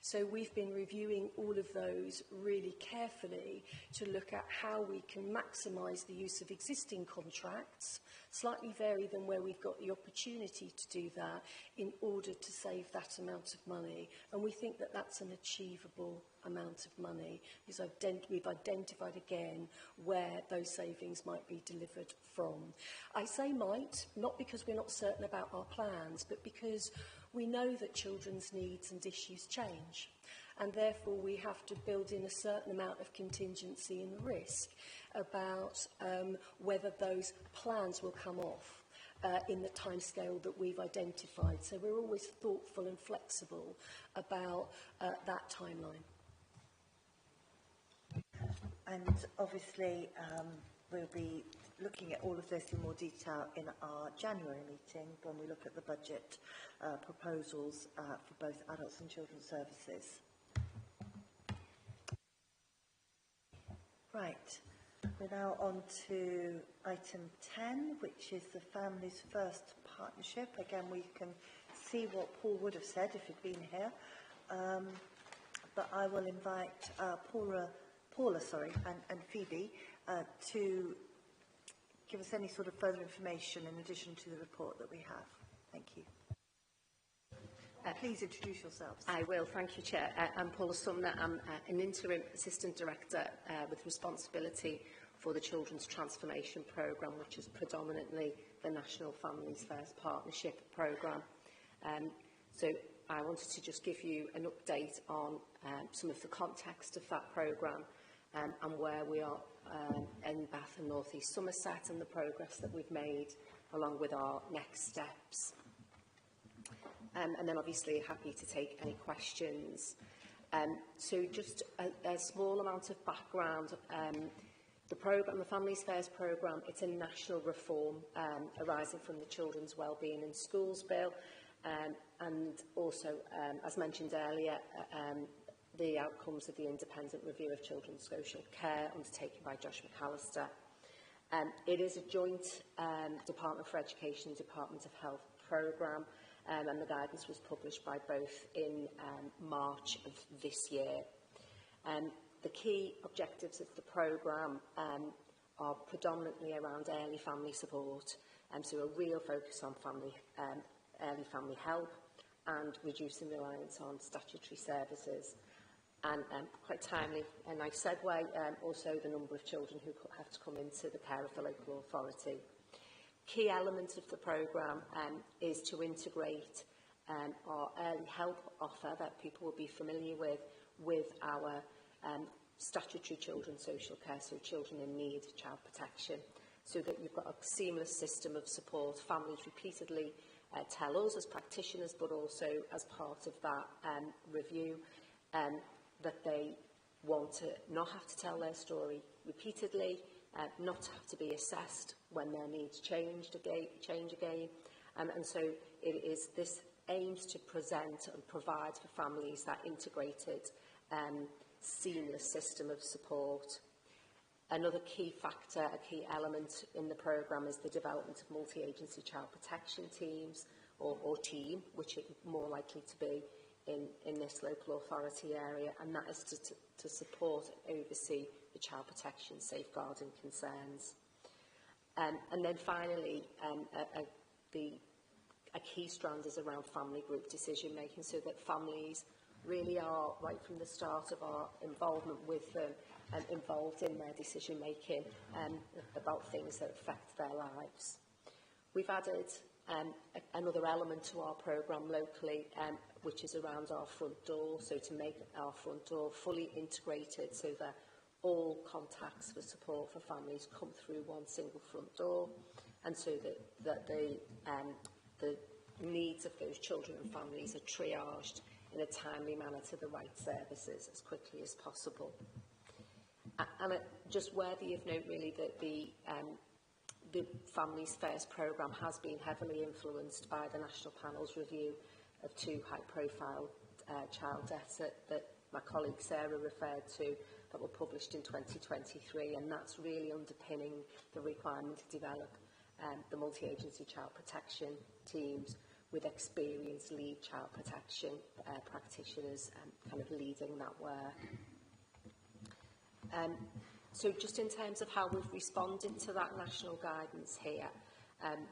So we've been reviewing all of those really carefully to look at how we can maximise the use of existing contracts, slightly vary than where we've got the opportunity to do that in order to save that amount of money. And we think that that's an achievable amount of money because we've identified again where those savings might be delivered from. I say might, not because we're not certain about our plans, but because we know that children's needs and issues change, and therefore we have to build in a certain amount of contingency and risk about whether those plans will come off in the timescale that we've identified. So we're always thoughtful and flexible about that timeline. And obviously we'll be looking at all of this in more detail in our January meeting when we look at the budget proposals for both adults and children's services. Right, we're now on to item 10, which is the Families First Partnership. Again, we can see what Paul would have said if he'd been here, but I will invite Paula, and Phoebe to give us any sort of further information in addition to the report that we have. Thank you. Please introduce yourselves. I will, thank you, Chair. I'm Paula Sumner. I'm an Interim Assistant Director with responsibility for the Children's Transformation Programme, which is predominantly the National Families First Partnership Programme. So I wanted to just give you an update on some of the context of that programme and where we are in Bath and North East Somerset and the progress that we've made along with our next steps. And then obviously happy to take any questions. So just a small amount of background. The programme, the Families First programme, it's a national reform arising from the Children's Wellbeing in Schools Bill, and also, as mentioned earlier, the outcomes of the independent review of children's social care undertaken by Josh McAllister. It is a joint Department for Education, Department of Health programme, and the guidance was published by both in March of this year. The key objectives of the programme are predominantly around early family support, so a real focus on early family help and reducing reliance on statutory services. And quite timely, a nice segue, also the number of children who have to come into the care of the local authority. Key element of the programme is to integrate our early help offer that people will be familiar with our statutory children's social care, so children in need, child protection, so that you've got a seamless system of support. Families repeatedly tell us as practitioners, but also as part of that review, that they want to not have to tell their story repeatedly, not have to be assessed when their needs change again. And so this aims to present and provide for families that integrated, seamless system of support. Another key factor, a key element in the programme is the development of multi-agency child protection teams, or team, which is more likely to be in this local authority area, and that is to support and oversee the child protection safeguarding concerns. And then finally, a key strand is around family group decision making, so that families really are, right from the start of our involvement with them, involved in their decision making about things that affect their lives. We've added another element to our programme locally, which is around our front door, so to make our front door fully integrated so that all contacts for support for families come through one single front door, and so that the needs of those children and families are triaged in a timely manner to the right services as quickly as possible. And just worthy of note really that the Families First programme has been heavily influenced by the National Panel's review of 2 high-profile child deaths that my colleague Sarah referred to, that were published in 2023, and that's really underpinning the requirement to develop the multi-agency child protection teams, with experienced lead child protection practitioners kind of leading that work. So just in terms of how we've responded to that national guidance here,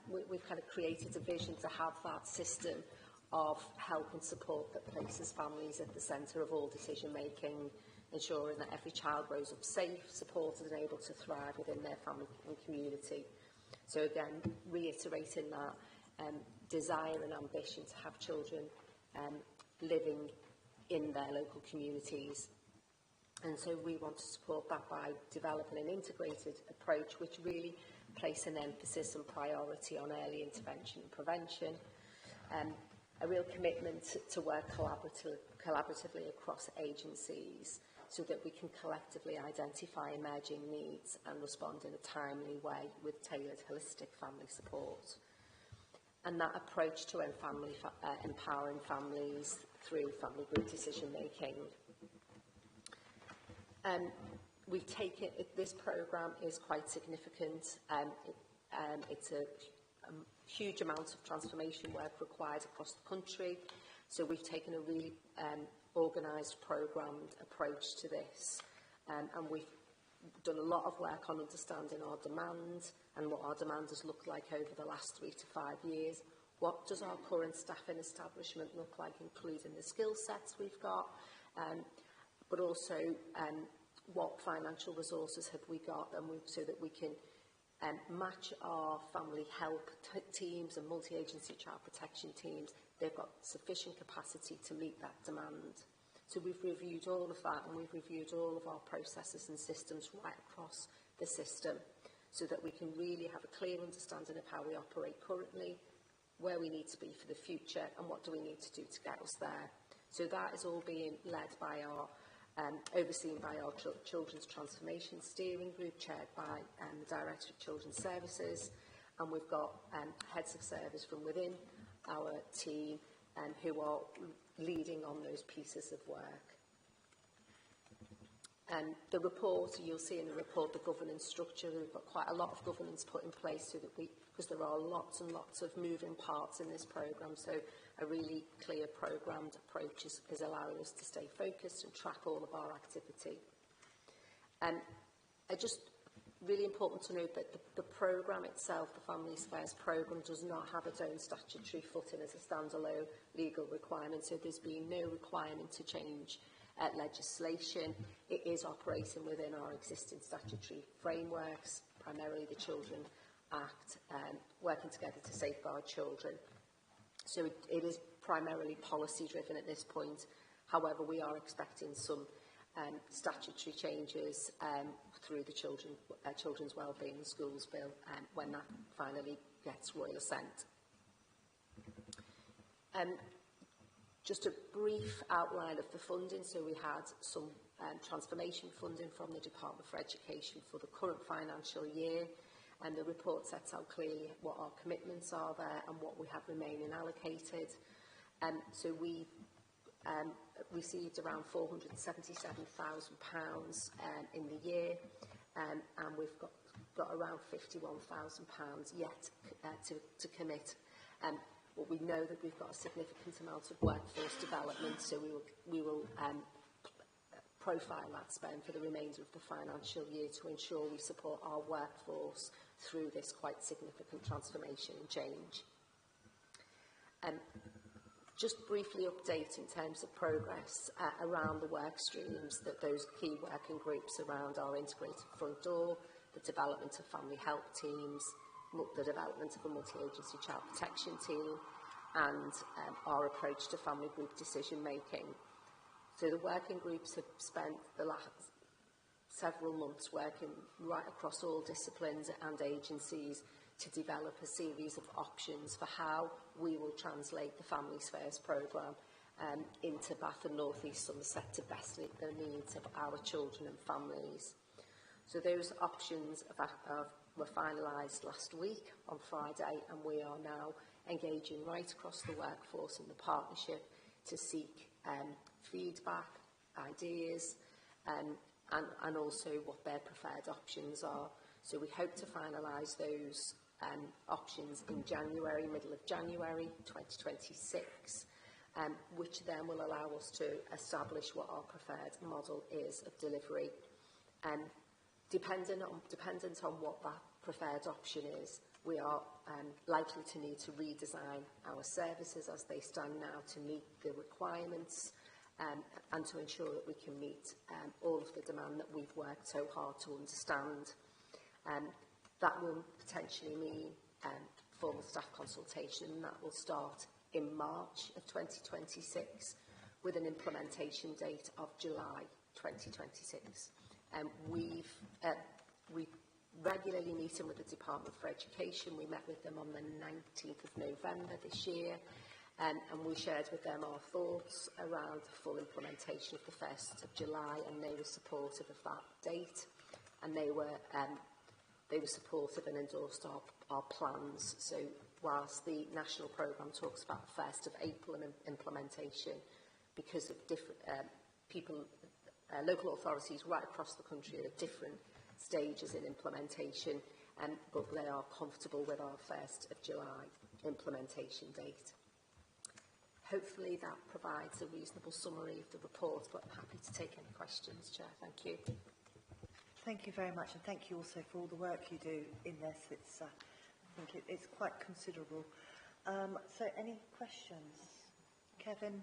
we've kind of created a vision to have that system of help and support that places families at the centre of all decision making, ensuring that every child grows up safe, supported and able to thrive within their family and community. So again, reiterating that desire and ambition to have children living in their local communities. And so we want to support that by developing an integrated approach which really place an emphasis and priority on early intervention and prevention, a real commitment to work collaboratively across agencies so that we can collectively identify emerging needs and respond in a timely way with tailored holistic family support. And that approach to empowering families through family group decision making. We take it, this programme is quite significant. It's a huge amount of transformation work required across the country. So we've taken a really organised, programmed approach to this. And we've done a lot of work on understanding our demand and what our demand has looked like over the last 3 to 5 years. What does our current staffing establishment look like, including the skill sets we've got, but also what financial resources have we got, and so that we can match our family help teams and multi-agency child protection teams. They've got sufficient capacity to meet that demand. So we've reviewed all of that, and we've reviewed all of our processes and systems right across the system so that we can really have a clear understanding of how we operate currently, where we need to be for the future, and what do we need to do to get us there. So that is all being led by our overseen by our Children's Transformation Steering Group, chaired by the Director of Children's Services, and we've got heads of service from within our team who are leading on those pieces of work. The report, you'll see in the report, the governance structure. We've got quite a lot of governance put in place so that because there are lots and lots of moving parts in this programme, so a really clear programmed approach is allowing us to stay focused and track all of our activity. Just really important to note that the programme itself, the Family Affairs programme, does not have its own statutory footing as a standalone legal requirement, so there's been no requirement to change legislation. It is operating within our existing statutory frameworks, primarily the Children Act, working together to safeguard children. So it is primarily policy driven at this point. However, we are expecting some statutory changes through the Children's Wellbeing in Schools Bill when that finally gets royal assent. Just a brief outline of the funding. So we had some transformation funding from the Department for Education for the current financial year, and the report sets out clearly what our commitments are there and what we have remaining allocated. So we received around £477,000 in the year, and we've got around £51,000 yet to commit. But we know that we've got a significant amount of workforce development, so we will profile that spend for the remainder of the financial year to ensure we support our workforce through this quite significant transformation and change. Just briefly update in terms of progress around the work streams, that those key working groups around our integrated front door, the development of family help teams, the development of a multi-agency child protection team, and our approach to family group decision making. So the working groups have spent the last several months working right across all disciplines and agencies to develop a series of options for how we will translate the Families First programme into Bath and North East Somerset to best meet the needs of our children and families. So those options were finalised last week on Friday, and we are now engaging right across the workforce and the partnership to seek feedback, ideas, and also what their preferred options are. So we hope to finalise those options in January, middle of January 2026, which then will allow us to establish what our preferred model is of delivery. Dependent on what that preferred option is, we are likely to need to redesign our services as they stand now to meet the requirements and to ensure that we can meet all of the demand that we've worked so hard to understand. That will potentially mean formal staff consultation, and that will start in March of 2026 with an implementation date of July 2026. We've regularly meeting with the Department for Education. We met with them on the 19th of November this year, and we shared with them our thoughts around the full implementation of the 1st of July, and they were supportive of that date, and they were supportive and endorsed our plans. So whilst the national programme talks about the 1st of April implementation, because of different local authorities right across the country are at different stages in implementation, but they are comfortable with our 1st of July implementation date. Hopefully that provides a reasonable summary of the report, but I'm happy to take any questions, Chair. Thank you. Thank you very much, and thank you also for all the work you do in this. It's, I think it's quite considerable. So any questions? Kevin?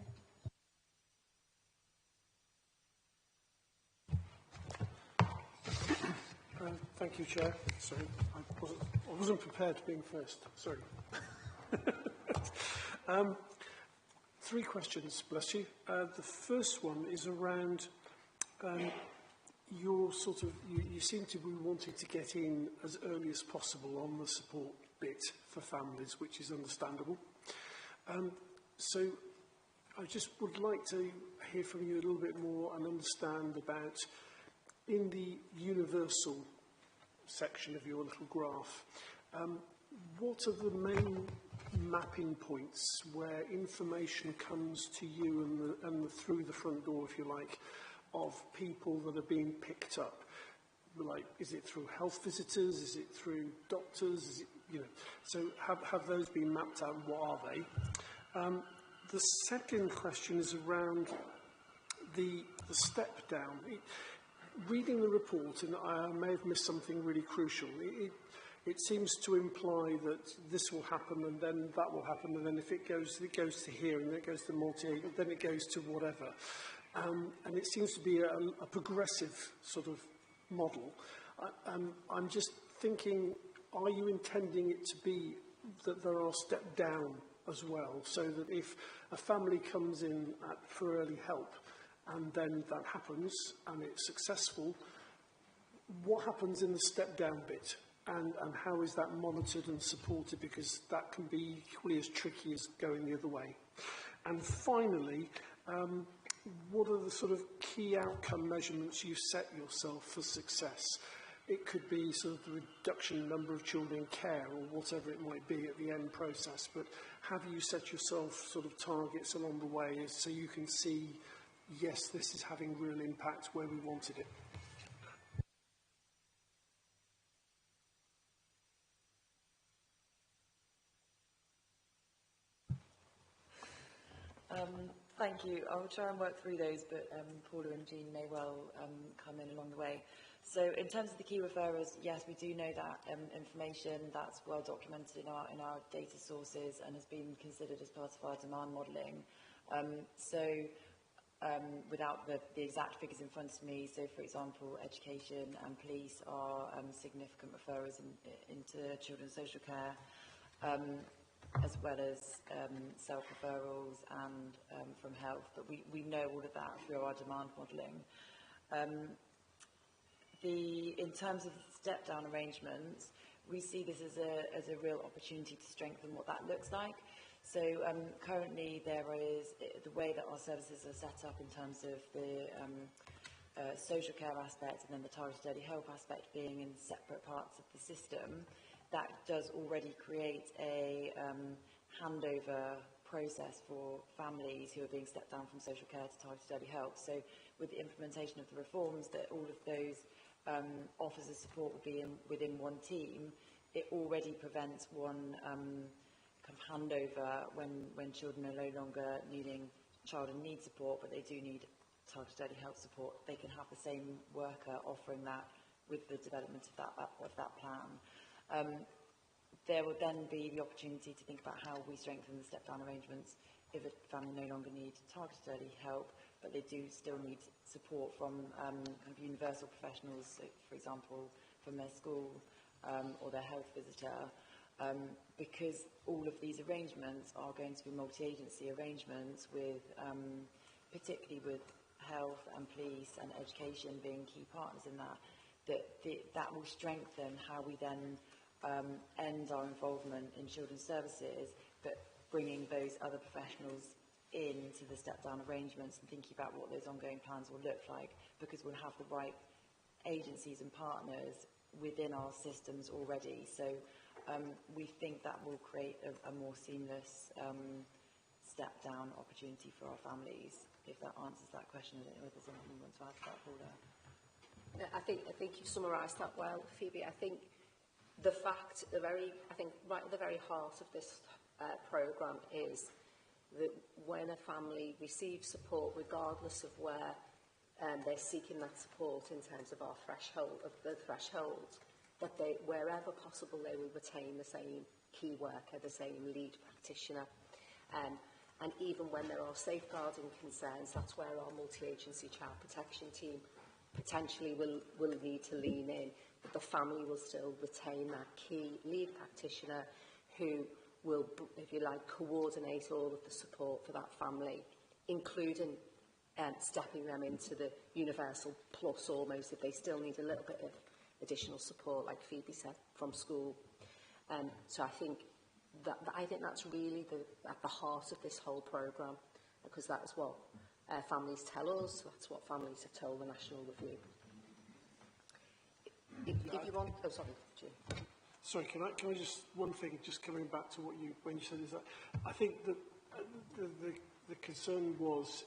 Thank you, Chair. Sorry, I wasn't prepared being first. Sorry. 3 questions, bless you. The first one is around your sort of, you seem to be wanting to get in as early as possible on the support bit for families, which is understandable. So I just would like to hear from you a little bit more and understand about, in the universal section of your little graph, what are the main mapping points where information comes to you and through the front door, if you like, of people that are being picked up? Like, is it through health visitors? Is it through doctors? Is it, you know, so have those been mapped out? What are they? The second question is around the step down. Reading the report, and I may have missed something really crucial, it seems to imply that this will happen and then that will happen, and then if it goes to here and then it goes to multi, then it goes to whatever. And it seems to be a progressive sort of model. I'm just thinking, are you intending it to be that there are step down as well, so that if a family comes in for early help, and then that happens and it's successful, what happens in the step down bit, and how is that monitored and supported, because that can be equally as tricky as going the other way. And finally, what are the sort of key outcome measurements you set yourself for success? It could be sort of the reduction in number of children in care or whatever it might be at the end process, but have you set yourself sort of targets along the way so you can see, yes, this is having real impact where we wanted it? Thank you. I'll try and work through those, but Paula and Jean may well come in along the way. So in terms of the key referrers, yes, we do know that information that's well documented in our data sources and has been considered as part of our demand modelling. Without the exact figures in front of me, so for example, education and police are significant referrers into children's social care, as well as self-referrals and from health, but we know all of that through our demand modelling. In terms of step-down arrangements, we see this as a real opportunity to strengthen what that looks like. So currently there is, the way that our services are set up in terms of the social care aspect and then the targeted early help aspect being in separate parts of the system, that does already create a handover process for families who are being stepped down from social care to targeted early help. So with the implementation of the reforms, that all of those offers of support will be within one team, it already prevents one kind of handover when children are no longer needing child and need support, but they do need targeted early help support. They can have the same worker offering that with the development of that plan. There would then be the opportunity to think about how we strengthen the step-down arrangements if a family no longer needs targeted early help, but they do still need support from kind of universal professionals, so for example, from their school or their health visitor, because all of these arrangements are going to be multi-agency arrangements with, particularly with health and police and education being key partners in that, that will strengthen how we then end our involvement in children's services, but bringing those other professionals into the step-down arrangements and thinking about what those ongoing plans will look like, because we'll have the right agencies and partners within our systems already. So we think that will create a more seamless step-down opportunity for our families, if that answers that question. I don't know if there's anything you want to add to that, Paula. I think you've summarised that well, Phoebe. I think the fact, right at the very heart of this programme is that when a family receives support, regardless of where they're seeking that support in terms of our threshold, that they, wherever possible, they will retain the same key worker, the same lead practitioner. And even when there are safeguarding concerns, that's where our multi-agency child protection team potentially will need to lean in, but the family will still retain that key lead practitioner who will, if you like, coordinate all of the support for that family, including stepping them into the universal plus almost if they still need a little bit of additional support, like Phoebe said, from school. So I think that's really at the heart of this whole programme, because that is what families tell us, that's what families have told the National Review. If you want... Oh, sorry, Jim. Sorry, can I just, one thing, just coming back to what when you said, is that I think that the concern was,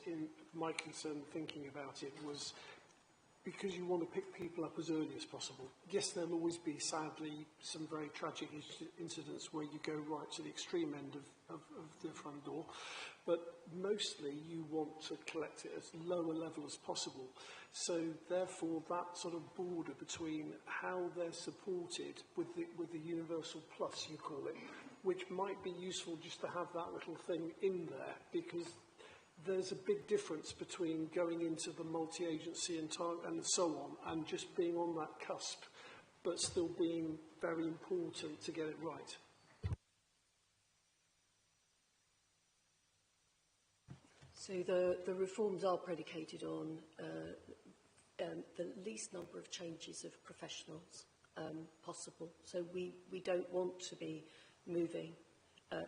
my concern thinking about it was, because you want to pick people up as early as possible. Yes, there'll always be, sadly, some very tragic incidents where you go right to the extreme end of the front door, but mostly you want to collect it as low a level as possible. So therefore, that sort of border between how they're supported with the universal plus, you call it, which might be useful just to have that little thing in there, because there's a big difference between going into the multi-agency and so on, and just being on that cusp, but still being very important to get it right. So the reforms are predicated on the least number of changes of professionals possible. So we don't want to be moving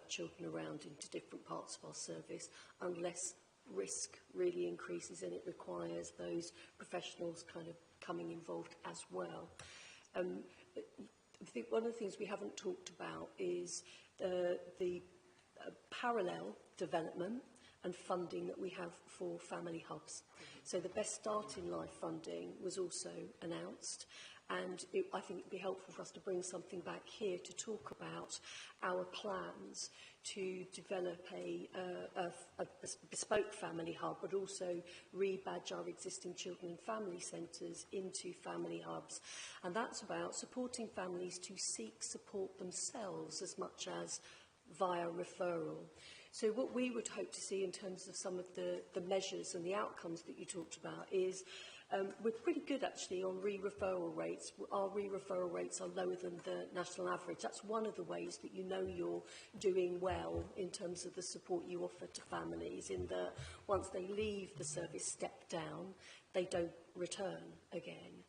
children around into different parts of our service unless risk really increases and it requires those professionals kind of coming involved as well. I think one of the things we haven't talked about is the parallel development and funding that we have for family hubs. So the Best Start in Life funding was also announced, and I think it would be helpful for us to bring something back here to talk about our plans to develop a bespoke family hub, but also rebadge our existing children and family centres into family hubs. And that's about supporting families to seek support themselves as much as via referral. So what we would hope to see in terms of some of the measures and the outcomes that you talked about is we're pretty good actually on re-referral rates. Our re-referral rates are lower than the national average. That's one of the ways that you know you're doing well in terms of the support you offer to families, in that once they leave the service step down, they don't return again.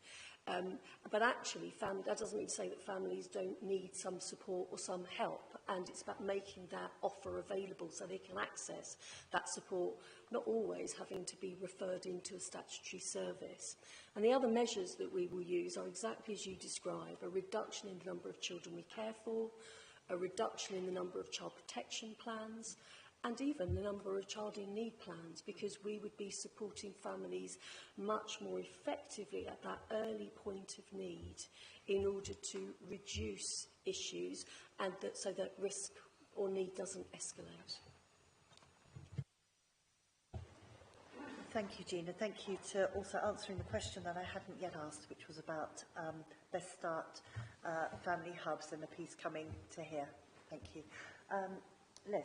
But actually, that doesn't mean to say that families don't need some support or some help, and it's about making that offer available so they can access that support, not always having to be referred into a statutory service. And the other measures that we will use are exactly as you describe: a reduction in the number of children we care for, a reduction in the number of child protection plans, and even the number of child in need plans, because we would be supporting families much more effectively at that early point of need in order to reduce issues, and that, so that risk or need doesn't escalate. Thank you, Gina. Thank you to also answering the question that I hadn't yet asked, which was about Best Start family hubs and the piece coming to here. Thank you. Liz.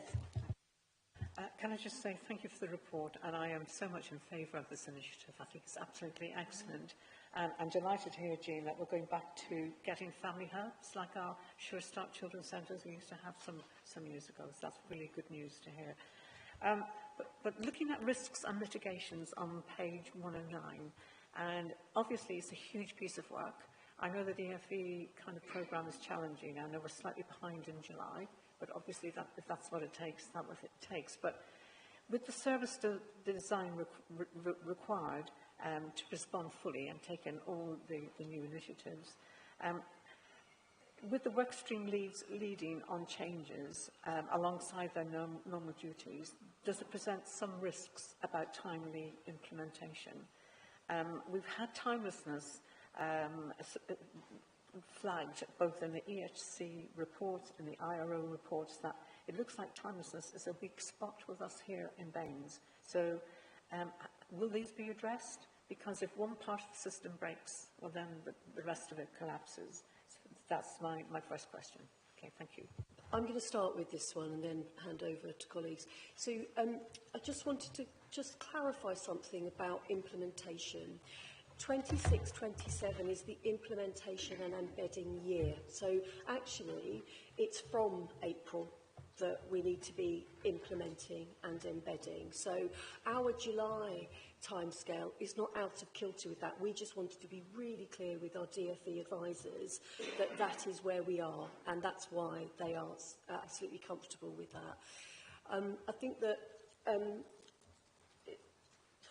Can I just say thank you for the report, and I am so much in favour of this initiative. I think it's absolutely excellent. And I'm delighted to hear, Jean, that we're going back to getting family hubs like our Sure Start Children's Centres we used to have some years ago. So that's really good news to hear. But looking at risks and mitigations on page 109, and obviously it's a huge piece of work. I know that the EFE kind of programme is challenging. I know we're slightly behind in July, but obviously if that's what it takes, that's what it takes. But with the service design required to respond fully and take in all the new initiatives, with the workstream leads leading on changes alongside their normal duties, does it present some risks about timely implementation? We've had timelessness flagged both in the EHC reports and the IRO reports that it looks like timelessness is a weak spot with us here in Baines. So will these be addressed? Because if one part of the system breaks, well then the rest of it collapses. So that's my first question. Okay, thank you. I'm going to start with this one and then hand over to colleagues. So I just wanted to just clarify something about implementation. 26-27 is the implementation and embedding year. So actually, it's from April that we need to be implementing and embedding. So our July timescale is not out of kilter with that. We just wanted to be really clear with our DFE advisors that that is where we are, and that's why they are absolutely comfortable with that. I think that I've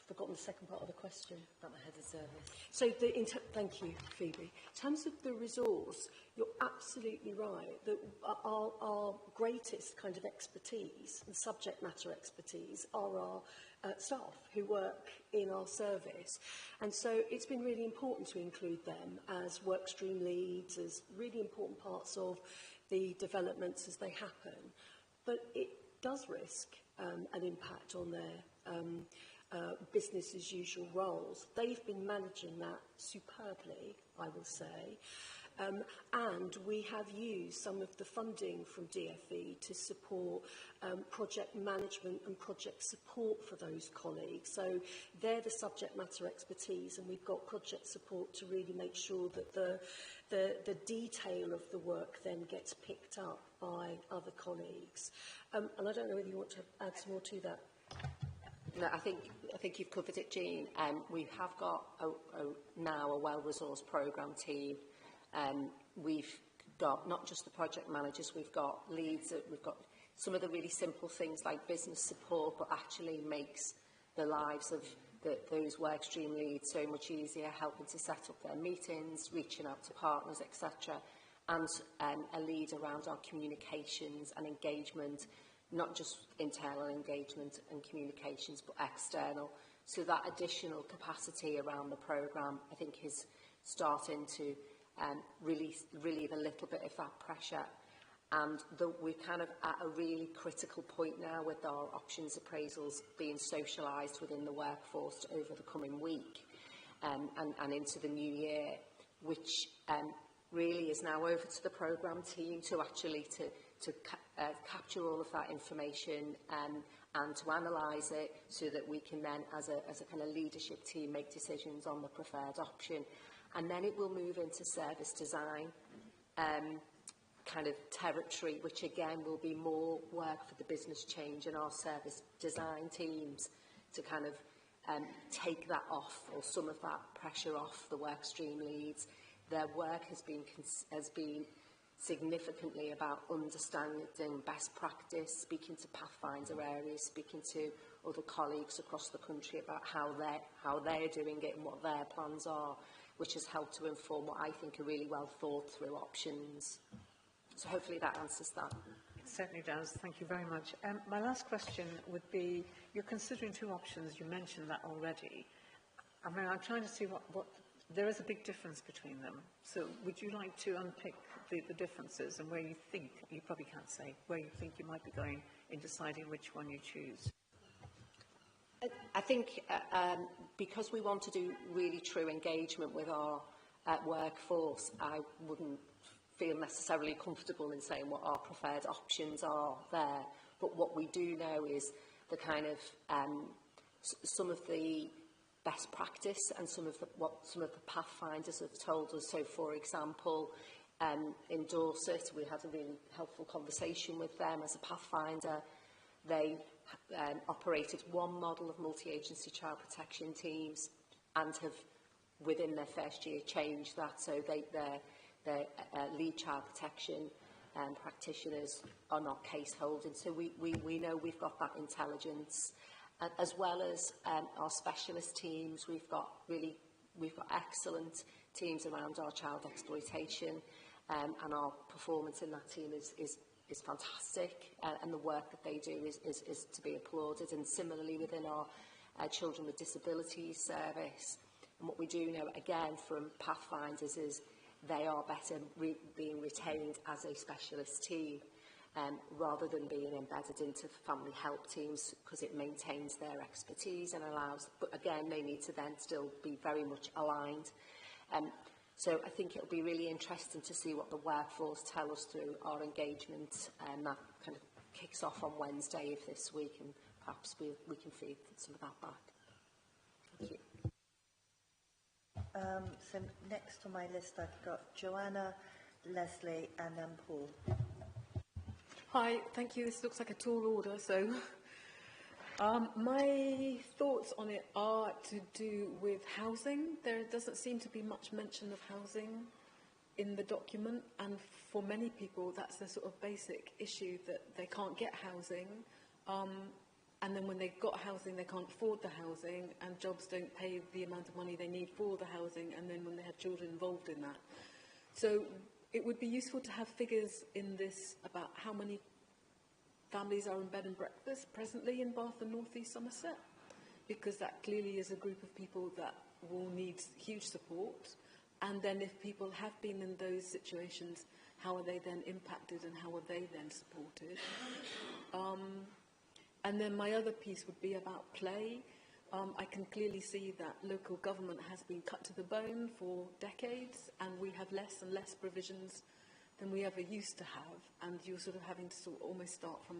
forgotten the second part of the question. About the head of service. So, thank you, Phoebe. In terms of the resource, you're absolutely right that our greatest kind of expertise and subject matter expertise are our staff who work in our service. And so it's been really important to include them as workstream leads, as really important parts of the developments as they happen. But it does risk an impact on their business as usual roles. They've been managing that superbly, I will say. And we have used some of the funding from DFE to support project management and project support for those colleagues. So they're the subject matter expertise, and we've got project support to really make sure that the detail of the work then gets picked up by other colleagues. And I don't know whether you want to add some more to that. No, I think you've covered it, Jean. We have got now a well-resourced programme team. We've got not just the project managers, we've got leads, we've got some of the really simple things like business support, but actually makes the lives of those workstream leads so much easier, helping to set up their meetings, reaching out to partners, etc. And a lead around our communications and engagement, not just internal engagement and communications, but external. So that additional capacity around the programme, I think, is starting to relieve a little bit of that pressure. And we're kind of at a really critical point now with our options appraisals being socialised within the workforce over the coming week and into the new year, which really is now over to the programme team to actually capture all of that information and to analyse it so that we can then, as a kind of leadership team, make decisions on the preferred option. And then it will move into service design kind of territory, which again will be more work for the business change and our service design teams to kind of take that off, or some of that pressure off the workstream leads. Their work has been significantly about understanding best practice, speaking to pathfinder areas, speaking to other colleagues across the country about how they're doing it and what their plans are, which has helped to inform what I think are really well thought through options. So hopefully that answers that. It certainly does. Thank you very much. My last question would be, you're considering two options. You mentioned that already. I mean, I'm trying to see what there is a big difference between them. So would you like to unpick the differences and where you think, you probably can't say, where you think you might be going in deciding which one you choose? I think because we want to do really true engagement with our workforce, I wouldn't feel necessarily comfortable in saying what our preferred options are there. But what we do know is the kind of some of the best practice and what some of the pathfinders have told us. So, for example, in Dorset, we had a really helpful conversation with them as a pathfinder. They operated one model of multi-agency child protection teams and have, within their first year, changed that. So their lead child protection practitioners are not case holding. So we know we've got that intelligence, as well as our specialist teams. We've got excellent teams around our child exploitation, and our performance in that team is fantastic, and the work that they do is to be applauded. And similarly within our children with disabilities service, and what we do know again from pathfinders is they are better being retained as a specialist team, rather than being embedded into the family help teams, because it maintains their expertise and allows, but again, they need to then still be very much aligned. So I think it'll be really interesting to see what the workforce tell us through our engagement, and that kind of kicks off on Wednesday of this week, and perhaps we can feed some of that back. Thank you. So next on my list I've got Joanna, Leslie and then Paul. Hi, thank you. This looks like a tall order, so my thoughts on it are to do with housing. There doesn't seem to be much mention of housing in the document, and for many people that's a sort of basic issue, that they can't get housing, and then when they've got housing they can't afford the housing, and jobs don't pay the amount of money they need for the housing, and then when they have children involved in that. So it would be useful to have figures in this about how many families are in bed and breakfast presently in Bath and North East Somerset, because that clearly is a group of people that will need huge support. And then if people have been in those situations, how are they then impacted and how are they then supported? And then my other piece would be about play. I can clearly see that local government has been cut to the bone for decades, and we have less and less provisions than we ever used to have, and you're sort of having to sort of almost start from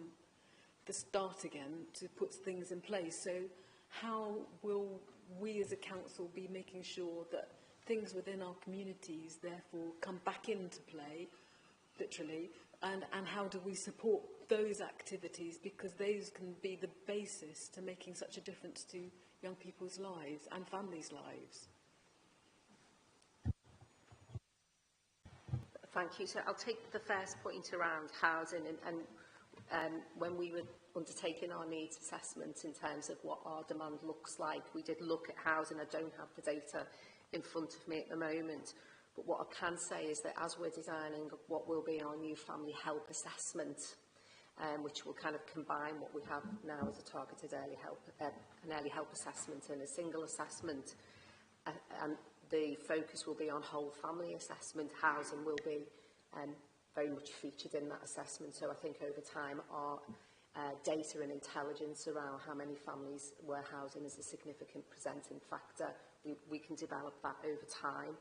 the start again to put things in place. So how will we as a council be making sure that things within our communities therefore come back into play, literally, and how do we support those activities, because those can be the basis to making such a difference to young people's lives and families' lives. Thank you. So I'll take the first point around housing, and when we were undertaking our needs assessment in terms of what our demand looks like, we did look at housing. I don't have the data in front of me at the moment, but what I can say is that as we're designing what will be our new family help assessment, which will kind of combine what we have now as a targeted early help, an early help assessment and a single assessment, and the focus will be on whole family assessment. Housing will be very much featured in that assessment. So I think over time our data and intelligence around how many families where housing is a significant presenting factor, we can develop that over time.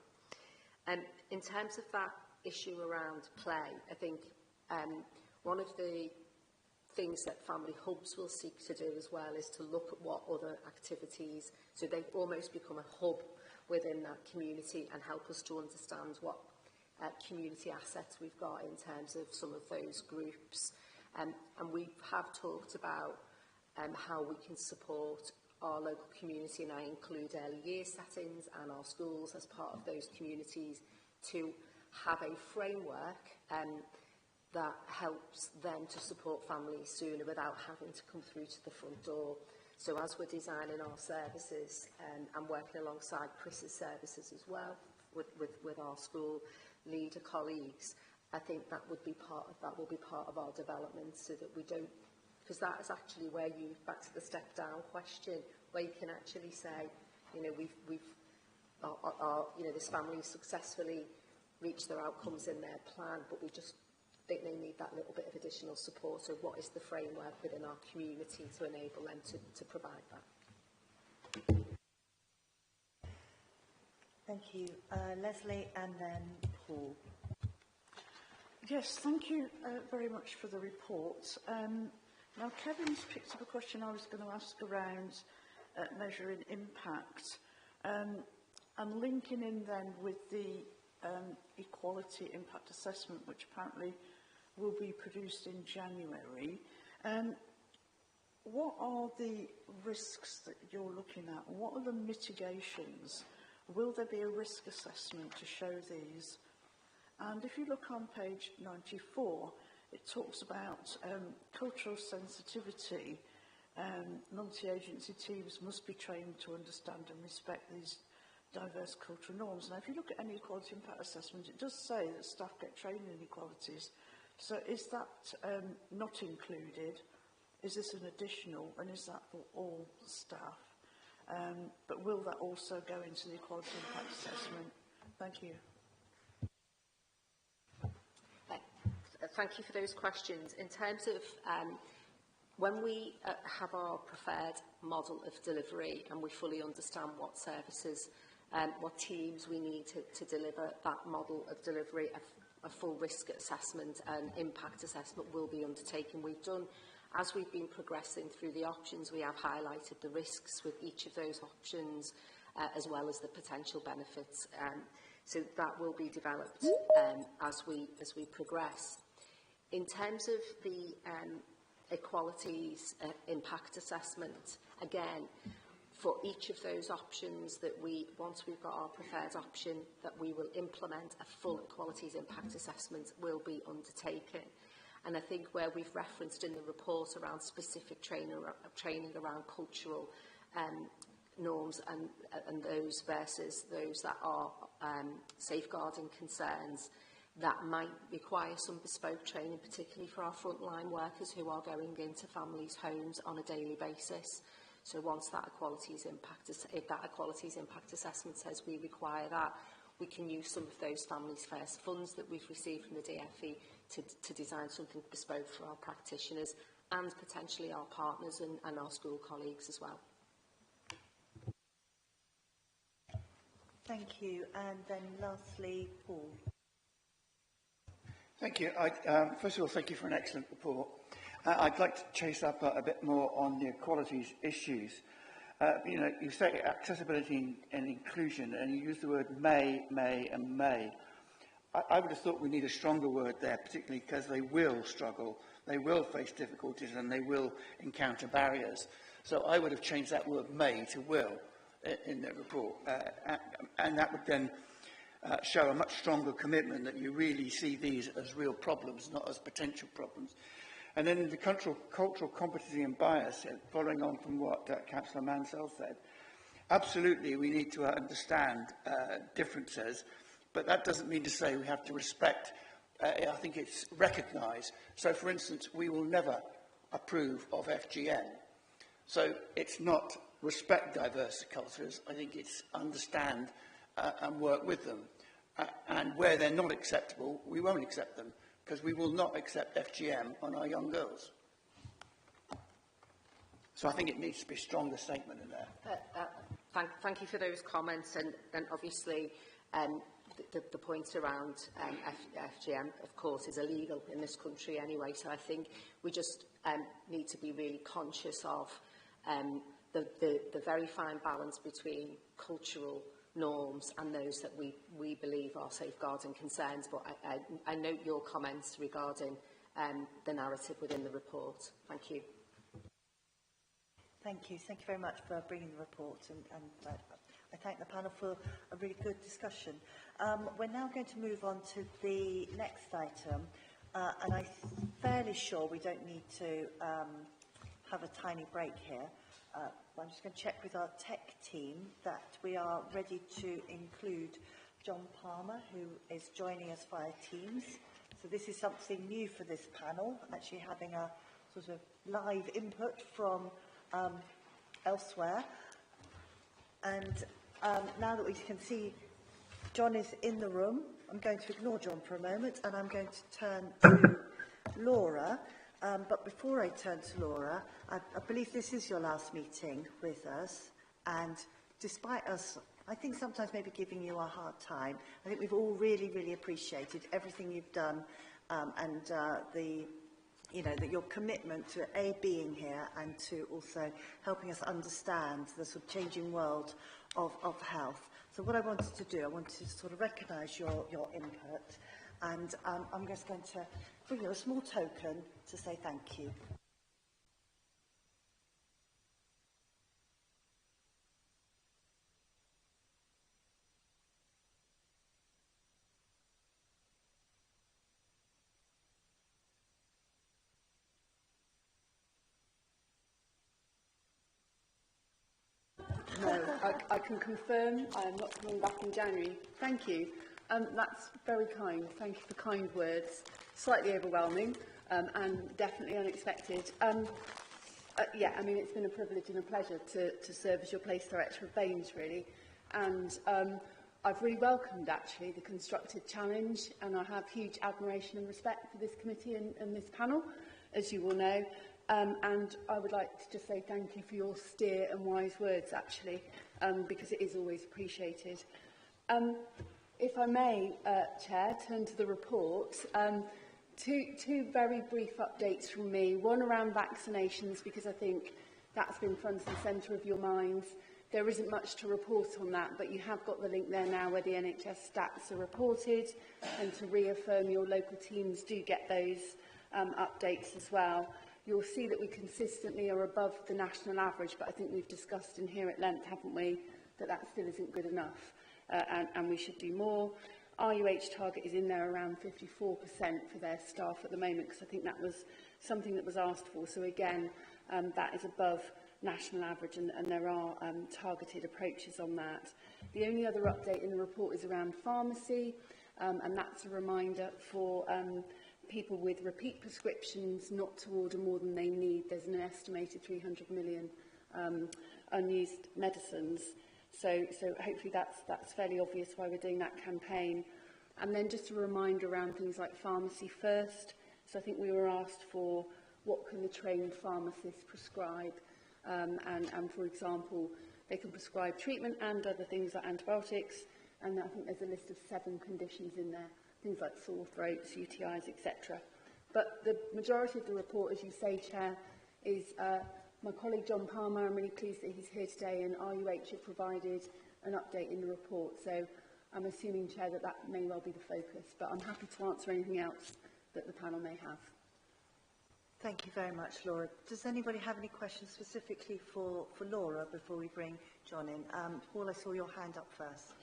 In terms of that issue around play, I think one of the things that family hubs will seek to do as well is to look at what other activities, so they almost become a hub within that community and help us to understand what community assets we've got in terms of some of those groups. And we have talked about how we can support our local community, and I include early years settings and our schools as part of those communities, to have a framework that helps them to support families sooner without having to come through to the front door. So as we're designing our services, and working alongside Chris's services as well, with our school leader colleagues, I think that will be part of our development, so that we don't, because that is actually where you, back to the step down question, where you can actually say, you know, we've this family successfully reach their outcomes in their plan, but we just think they need that little bit of additional support. So what is the framework within our community to enable them to provide that? Thank you. Leslie and then Paul. Yes, thank you very much for the report. Now, Kevin's picked up a question I was going to ask around measuring impact and linking in then with the equality impact assessment, which apparently will be produced in January. What are the risks that you're looking at? What are the mitigations? Will there be a risk assessment to show these? And if you look on page 94, it talks about cultural sensitivity. Multi-agency teams must be trained to understand and respect these diverse cultural norms. Now, if you look at any equality impact assessment, it does say that staff get training in equalities. So is that not included? Is this an additional, and is that for all staff? But will that also go into the equality impact assessment? Thank you. Thank you for those questions. In terms of when we have our preferred model of delivery and we fully understand what services, what teams we need to deliver that model of delivery, a full risk assessment and impact assessment will be undertaken. We've done, as we've been progressing through the options, we have highlighted the risks with each of those options as well as the potential benefits. So that will be developed as we progress. In terms of the equalities impact assessment, again, for each of those options that once we've got our preferred option, that we will implement a full equalities impact assessment will be undertaken. And I think where we've referenced in the report around specific training around cultural norms and those versus those that are safeguarding concerns, that might require some bespoke training, particularly for our frontline workers who are going into families' homes on a daily basis. So once that if that equalities impact assessment says we require that, we can use some of those families' first funds that we've received from the DFE to design something bespoke for our practitioners and potentially our partners and our school colleagues as well. Thank you. And then lastly, Paul. Thank you. First of all, thank you for an excellent report. I'd like to chase up a bit more on the equalities issues. You say accessibility and inclusion, and you use the word may, and may. I would have thought we need a stronger word there, particularly because they will struggle, they will face difficulties, and they will encounter barriers. So I would have changed that word may to will in the report. And that would then show a much stronger commitment that you really see these as real problems, not as potential problems. And then the cultural competency and bias, following on from what Councillor Mansell said, absolutely we need to understand differences, but that doesn't mean to say we have to respect, I think it's recognise. So for instance, we will never approve of FGM. So it's not respect diverse cultures, I think it's understand and work with them. And where they're not acceptable, we won't accept them, because we will not accept FGM on our young girls. So I think it needs to be a stronger statement in there. Thank you for those comments, and obviously the point around FGM, of course, is illegal in this country anyway, so I think we just need to be really conscious of the very fine balance between cultural norms and those that we believe are safeguarding concerns. But I note your comments regarding the narrative within the report. Thank you. Thank you. Thank you very much for bringing the report, and I thank the panel for a really good discussion. We're now going to move on to the next item, and I'm fairly sure we don't need to have a tiny break here. I'm just going to check with our tech team that we are ready to include John Palmer, who is joining us via Teams. So this is something new for this panel, actually having a sort of live input from elsewhere. And now that we can see John is in the room, I'm going to ignore John for a moment and I'm going to turn to Laura. But before I turn to Laura, I believe this is your last meeting with us. And despite us, I think sometimes maybe giving you a hard time, I think we've all really, really appreciated everything you've done and that your commitment to being here and to also helping us understand the sort of changing world of health. So what I wanted to do, I wanted to sort of recognise your input, and I'm just going to bring you a small token to say thank you. No, I can confirm I am not coming back in January. Thank you. That's very kind. Thank you for kind words. Slightly overwhelming and definitely unexpected. Yeah, I mean, it's been a privilege and a pleasure to serve as your place director of BAMES, really. And I've really welcomed, actually, the constructive challenge, and I have huge admiration and respect for this committee and this panel, as you all know. And I would like to just say thank you for your steer and wise words, actually, because it is always appreciated. If I may, Chair, turn to the report. Two very brief updates from me. One around vaccinations, because I think that's been front and centre of your minds. There isn't much to report on that, but you have got the link there now where the NHS stats are reported, and to reaffirm your local teams do get those updates as well. You'll see that we consistently are above the national average, but I think we've discussed in here at length, haven't we, that that still isn't good enough, and we should do more. RUH target is in there around 54% for their staff at the moment, because I think that was something that was asked for. So again, that is above national average, and there are targeted approaches on that. The only other update in the report is around pharmacy, and that's a reminder for people with repeat prescriptions not to order more than they need. There's an estimated 300 million unused medicines. So hopefully that's fairly obvious why we're doing that campaign. And then just a reminder around things like pharmacy first. So I think we were asked for what can the trained pharmacists prescribe. And for example, they can prescribe treatment and other things like antibiotics. And I think there's a list of 7 conditions in there. Things like sore throats, UTIs, etc. But the majority of the report, as you say, Chair, is my colleague John Palmer. I'm really pleased that he's here today, and RUH have provided an update in the report. So I'm assuming, Chair, that that may well be the focus, but I'm happy to answer anything else that the panel may have. Thank you very much, Laura. Does anybody have any questions specifically for Laura before we bring John in? Paul, I saw your hand up first.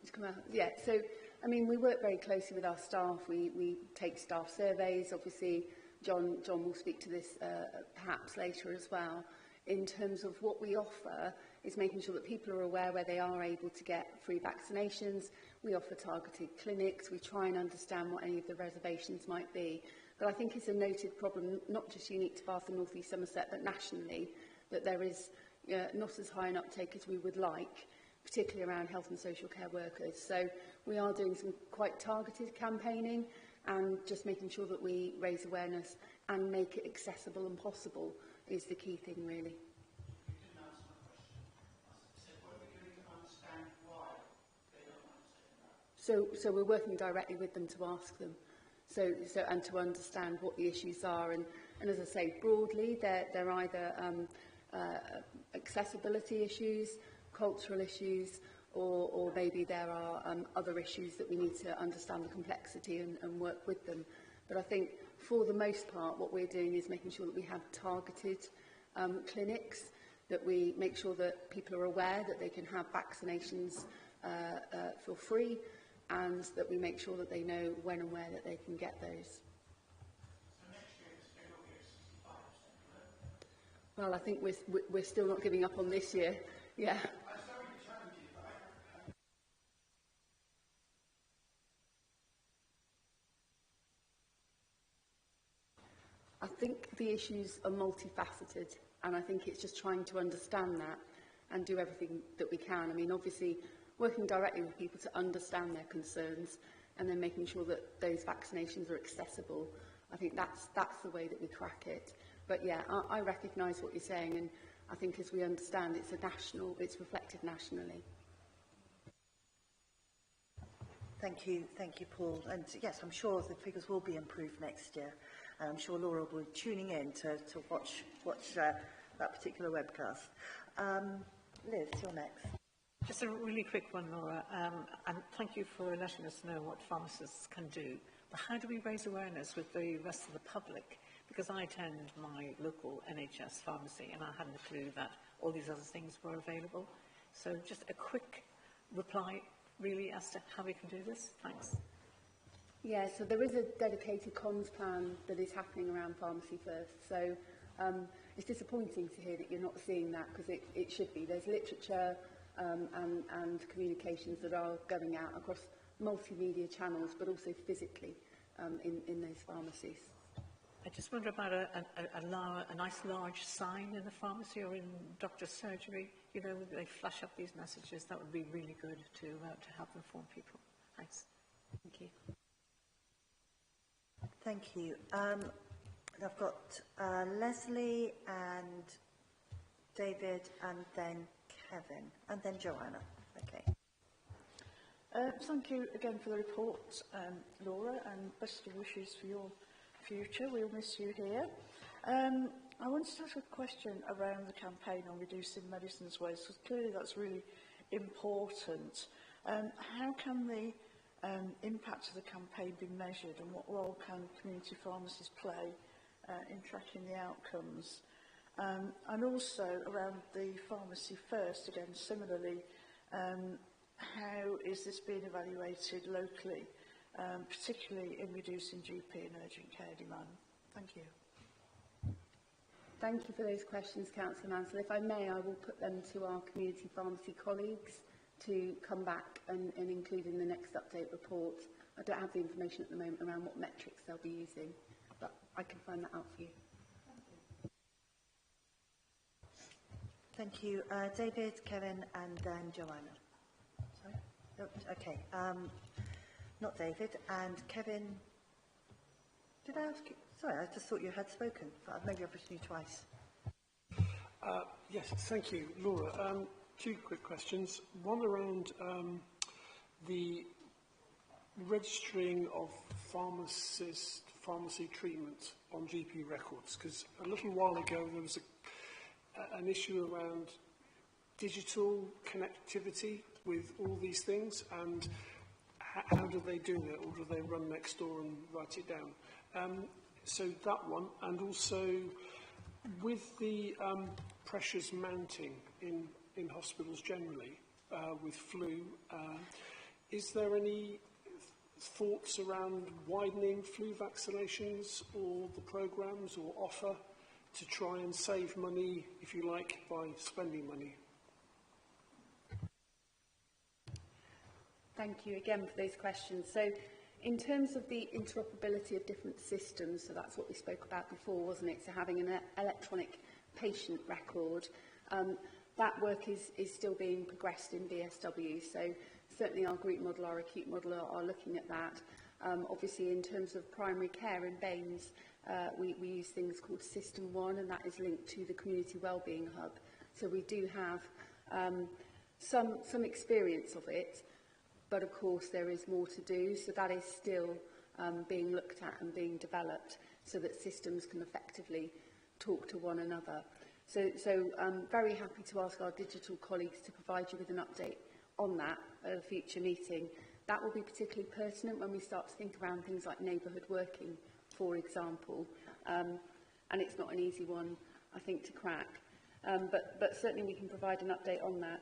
To come out. Yeah, so, I mean, we work very closely with our staff. We take staff surveys. Obviously, John will speak to this perhaps later as well. In terms of what we offer is making sure that people are aware where they are able to get free vaccinations. We offer targeted clinics. We try and understand what any of the reservations might be. But I think it's a noted problem, not just unique to Bath and North East Somerset, but nationally, that there is not as high an uptake as we would like, particularly around health and social care workers. So we are doing some quite targeted campaigning and just making sure that we raise awareness and make it accessible and possible is the key thing, really. So we're working directly with them to ask them, and to understand what the issues are. And as I say, broadly, they're either accessibility issues, cultural issues, or maybe there are other issues that we need to understand the complexity and work with them. But I think for the most part, what we're doing is making sure that we have targeted clinics, that we make sure that people are aware that they can have vaccinations for free, and that we make sure that they know when and where that they can get those. Well, I think we're still not giving up on this year. Yeah. I think the issues are multifaceted, and I think it's just trying to understand that and do everything that we can. I mean, obviously, working directly with people to understand their concerns and then making sure that those vaccinations are accessible. I think that's the way that we crack it. But yeah, I recognise what you're saying, and I think as we understand, it's reflected nationally. Thank you, Paul. And yes, I'm sure the figures will be improved next year. And I'm sure Laura will be tuning in to watch that particular webcast. Liz, you're next. Just a really quick one, Laura, and thank you for letting us know what pharmacists can do. But how do we raise awareness with the rest of the public? Because I attend my local NHS pharmacy and I hadn't a clue that all these other things were available. So just a quick reply, really, as to how we can do this. Thanks. Yeah, so there is a dedicated comms plan that is happening around Pharmacy First. So it's disappointing to hear that you're not seeing that, because it should be. There's literature and communications that are going out across multimedia channels, but also physically in those pharmacies. I just wonder about a nice large sign in the pharmacy or in doctor's surgery. You know, they flash up these messages. That would be really good to help inform people. Thanks. Thank you. Thank you. I've got Leslie and David and then Kevin and then Joanna. Okay. Thank you again for the report, Laura, and best of wishes for your future. We'll miss you here. I wanted to ask a question around the campaign on reducing medicines waste, because clearly that's really important. How can the impact of the campaign be measured, and what role can community pharmacists play in tracking the outcomes? And also around the Pharmacy First, again, similarly, how is this being evaluated locally, particularly in reducing GP and urgent care demand? Thank you. Thank you for those questions, Councillor Mansell. If I may, I will put them to our community pharmacy colleagues to come back and include in the next update report. I don't have the information at the moment around what metrics they'll be using, but I can find that out for you. Thank you. David, Kevin and then Joanna. Sorry? Oh, okay. Not David. And Kevin, did I ask you? Sorry, I just thought you had spoken, but maybe I've listened to you twice. Yes, thank you, Laura. Two quick questions. One around the registering of pharmacy treatment on GP records, because a little while ago there was an issue around digital connectivity with all these things, and how do they do that, or do they run next door and write it down? So that one, and also with the pressures mounting in hospitals generally with flu, is there any thoughts around widening flu vaccinations or the programmes or offer to try and save money, if you like, by spending money? Thank you again for those questions. So in terms of the interoperability of different systems, so that's what we spoke about before, wasn't it? So having an electronic patient record, that work is still being progressed in BSW. So certainly our group model, our acute model are looking at that. Obviously in terms of primary care in Baines, we use things called System 1, and that is linked to the Community Wellbeing Hub. So we do have some experience of it, but of course there is more to do. So that is still being looked at and being developed so that systems can effectively talk to one another. So I'm very happy to ask our digital colleagues to provide you with an update on that at a future meeting. That will be particularly pertinent when we start to think around things like neighbourhood working, for example. And it's not an easy one, I think, to crack. But certainly we can provide an update on that.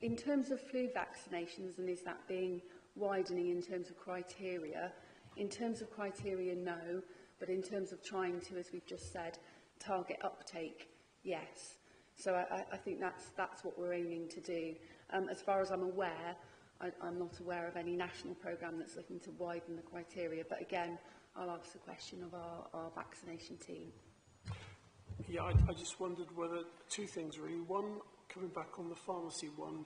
In terms of flu vaccinations, and is that being widening in terms of criteria? In terms of criteria, no. But in terms of trying to, as we've just said, target uptake, yes. So I think that's what we're aiming to do. As far as I'm aware, I'm not aware of any national programme that's looking to widen the criteria. But again, I'll ask the question of our vaccination team. Yeah, I just wondered whether two things really. One, coming back on the pharmacy one.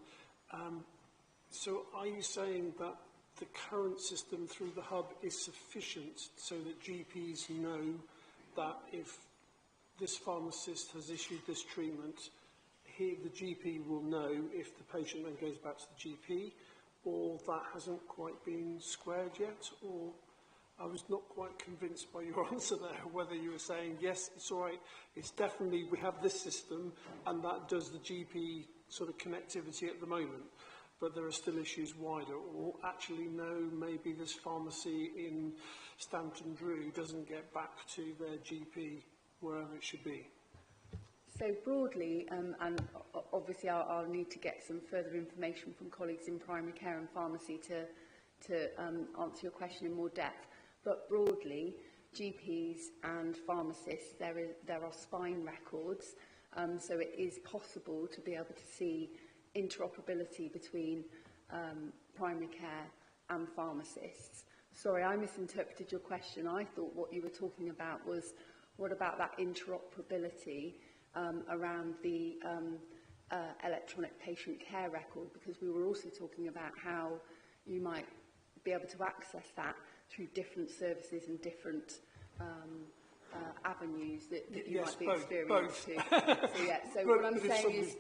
So are you saying that the current system through the hub is sufficient so that GPs know that if this pharmacist has issued this treatment, the GP will know if the patient then goes back to the GP, or that hasn't quite been squared yet? Or I was not quite convinced by your answer there, whether you were saying, yes, it's all right, it's definitely, we have this system, and that does the GP sort of connectivity at the moment, but there are still issues wider, or actually, no, maybe this pharmacy in Stanton Drew doesn't get back to their GP wherever it should be. So broadly, and obviously I'll need to get some further information from colleagues in primary care and pharmacy to answer your question in more depth. But broadly, GPs and pharmacists, there are spine records, so it is possible to be able to see interoperability between primary care and pharmacists. Sorry, I misinterpreted your question. I thought what you were talking about was, what about that interoperability around the electronic patient care record? Because we were also talking about how you might be able to access that through different services and different avenues that you might be experienced to. So, yeah, so what I'm saying is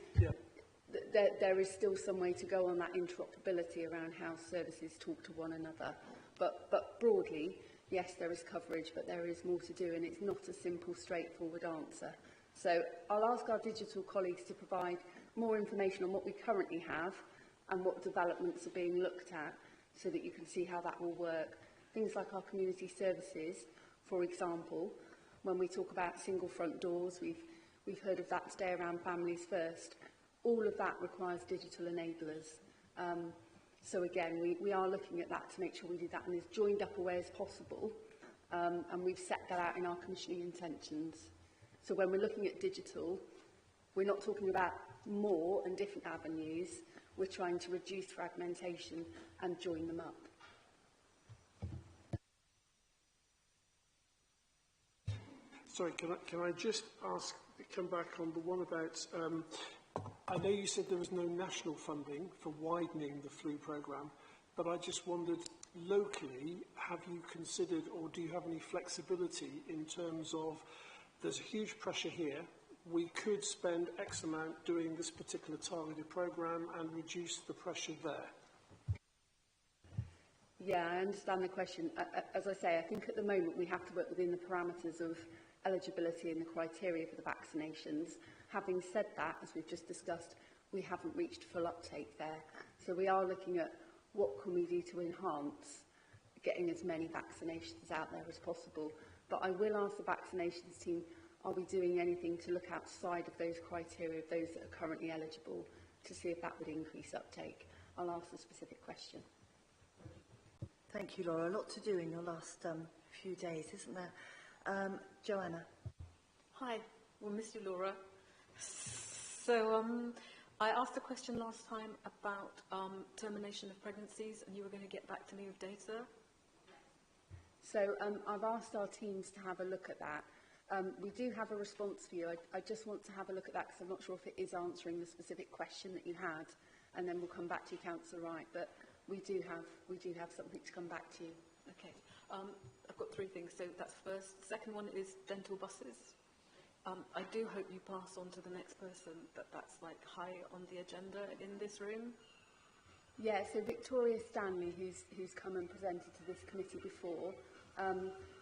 there is still some way to go on that interoperability around how services talk to one another. But broadly, yes, there is coverage, but there is more to do, and it's not a simple, straightforward answer. So I'll ask our digital colleagues to provide more information on what we currently have and what developments are being looked at, so that you can see how that will work. Things like our community services, for example, when we talk about single front doors, we've heard of that today around Families First. All of that requires digital enablers. So again, we are looking at that to make sure we do that in as joined up a way as possible, and we've set that out in our commissioning intentions. So when we're looking at digital, we're not talking about more and different avenues, we're trying to reduce fragmentation and join them up. Sorry, can I just come back on the one about, I know you said there was no national funding for widening the flu programme, but I just wondered, locally, have you considered, or do you have any flexibility in terms of, there's a huge pressure here, we could spend X amount doing this particular targeted programme and reduce the pressure there? Yeah, I understand the question. As I say, I think at the moment we have to work within the parameters of eligibility and the criteria for the vaccinations. Having said that, as we've just discussed, we haven't reached full uptake there. So we are looking at what can we do to enhance getting as many vaccinations out there as possible. But I will ask the vaccinations team, are we doing anything to look outside of those criteria, of those that are currently eligible, to see if that would increase uptake? I'll ask the specific question. Thank you, Laura. A lot to do in your last few days, isn't there? Joanna. Hi, well, Mr. Laura. So I asked a question last time about termination of pregnancies, and you were going to get back to me with data. So I've asked our teams to have a look at that. We do have a response for you. I just want to have a look at that because I'm not sure if it is answering the specific question that you had, and then we'll come back to you, Councillor Wright. But we do have something to come back to you. Okay. I've got three things. So that's first. Second one is dental buses. I do hope you pass on to the next person that's like high on the agenda in this room. Yeah, so Victoria Stanley, who's come and presented to this committee before,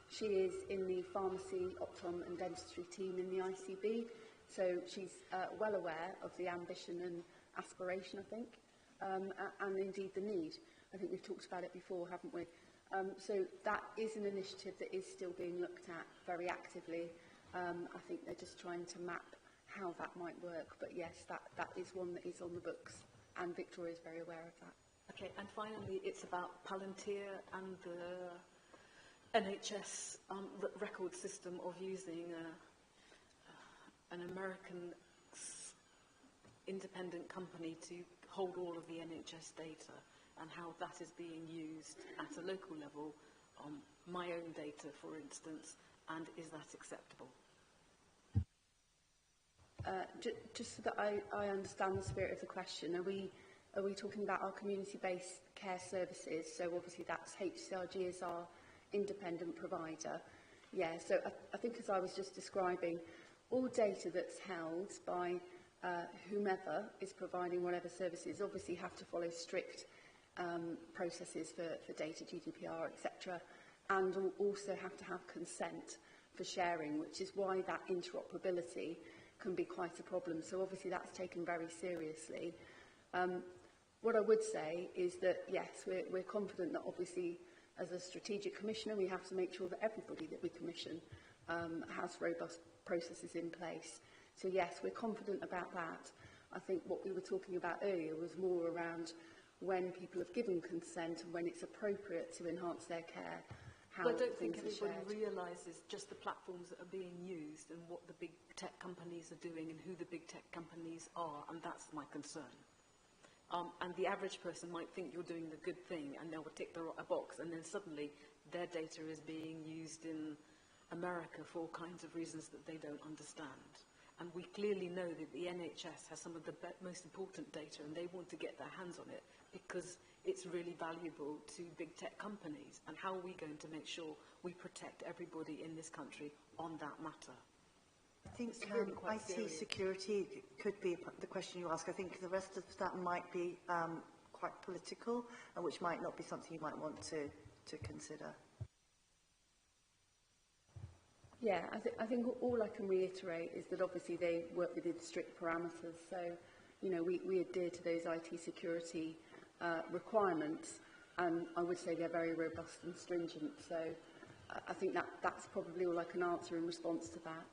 she is in the pharmacy, optom and dentistry team in the ICB, so she's well aware of the ambition and aspiration, I think, and indeed the need. I think we've talked about it before, haven't we? So that is an initiative that is still being looked at very actively. I think they're just trying to map how that might work. But yes, that is one that is on the books, and Victoria is very aware of that. Okay, and finally, it's about Palantir and the NHS record system of using an American independent company to hold all of the NHS data, and how that is being used at a local level on my own data, for instance, and is that acceptable? Just so that I understand the spirit of the question, are we talking about our community-based care services? So obviously that's HCRG as our independent provider. Yeah, so I think as I was just describing, all data that's held by whomever is providing whatever services obviously have to follow strict processes for data, GDPR, etc., and also have to have consent for sharing, which is why that interoperability can be quite a problem. So obviously that's taken very seriously. What I would say is that, yes, we're confident that obviously as a strategic commissioner, we have to make sure that everybody that we commission has robust processes in place. So yes, we're confident about that. I think what we were talking about earlier was more around when people have given consent and when it's appropriate to enhance their care. How I don't think things everybody realises just the platforms that are being used and what the big tech companies are doing and who the big tech companies are, and that's my concern. And the average person might think you're doing the good thing and they'll tick a box, and then suddenly their data is being used in America for all kinds of reasons that they don't understand. And we clearly know that the NHS has some of the most important data, and they want to get their hands on it because it's really valuable to big tech companies. And how are we going to make sure we protect everybody in this country on that matter? I think really IT serious. security could be the question you ask. I think the rest of that might be quite political, and which might not be something you might want to consider. Yeah, I think all I can reiterate is that obviously they work within strict parameters. So, you know, we adhere to those IT security requirements, and I would say they're very robust and stringent. So I think that's probably all I can answer in response to that.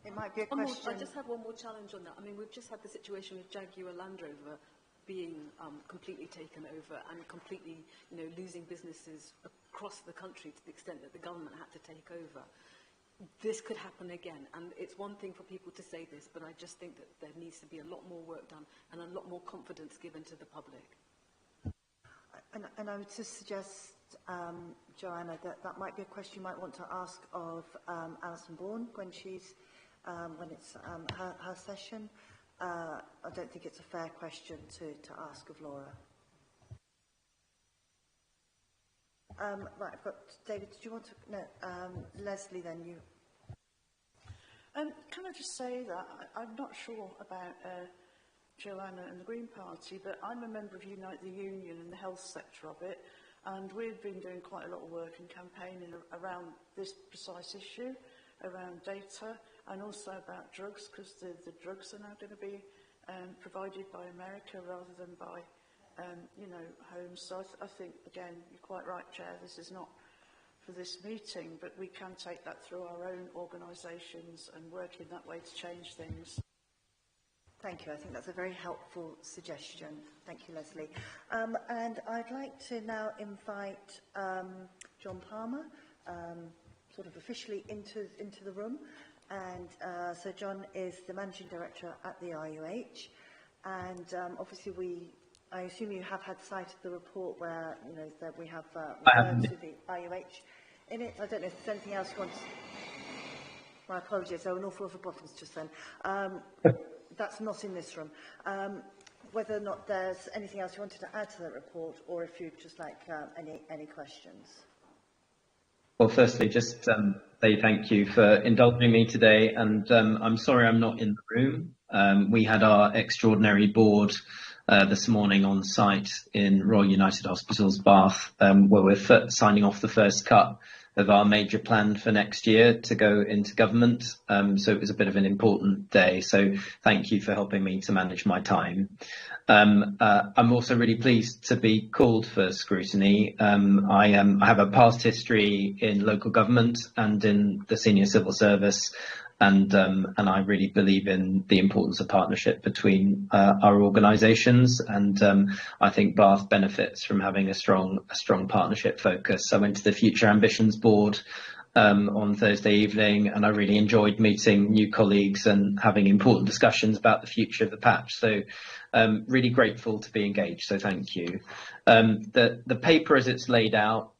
It might be a question. I just have one more challenge on that. I mean, we've just had the situation with Jaguar Land Rover being completely taken over and completely, you know, losing businesses across the country to the extent that the government had to take over. This could happen again, and it's one thing for people to say this, but I just think that there needs to be a lot more work done and a lot more confidence given to the public. And I would just suggest, Joanna, that might be a question you might want to ask of Alison Bourne when she's when it's her session. I don't think it's a fair question to ask of Laura. Right, I've got David. Did you want to? No, Leslie. Then you. Can I just say that I'm not sure about Joanna and the Green Party, but I'm a member of Unite the Union and the health sector of it, and we've been doing quite a lot of work and campaigning around this precise issue, around data, and also about drugs, because the drugs are now going to be provided by America rather than by you know, homes. So I think, again, you're quite right, Chair, this is not for this meeting, but we can take that through our own organisations and work in that way to change things. Thank you. I think that's a very helpful suggestion. Thank you, Leslie. And I'd like to now invite John Palmer, sort of officially into the room. And so John is the Managing Director at the RUH. And obviously I assume you have had sight of the report where, you know, that we have referred to the RUH in it. I don't know if there's anything else you want to... My apologies, there were an awful lot of buttons just then. That's not in this room. Whether or not there's anything else you wanted to add to that report, or if you'd just like any questions. Well, firstly, just say thank you for indulging me today, and I'm sorry I'm not in the room. We had our extraordinary board this morning on site in Royal United Hospitals, Bath, where we're signing off the first cut of our major plan for next year to go into government. So it was a bit of an important day. So thank you for helping me to manage my time. I'm also really pleased to be called for scrutiny. I have a past history in local government and in the senior civil service, and I really believe in the importance of partnership between our organisations, and I think Bath benefits from having a strong partnership focus. I went to the Future Ambitions Board on Thursday evening, and I really enjoyed meeting new colleagues and having important discussions about the future of the patch. So really grateful to be engaged, so thank you. The paper as it's laid out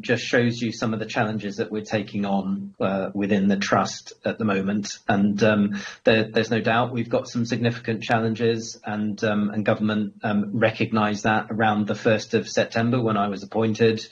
just shows you some of the challenges that we're taking on within the Trust at the moment, and there's no doubt we've got some significant challenges, and government recognised that around the 1st of September when I was appointed.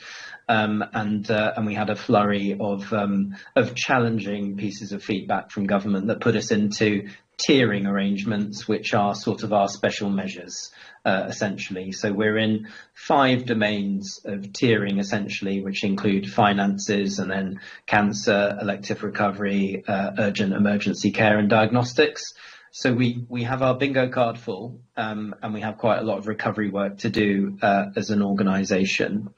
And we had a flurry of challenging pieces of feedback from government that put us into tiering arrangements, which are sort of our special measures, essentially. So we're in 5 domains of tiering, essentially, which include finances, and then cancer, elective recovery, urgent emergency care and diagnostics. So we have our bingo card full, and we have quite a lot of recovery work to do as an organisation.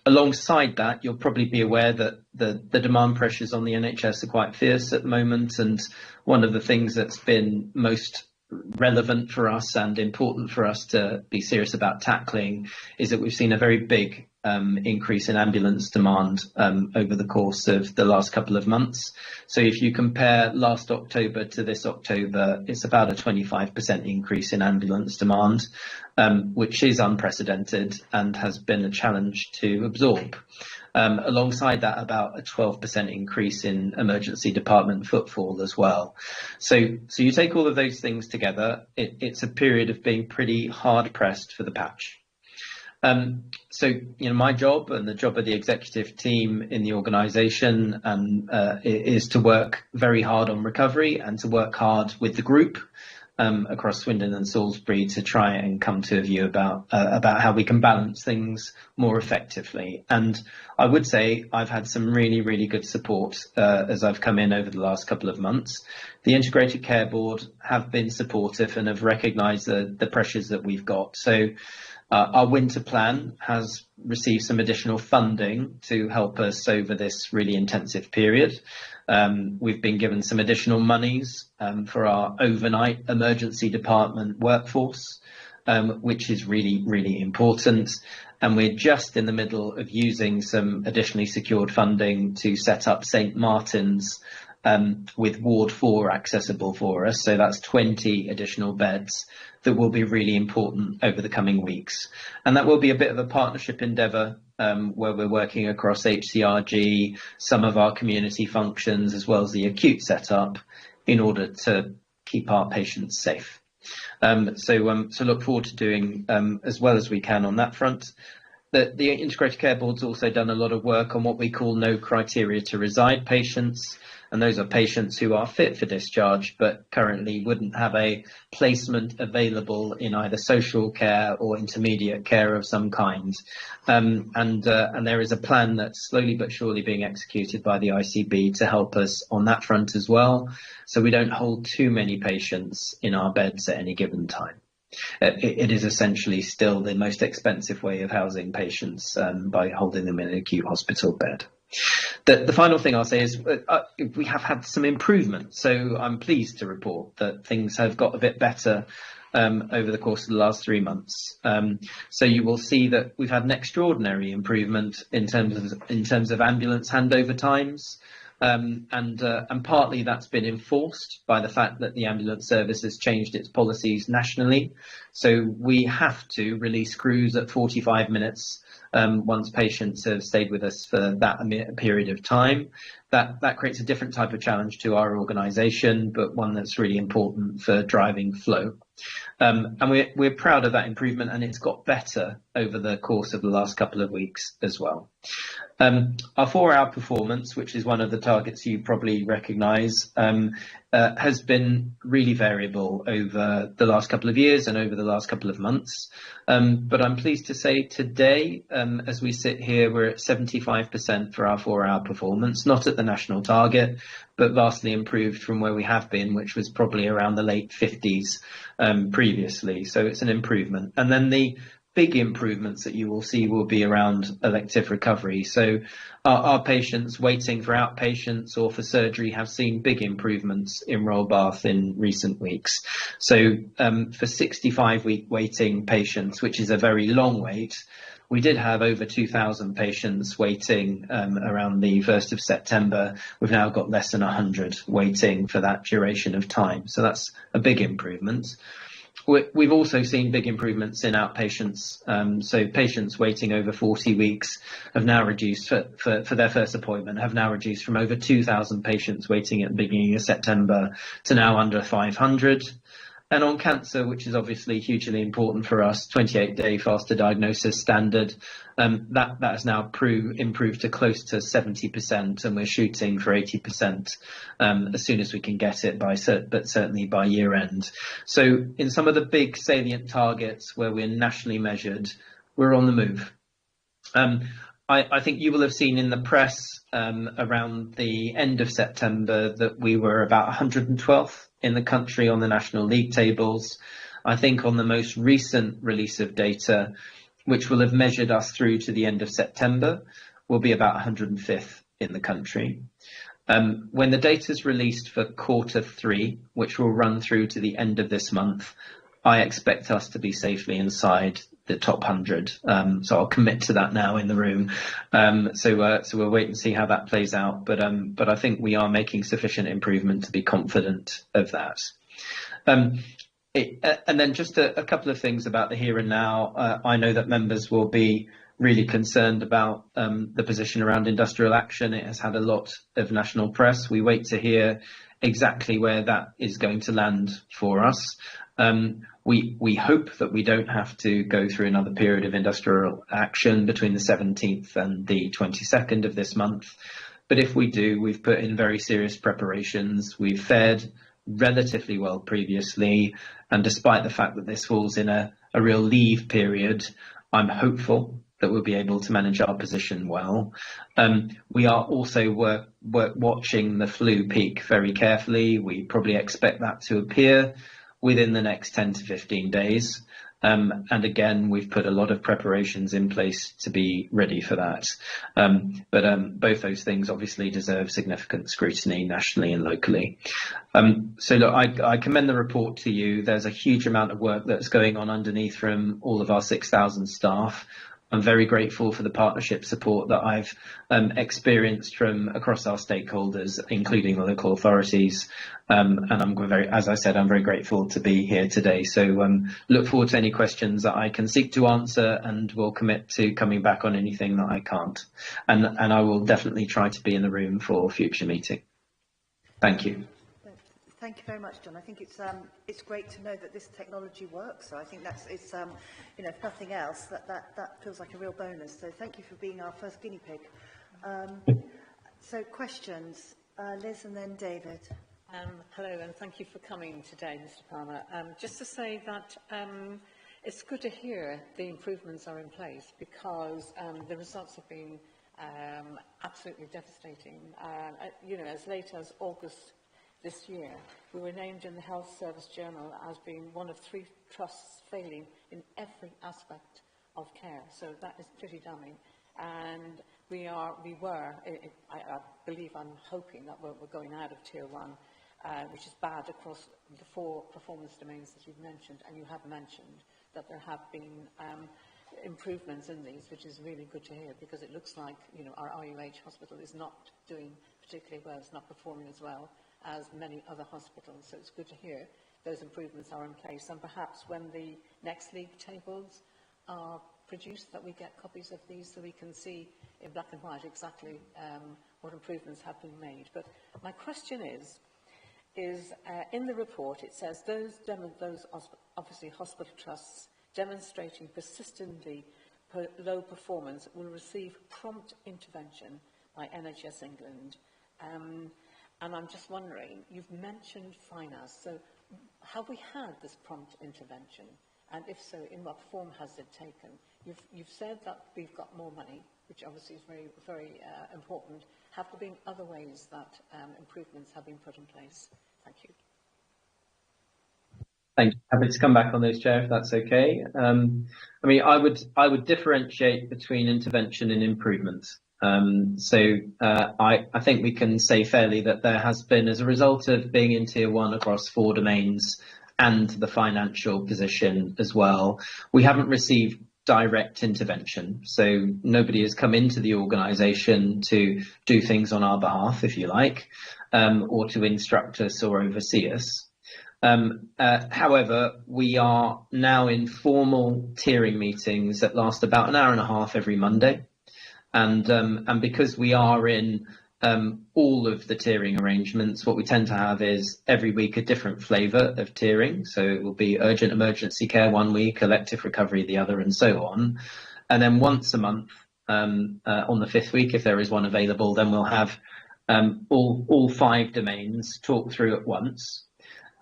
Alongside that, you'll probably be aware that the demand pressures on the NHS are quite fierce at the moment, and one of the things that's been most relevant for us and important for us to be serious about tackling is that we've seen a very big increase in ambulance demand over the course of the last couple of months. So if you compare last October to this October, it's about a 25% increase in ambulance demand, which is unprecedented and has been a challenge to absorb. Alongside that, about a 12% increase in emergency department footfall as well. So you take all of those things together, it's a period of being pretty hard pressed for the patch. So, you know, my job and the job of the executive team in the organisation is to work very hard on recovery and to work hard with the group across Swindon and Salisbury to try and come to a view about how we can balance things more effectively. And I would say I've had some really, really good support as I've come in over the last couple of months. The Integrated Care Board have been supportive and have recognised the pressures that we've got. So our winter plan has received some additional funding to help us over this really intensive period. We've been given some additional monies for our overnight emergency department workforce, which is really, really important. And we're just in the middle of using some additionally secured funding to set up St Martin's with Ward 4 accessible for us. So that's 20 additional beds that will be really important over the coming weeks. And that will be a bit of a partnership endeavour where we're working across HCRG, some of our community functions, as well as the acute setup in order to keep our patients safe. So look forward to doing as well as we can on that front. The Integrated Care Board's also done a lot of work on what we call no criteria to reside patients. And those are patients who are fit for discharge, but currently wouldn't have a placement available in either social care or intermediate care of some kind. And there is a plan that's slowly but surely being executed by the ICB to help us on that front as well. So we don't hold too many patients in our beds at any given time. It is essentially still the most expensive way of housing patients by holding them in an acute hospital bed. The final thing I'll say is we have had some improvement, so I'm pleased to report that things have got a bit better over the course of the last 3 months. So you will see that we've had an extraordinary improvement in terms of ambulance handover times, and partly that's been enforced by the fact that the ambulance service has changed its policies nationally. So we have to release crews at 45 minutes once patients have stayed with us for that period of time. That creates a different type of challenge to our organisation, but one that's really important for driving flow. And we're proud of that improvement, and it's got better over the course of the last couple of weeks as well. Our 4-hour performance, which is one of the targets you probably recognise, has been really variable over the last couple of years and over the last couple of months. But I'm pleased to say today, as we sit here, we're at 75% for our 4-hour performance, not at the national target, but vastly improved from where we have been, which was probably around the late 50s previously. So it's an improvement. And then the big improvements that you will see will be around elective recovery. So our patients waiting for outpatients or for surgery have seen big improvements in Royal Bath in recent weeks. So for 65-week waiting patients, which is a very long wait, we did have over 2,000 patients waiting around the 1st of September. We've now got less than 100 waiting for that duration of time. So that's a big improvement. We've also seen big improvements in outpatients. So patients waiting over 40 weeks have now reduced for their first appointment, have now reduced from over 2,000 patients waiting at the beginning of September to now under 500. And on cancer, which is obviously hugely important for us, 28-day faster diagnosis standard, that has now improved to close to 70%, and we're shooting for 80% as soon as we can get it, but certainly by year end. So in some of the big salient targets where we're nationally measured, we're on the move. I think you will have seen in the press around the end of September that we were about 112th in the country on the National League tables. I think on the most recent release of data, which will have measured us through to the end of September, we'll be about 105th in the country. When the data is released for Q3, which will run through to the end of this month, I expect us to be safely inside the top 100. So I'll commit to that now in the room. So we'll wait and see how that plays out. But I think we are making sufficient improvement to be confident of that. And then just a couple of things about the here and now. I know that members will be really concerned about the position around industrial action. It has had a lot of national press. We wait to hear exactly where that is going to land for us. We hope that we don't have to go through another period of industrial action between the 17th and the 22nd of this month. But if we do, we've put in very serious preparations. We've fared relatively well previously. And despite the fact that this falls in a real leave period, I'm hopeful that we'll be able to manage our position well. We are also watching the flu peak very carefully. We probably expect that to appear within the next 10 to 15 days. And again, we've put a lot of preparations in place to be ready for that. But both those things obviously deserve significant scrutiny nationally and locally. So look, I commend the report to you. There's a huge amount of work that's going on underneath from all of our 6,000 staff. I'm very grateful for the partnership support that I've experienced from across our stakeholders, including the local authorities. And as I said, I'm very grateful to be here today. So look forward to any questions that I can seek to answer, and will commit to coming back on anything that I can't. And I will definitely try to be in the room for future meeting. Thank you. Thank you very much, John. I think it's great to know that this technology works. So I think it's you know, if nothing else, that feels like a real bonus. So thank you for being our first guinea pig. So questions, Liz and then David. Hello, and thank you for coming today, Mr. Palmer. Just to say that it's good to hear the improvements are in place, because the results have been absolutely devastating. You know, as late as August this year, we were named in the Health Service Journal as being one of 3 trusts failing in every aspect of care. So that is pretty damning. And I believe, I'm hoping that we're going out of Tier 1, which is bad across the 4 performance domains that you've mentioned, and you have mentioned that there have been improvements in these, which is really good to hear, because it looks like, you know, our RUH hospital is not doing particularly well, it's not performing as well as many other hospitals. So it's good to hear those improvements are in place, and perhaps when the next league tables are produced, that we get copies of these so we can see in black and white exactly what improvements have been made. But my question is in the report it says those obviously hospital trusts demonstrating persistently low performance will receive prompt intervention by NHS England. And I'm just wondering, you've mentioned finance, so have we had this prompt intervention? And if so, in what form has it taken? You've said that we've got more money, which obviously is very, very important. Have there been other ways that improvements have been put in place? Thank you. Thank you. Happy to come back on those, Chair, if that's okay. I mean, I would differentiate between intervention and improvements. I think we can say fairly that there has been, as a result of being in Tier 1 across 4 domains and the financial position as well, we haven't received direct intervention. So nobody has come into the organisation to do things on our behalf, if you like, or to instruct us or oversee us. However, we are now in formal tiering meetings that last about an hour and a half every Monday. And because we are in all of the tiering arrangements, what we tend to have is every week a different flavour of tiering. So it will be urgent emergency care one week, elective recovery the other, and so on. And then once a month, on the 5th week, if there is one available, then we'll have all 5 domains talk through at once.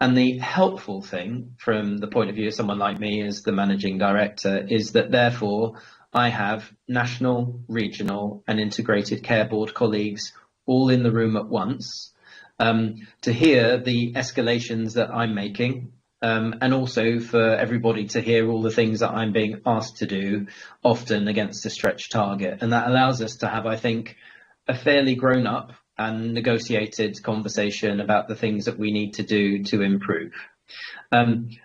And the helpful thing from the point of view of someone like me as the managing director is that therefore I have national, regional and integrated care board colleagues all in the room at once to hear the escalations that I'm making and also for everybody to hear all the things that I'm being asked to do, often against a stretched target. And that allows us to have, I think, a fairly grown up and negotiated conversation about the things that we need to do to improve.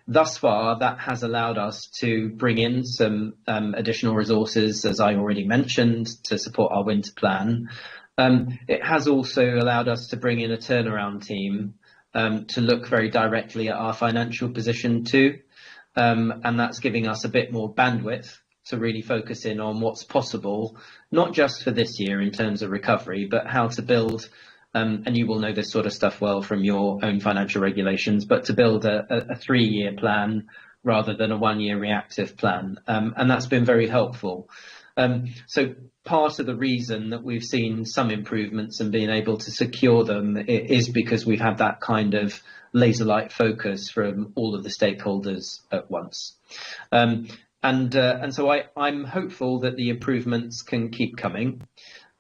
Thus far, that has allowed us to bring in some additional resources, as I already mentioned, to support our winter plan. It has also allowed us to bring in a turnaround team to look very directly at our financial position too. And that's giving us a bit more bandwidth to really focus in on what's possible, not just for this year in terms of recovery, but how to build, and you will know this sort of stuff well from your own financial regulations, but to build a 3-year plan rather than a 1-year reactive plan. And that's been very helpful. So part of the reason that we've seen some improvements and been able to secure them is because we've had that kind of laser-like focus from all of the stakeholders at once. And so I'm hopeful that the improvements can keep coming.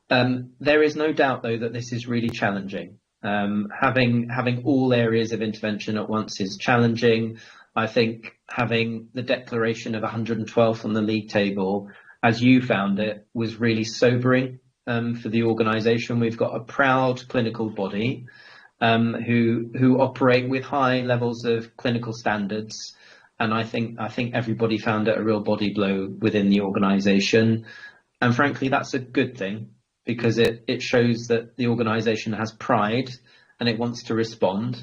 There is no doubt, though, that this is really challenging. Having all areas of intervention at once is challenging. I think having the declaration of 112th on the league table, as you found it, was really sobering for the organisation. We've got a proud clinical body who operate with high levels of clinical standards. And I think everybody found it a real body blow within the organisation. And frankly, that's a good thing because it shows that the organisation has pride and it wants to respond.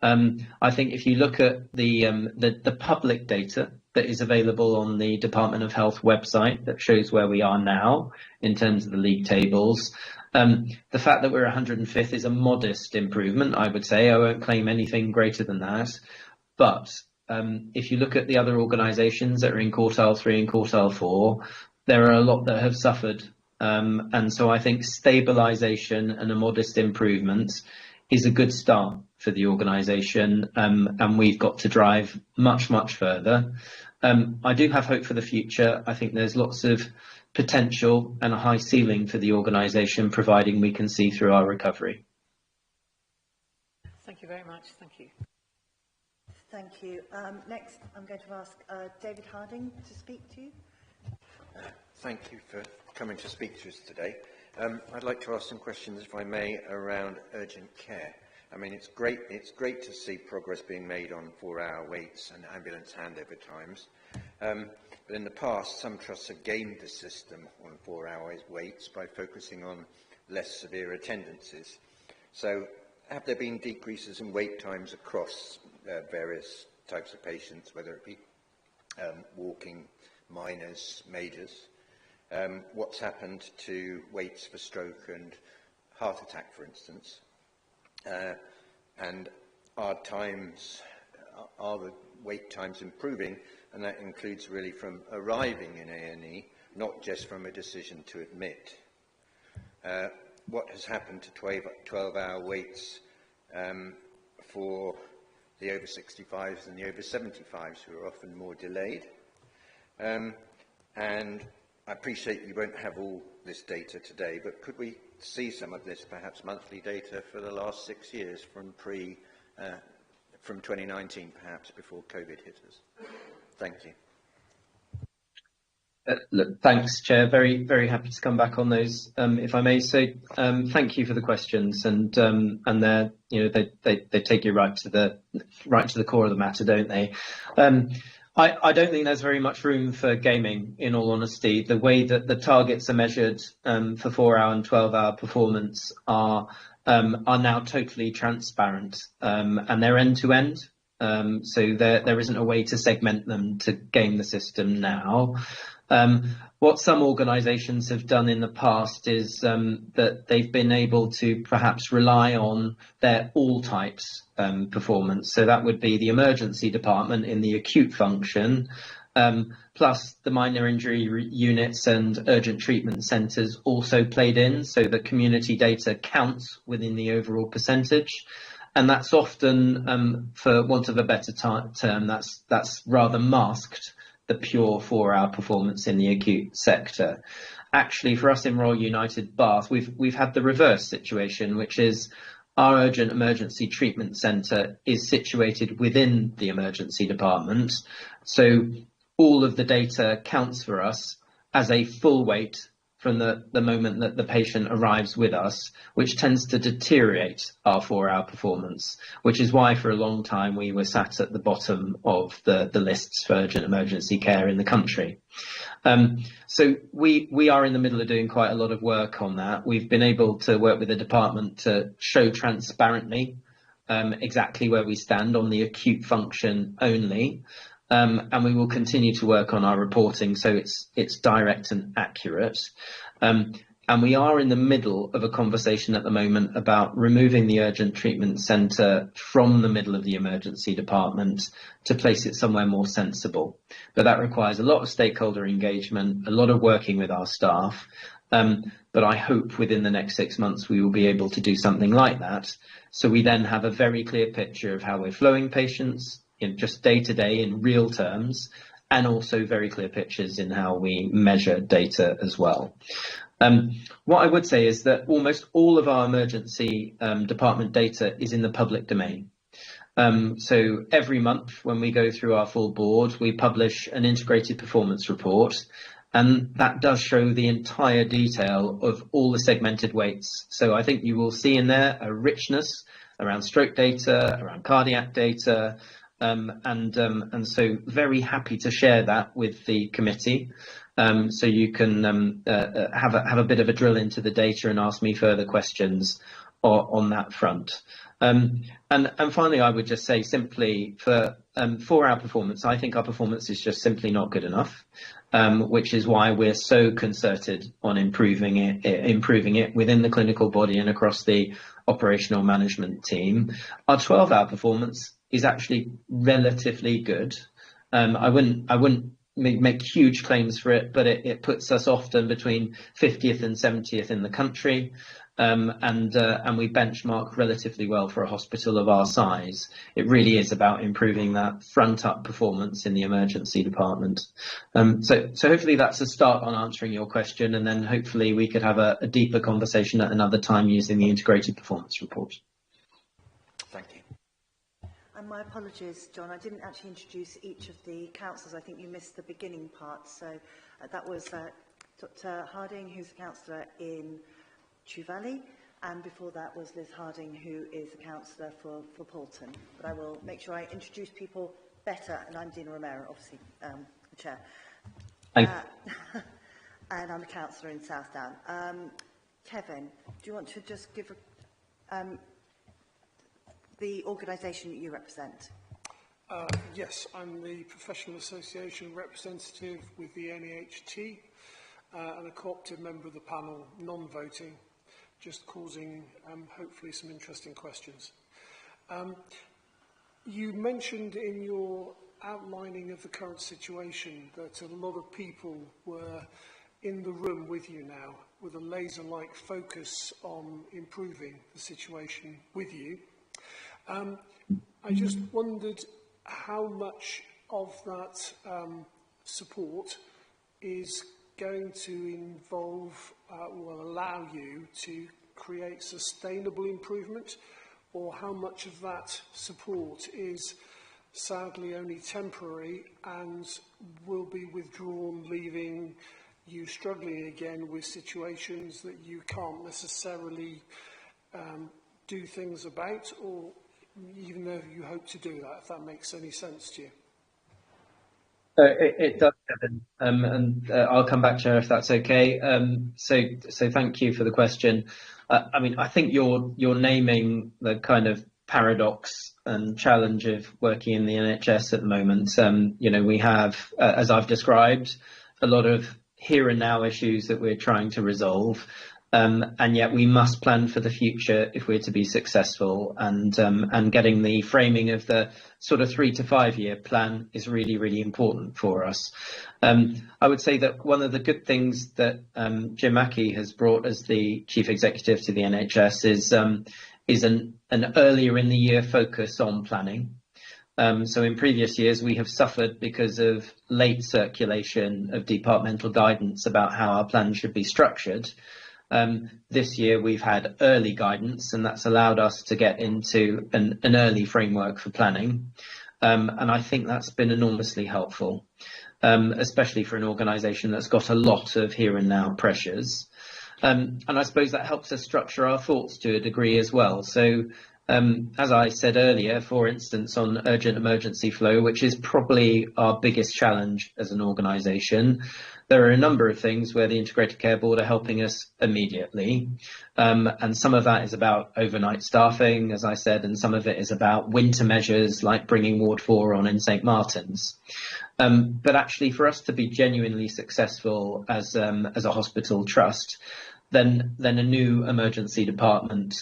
I think if you look at the public data that is available on the Department of Health website that shows where we are now in terms of the league tables, the fact that we're 105th is a modest improvement, I would say. I won't claim anything greater than that. But if you look at the other organisations that are in quartile 3 and quartile 4, there are a lot that have suffered. And so I think stabilisation and a modest improvement is a good start for the organisation. And we've got to drive much, much further. I do have hope for the future. I think there's lots of potential and a high ceiling for the organisation, providing we can see through our recovery. Thank you very much. Thank you. Thank you. Next, I'm going to ask David Harding to speak to you. Thank you for coming to speak to us today. I'd like to ask some questions, if I may, around urgent care. I mean, it's great to see progress being made on 4-hour waits and ambulance handover times. But in the past, some trusts have gamed the system on 4-hour waits by focusing on less severe attendances. So have there been decreases in wait times across various types of patients, whether it be walking, minors, majors? What's happened to waits for stroke and heart attack, for instance? And are the wait times improving? And that includes really from arriving in A&E, not just from a decision to admit. what has happened to 12-hour waits for the over 65s and the over 75s, who are often more delayed. And I appreciate you won't have all this data today, but could we see some of this, perhaps monthly data for the last 6 years from from 2019, perhaps, before COVID hit us? Thank you. Look, thanks, Chair. Very, very happy to come back on those, if I may. So, thank you for the questions, and they're, they take you right to the core of the matter, don't they? I don't think there's very much room for gaming, in all honesty. The way that the targets are measured for 4-hour and 12-hour performance are now totally transparent, and they're end to end. So there isn't a way to segment them to game the system now. What some organisations have done in the past is that they've been able to perhaps rely on their all types performance. So that would be the emergency department in the acute function, plus the minor injury units and urgent treatment centres also played in, so the community data counts within the overall percentage. And that's often, for want of a better term, that's rather masked the pure 4-hour performance in the acute sector. Actually, for us in Royal United Bath, we've had the reverse situation, which is our urgent emergency treatment centre is situated within the emergency department. So all of the data counts for us as a full weight from the moment that the patient arrives with us, which tends to deteriorate our 4-hour performance, which is why for a long time we were sat at the bottom of the lists for urgent emergency care in the country. So we are in the middle of doing quite a lot of work on that. We've been able to work with the department to show transparently exactly where we stand on the acute function only. And we will continue to work on our reporting so it's direct and accurate. And we are in the middle of a conversation at the moment about removing the urgent treatment centre from the middle of the emergency department to place it somewhere more sensible. But that requires a lot of stakeholder engagement, a lot of working with our staff. But I hope within the next 6 months we will be able to do something like that. So we then have a very clear picture of how we're flowing patients, in just day to day in real terms, and also very clear pictures in how we measure data as well. What I would say is that almost all of our emergency department data is in the public domain. So every month when we go through our full board, we publish an integrated performance report, and that does show the entire detail of all the segmented weights. So I think you will see in there a richness around stroke data, around cardiac data, and so very happy to share that with the committee, so you can have a bit of a drill into the data and ask me further questions on that front. And finally, I would just say simply for 4-hour performance, I think our performance is just simply not good enough, which is why we're so concerted on improving it within the clinical body and across the operational management team. Our 12-hour performance is actually relatively good. I wouldn't make huge claims for it, but it puts us often between 50th and 70th in the country, and we benchmark relatively well for a hospital of our size. It really is about improving that front-up performance in the emergency department. So hopefully that's a start on answering your question, and then hopefully we could have a deeper conversation at another time using the integrated performance report. Thank you. And my apologies, John, I didn't actually introduce each of the councillors. I think you missed the beginning part. So that was Dr Harding, who's a councillor in Chew Valley, and before that was Liz Harding, who is a councillor for Poulton. But I will make sure I introduce people better, and I'm Dina Romero, obviously the chair. And I'm a councillor in Southdown. Kevin, do you want to just give the organisation that you represent? Yes, I'm the Professional Association representative with the NEHT and a co-opted member of the panel, non-voting, just causing hopefully some interesting questions. You mentioned in your outlining of the current situation that a lot of people were in the room with you now with a laser-like focus on improving the situation with you. I just wondered how much of that support is going to involve, will allow you to create sustainable improvement, or how much of that support is sadly only temporary and will be withdrawn, leaving you struggling again with situations that you can't necessarily do things about, or even though you hope to do that, if that makes any sense to you. It does, Kevin, and I'll come back to her if that's okay. So thank you for the question. I mean, I think you're naming the kind of paradox and challenge of working in the NHS at the moment. You know, we have, as I've described, a lot of here and now issues that we're trying to resolve. And yet we must plan for the future if we're to be successful, and getting the framing of the sort of 3 to 5 year plan is really, really important for us. I would say that one of the good things that Jim Mackey has brought as the Chief Executive to the NHS is an earlier in the year focus on planning. So in previous years, we have suffered because of late circulation of departmental guidance about how our plan should be structured. This year we've had early guidance, and that's allowed us to get into an early framework for planning. And I think that's been enormously helpful, especially for an organisation that's got a lot of here and now pressures. And I suppose that helps us structure our thoughts to a degree as well. So as I said earlier, for instance, on urgent emergency flow, which is probably our biggest challenge as an organisation, there are a number of things where the Integrated Care Board are helping us immediately. And some of that is about overnight staffing, as I said, and some of it is about winter measures like bringing Ward 4 on in St Martin's. But actually, for us to be genuinely successful as a hospital trust, then a new emergency department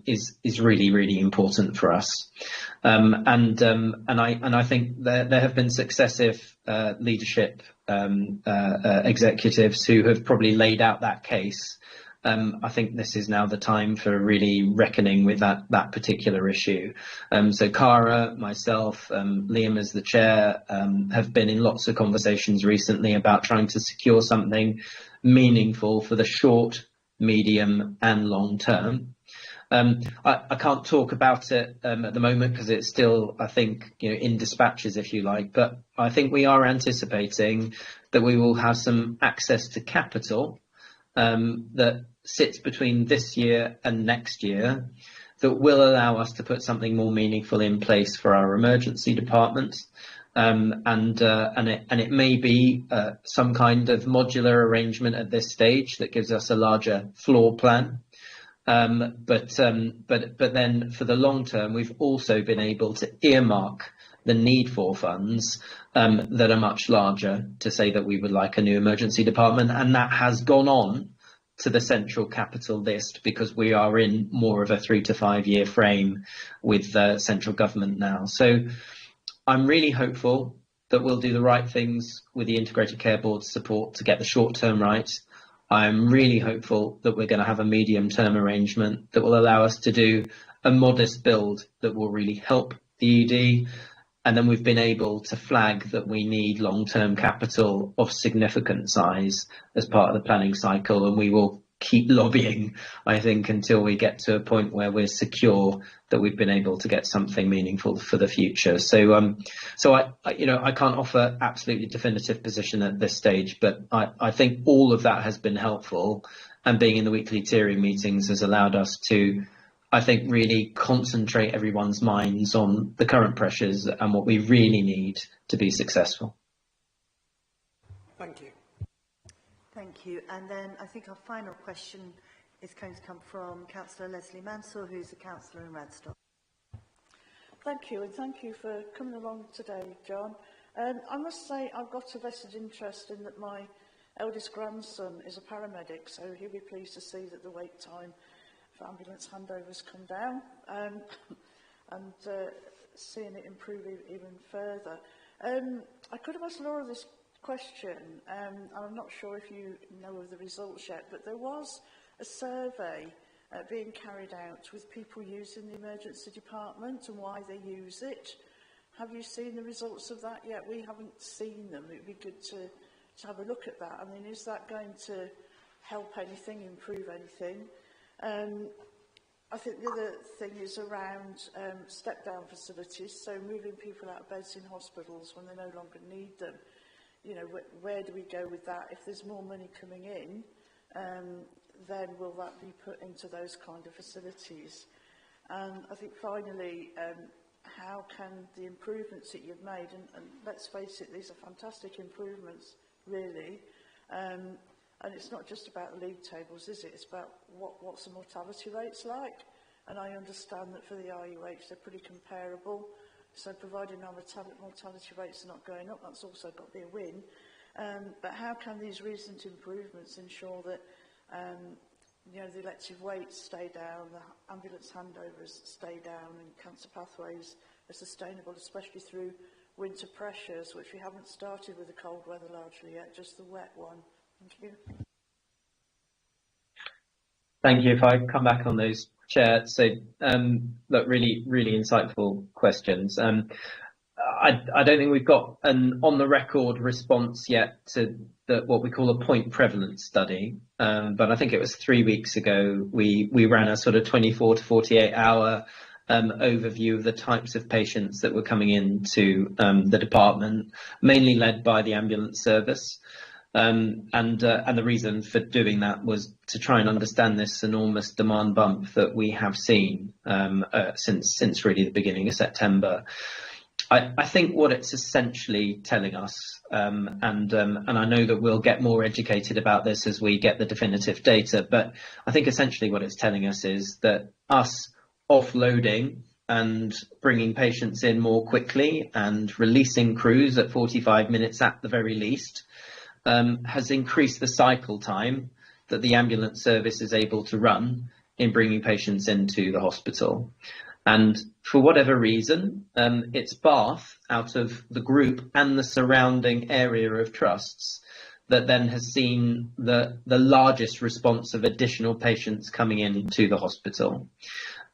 is really, really important for us. And I think there have been successive leadership executives who have probably laid out that case. I think this is now the time for really reckoning with that particular issue. So Cara, myself, Liam as the chair, have been in lots of conversations recently about trying to secure something meaningful for the short, medium and long term. I can't talk about it at the moment because it's still, I think, in dispatches, if you like, but I think we are anticipating that we will have some access to capital that sits between this year and next year that will allow us to put something more meaningful in place for our emergency department. And it may be some kind of modular arrangement at this stage that gives us a larger floor plan. But then for the long term, we've also been able to earmark the need for funds that are much larger to say that we would like a new emergency department, and that has gone on to the central capital list because we are in more of a 3 to 5 year frame with the central government now. So I'm really hopeful that we'll do the right things with the Integrated Care Board's support to get the short term right. I'm really hopeful that we're going to have a medium term arrangement that will allow us to do a modest build that will really help the ED. And then we've been able to flag that we need long-term capital of significant size as part of the planning cycle, and we will keep lobbying, I think, until we get to a point where we're secure that we've been able to get something meaningful for the future. So I can't offer absolutely definitive position at this stage, but I think all of that has been helpful, and being in the weekly tiering meetings has allowed us to, I think, really concentrate everyone's minds on the current pressures and what we really need to be successful. Thank you. Thank you. And then I think our final question is going to come from Councillor Leslie Mansell, who's a councillor in Radstock. Thank you, and thank you for coming along today, John. I must say I've got a vested interest in that my eldest grandson is a paramedic, so he'll be pleased to see that the wait time for ambulance handovers come down, and seeing it improve even further. I could have asked Laura this question, and I'm not sure if you know of the results yet, but there was a survey being carried out with people using the emergency department and why they use it. Have you seen the results of that yet? We haven't seen them. It would be good to have a look at that. I mean, is that going to help anything, improve anything? I think the other thing is around step-down facilities, so moving people out of beds in hospitals when they no longer need them. You know, where do we go with that? If there's more money coming in, then will that be put into those kind of facilities? And I think finally, how can the improvements that you've made, and let's face it, these are fantastic improvements, really, and it's not just about the league tables, is it? It's about what's the mortality rates like. And I understand that for the RUH, they're pretty comparable. So providing our mortality rates are not going up, that's also got to be a win. But how can these recent improvements ensure that you know, the elective weights stay down, the ambulance handovers stay down, and cancer pathways are sustainable, especially through winter pressures, which we haven't started with the cold weather largely yet, just the wet one. Thank you. Thank you. If I come back on those, Chair. So, look, really insightful questions. I don't think we've got an on-the-record response yet to what we call a point prevalence study, but I think it was 3 weeks ago we ran a sort of 24 to 48 hour overview of the types of patients that were coming into the department, mainly led by the ambulance service. And the reason for doing that was to try and understand this enormous demand bump that we have seen since really the beginning of September. I think what it's essentially telling us, and I know that we'll get more educated about this as we get the definitive data, but I think essentially what it's telling us is that us offloading and bringing patients in more quickly and releasing crews at 45 minutes at the very least has increased the cycle time that the ambulance service is able to run in bringing patients into the hospital. And for whatever reason, it's Bath out of the group and the surrounding area of trusts that then has seen the largest response of additional patients coming into the hospital.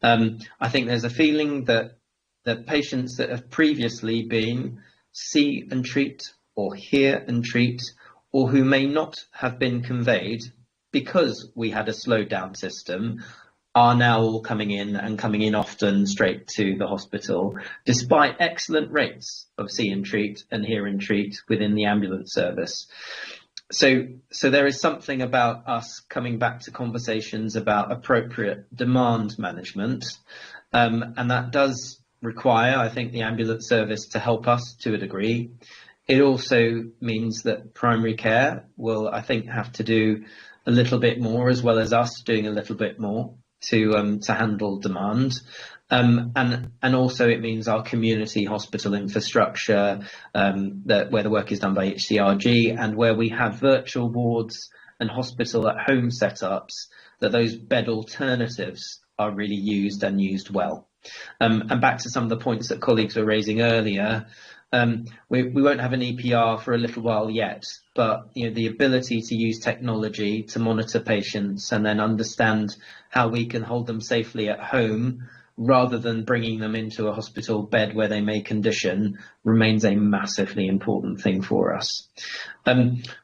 I think there's a feeling that patients that have previously been see and treat or hear and treat, or who may not have been conveyed because we had a slowed down system, are now all coming in often straight to the hospital, despite excellent rates of see and treat and hear and treat within the ambulance service. So there is something about us coming back to conversations about appropriate demand management, and that does require, I think, the ambulance service to help us to a degree. It also means that primary care will, I think, have to do a little bit more, as well as us doing a little bit more to handle demand. And also it means our community hospital infrastructure, where the work is done by HCRG, and where we have virtual wards and hospital at home setups, that those bed alternatives are really used and used well. And back to some of the points that colleagues were raising earlier, we won't have an EPR for a little while yet, but the ability to use technology to monitor patients and then understand how we can hold them safely at home rather than bringing them into a hospital bed where they may condition remains a massively important thing for us.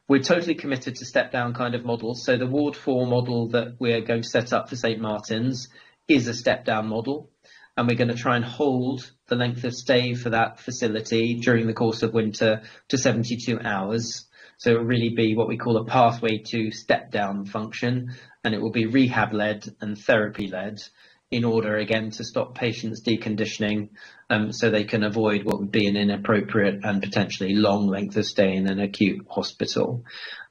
We're totally committed to step down kind of models. So the Ward 4 model that we're going to set up for St Martin's is a step down model. And we're going to try and hold the length of stay for that facility during the course of winter to 72 hours. So it will really be what we call a pathway to step down function, and it will be rehab led and therapy led in order again to stop patients deconditioning, so they can avoid what would be an inappropriate and potentially long length of stay in an acute hospital.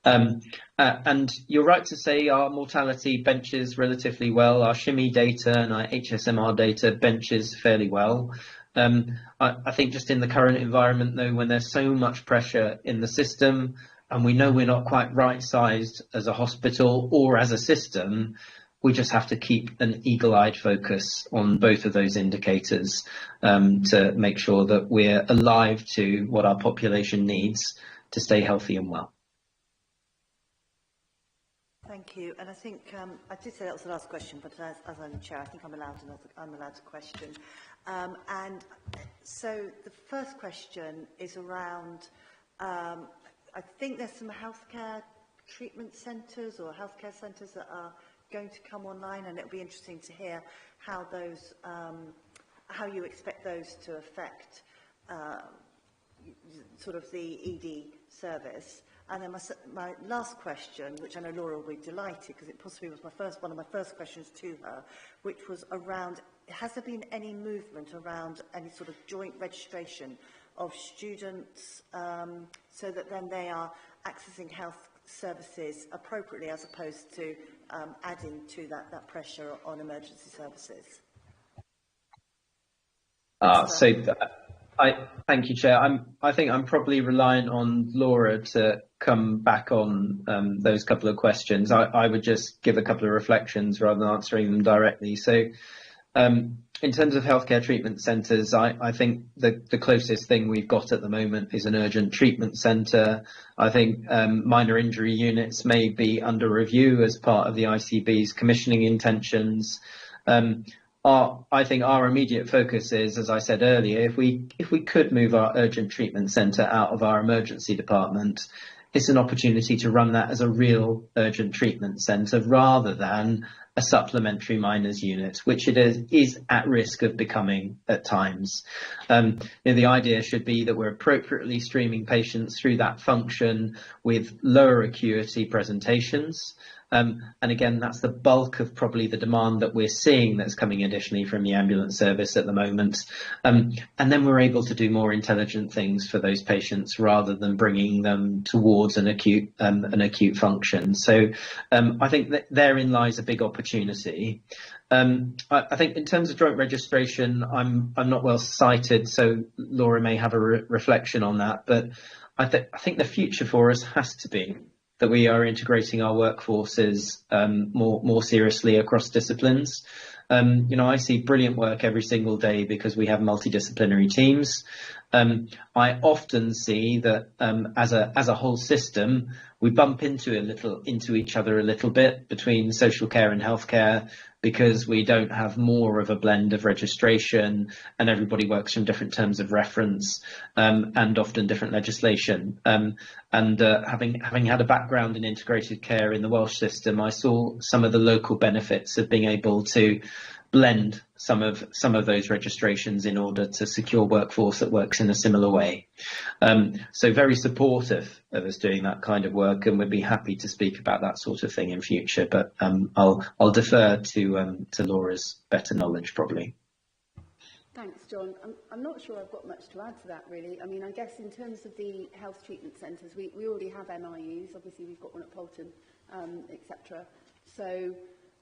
And you're right to say our mortality benches relatively well. Our SHIMI data and our HSMR data benches fairly well. I think just in the current environment, though, when there's so much pressure in the system and we know we're not quite right-sized as a hospital or as a system, we just have to keep an eagle-eyed focus on both of those indicators to make sure that we're alive to what our population needs stay healthy and well. Thank you. And I think I did say that was the last question, but as I'm the chair, I think I'm allowed to question. And so the first question is around. I think there's some healthcare treatment centres or healthcare centres that are going to come online, and it'll be interesting to hear how those, how you expect those to affect sort of the ED service. And then my last question, which I know Laura will be delighted because it possibly was one of my first questions to her, which was around, has there been any movement around any sort of joint registration of students so that then they are accessing health services appropriately as opposed to adding to that pressure on emergency services? Thank you, Chair. I think I'm probably relying on Laura to come back on those couple of questions. I would just give a couple of reflections rather than answering them directly. So in terms of healthcare treatment centres, I think the closest thing we've got at the moment is an urgent treatment centre. I think minor injury units may be under review as part of the ICB's commissioning intentions. I think our immediate focus is, as I said earlier, if we could move our urgent treatment centre out of our emergency department, it's an opportunity to run that as a real urgent treatment centre rather than a supplementary minors unit, which it is at risk of becoming at times. The idea should be that we're appropriately streaming patients through that function with lower acuity presentations. And again, that's the bulk of probably the demand that we're seeing that's coming additionally from the ambulance service at the moment. And then we're able to do more intelligent things for those patients rather than bringing them towards an acute function. So I think that therein lies a big opportunity. I think in terms of joint registration, I'm not well cited, so Laura may have a reflection on that. But I think the future for us has to be that we are integrating our workforces more seriously across disciplines. I see brilliant work every single day because we have multidisciplinary teams. I often see that as a whole system, we bump into each other a little bit between social care and healthcare because we don't have more of a blend of registration and everybody works from different terms of reference and often different legislation. Having had a background in integrated care in the Welsh system, I saw some of the local benefits of being able to blend some of those registrations in order to secure workforce that works in a similar way. So very supportive of us doing that kind of work, and we'd be happy to speak about that sort of thing in future. But I'll defer to Laura's better knowledge probably. Thanks, John. I'm not sure I've got much to add to that, really. I mean, I guess in terms of the health treatment centres, we already have MIUs. Obviously, we've got one at Polton, etc. So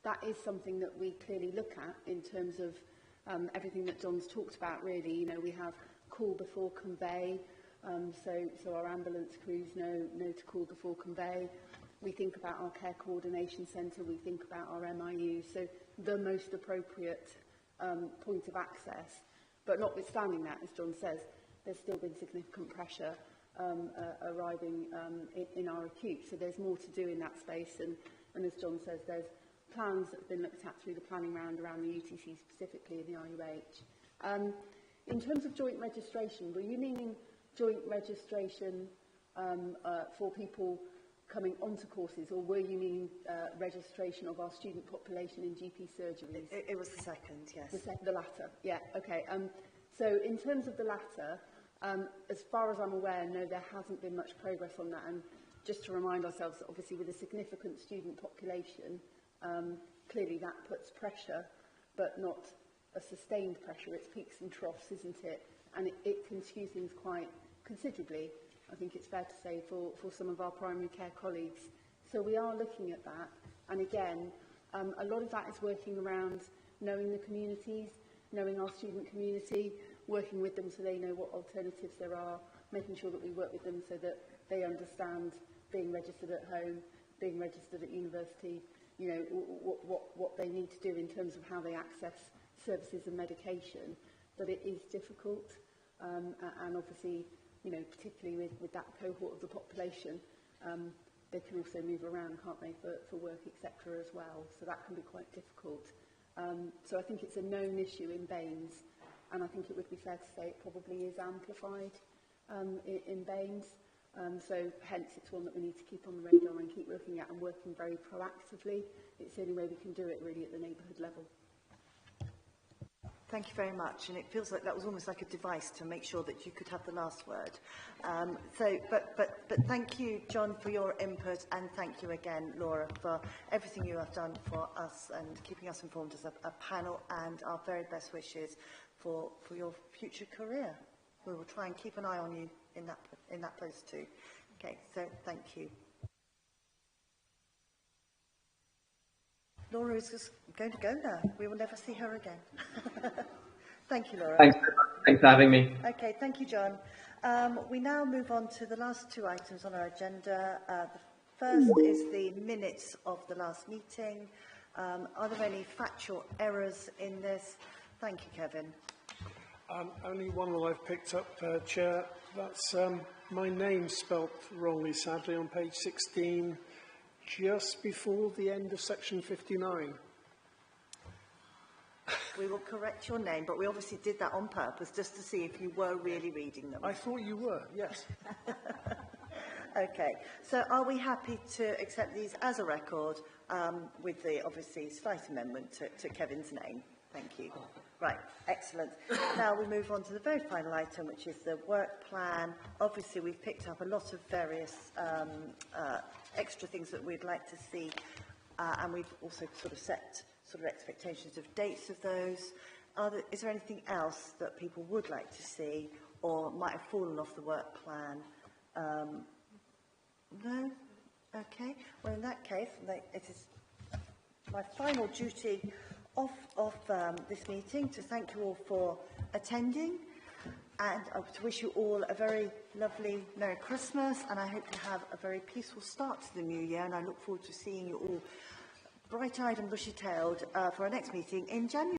that is something that we clearly look at in terms of everything that John's talked about, really. You know, we have call before convey, so our ambulance crews know to call before convey. We think about our care coordination centre, we think about our MIU, so the most appropriate point of access. But notwithstanding that, as John says, there's still been significant pressure arriving in our acute, so there's more to do in that space, and as John says, there's plans that have been looked at through the planning round around the UTC specifically in the IUH. In terms of joint registration, were you meaning joint registration for people coming onto courses, or were you meaning registration of our student population in GP surgeries? It was the second, yes. The latter, yeah, okay. So in terms of the latter, as far as I'm aware, no, there hasn't been much progress on that. And just to remind ourselves, that obviously with a significant student population, clearly that puts pressure, but not a sustained pressure. It's peaks and troughs, isn't it? And it can skew things quite considerably, I think it's fair to say, for some of our primary care colleagues. So we are looking at that. And again, a lot of that is working around knowing the communities, knowing our student community, working with them so they know what alternatives there are, making sure that we work with them so that they understand being registered at home, being registered at university, you know, what they need to do in terms of how they access services and medication. But it is difficult, and obviously you know, particularly with that cohort of the population, they can also move around, can't they, for work, etc. as well. So that can be quite difficult. So I think it's a known issue in Baines, and I think it would be fair to say it probably is amplified in Baines. So hence it's one that we need to keep on the radar and keep looking at and working very proactively. It's the only way we can do it really at the neighbourhood level. Thank you very much, and it feels like that was almost like a device to make sure that you could have the last word. But thank you, John, for your input, and thank you again, Laura, for everything you have done for us and keeping us informed as a panel, and our very best wishes for your future career. We will try and keep an eye on you in that post too. Okay, so thank you. Laura is just going to go now. We will never see her again. Thank you, Laura. Thanks very much. Thanks for having me. Okay, thank you, John. We now move on to the last two items on our agenda. The first is the minutes of the last meeting. Are there any factual errors in this? Thank you, Kevin. Only one that I've picked up, Chair. That's my name spelt wrongly, sadly, on page 16, just before the end of section 59. We will correct your name, but we obviously did that on purpose, just to see if you were really reading them. I thought you were, yes. Okay, so are we happy to accept these as a record with the, obviously, slight amendment to Kevin's name? Thank you. Right, excellent. Now we move on to the very final item, which is the work plan. Obviously, we've picked up a lot of various extra things that we'd like to see, and we've also sort of set sort of expectations of dates of those. Is there anything else that people would like to see or might have fallen off the work plan? No? Okay. Well, in that case, it is my final duty of this meeting to thank you all for attending, and to wish you all a very lovely Merry Christmas, and I hope you have a very peaceful start to the new year, and I look forward to seeing you all bright-eyed and bushy-tailed for our next meeting in January.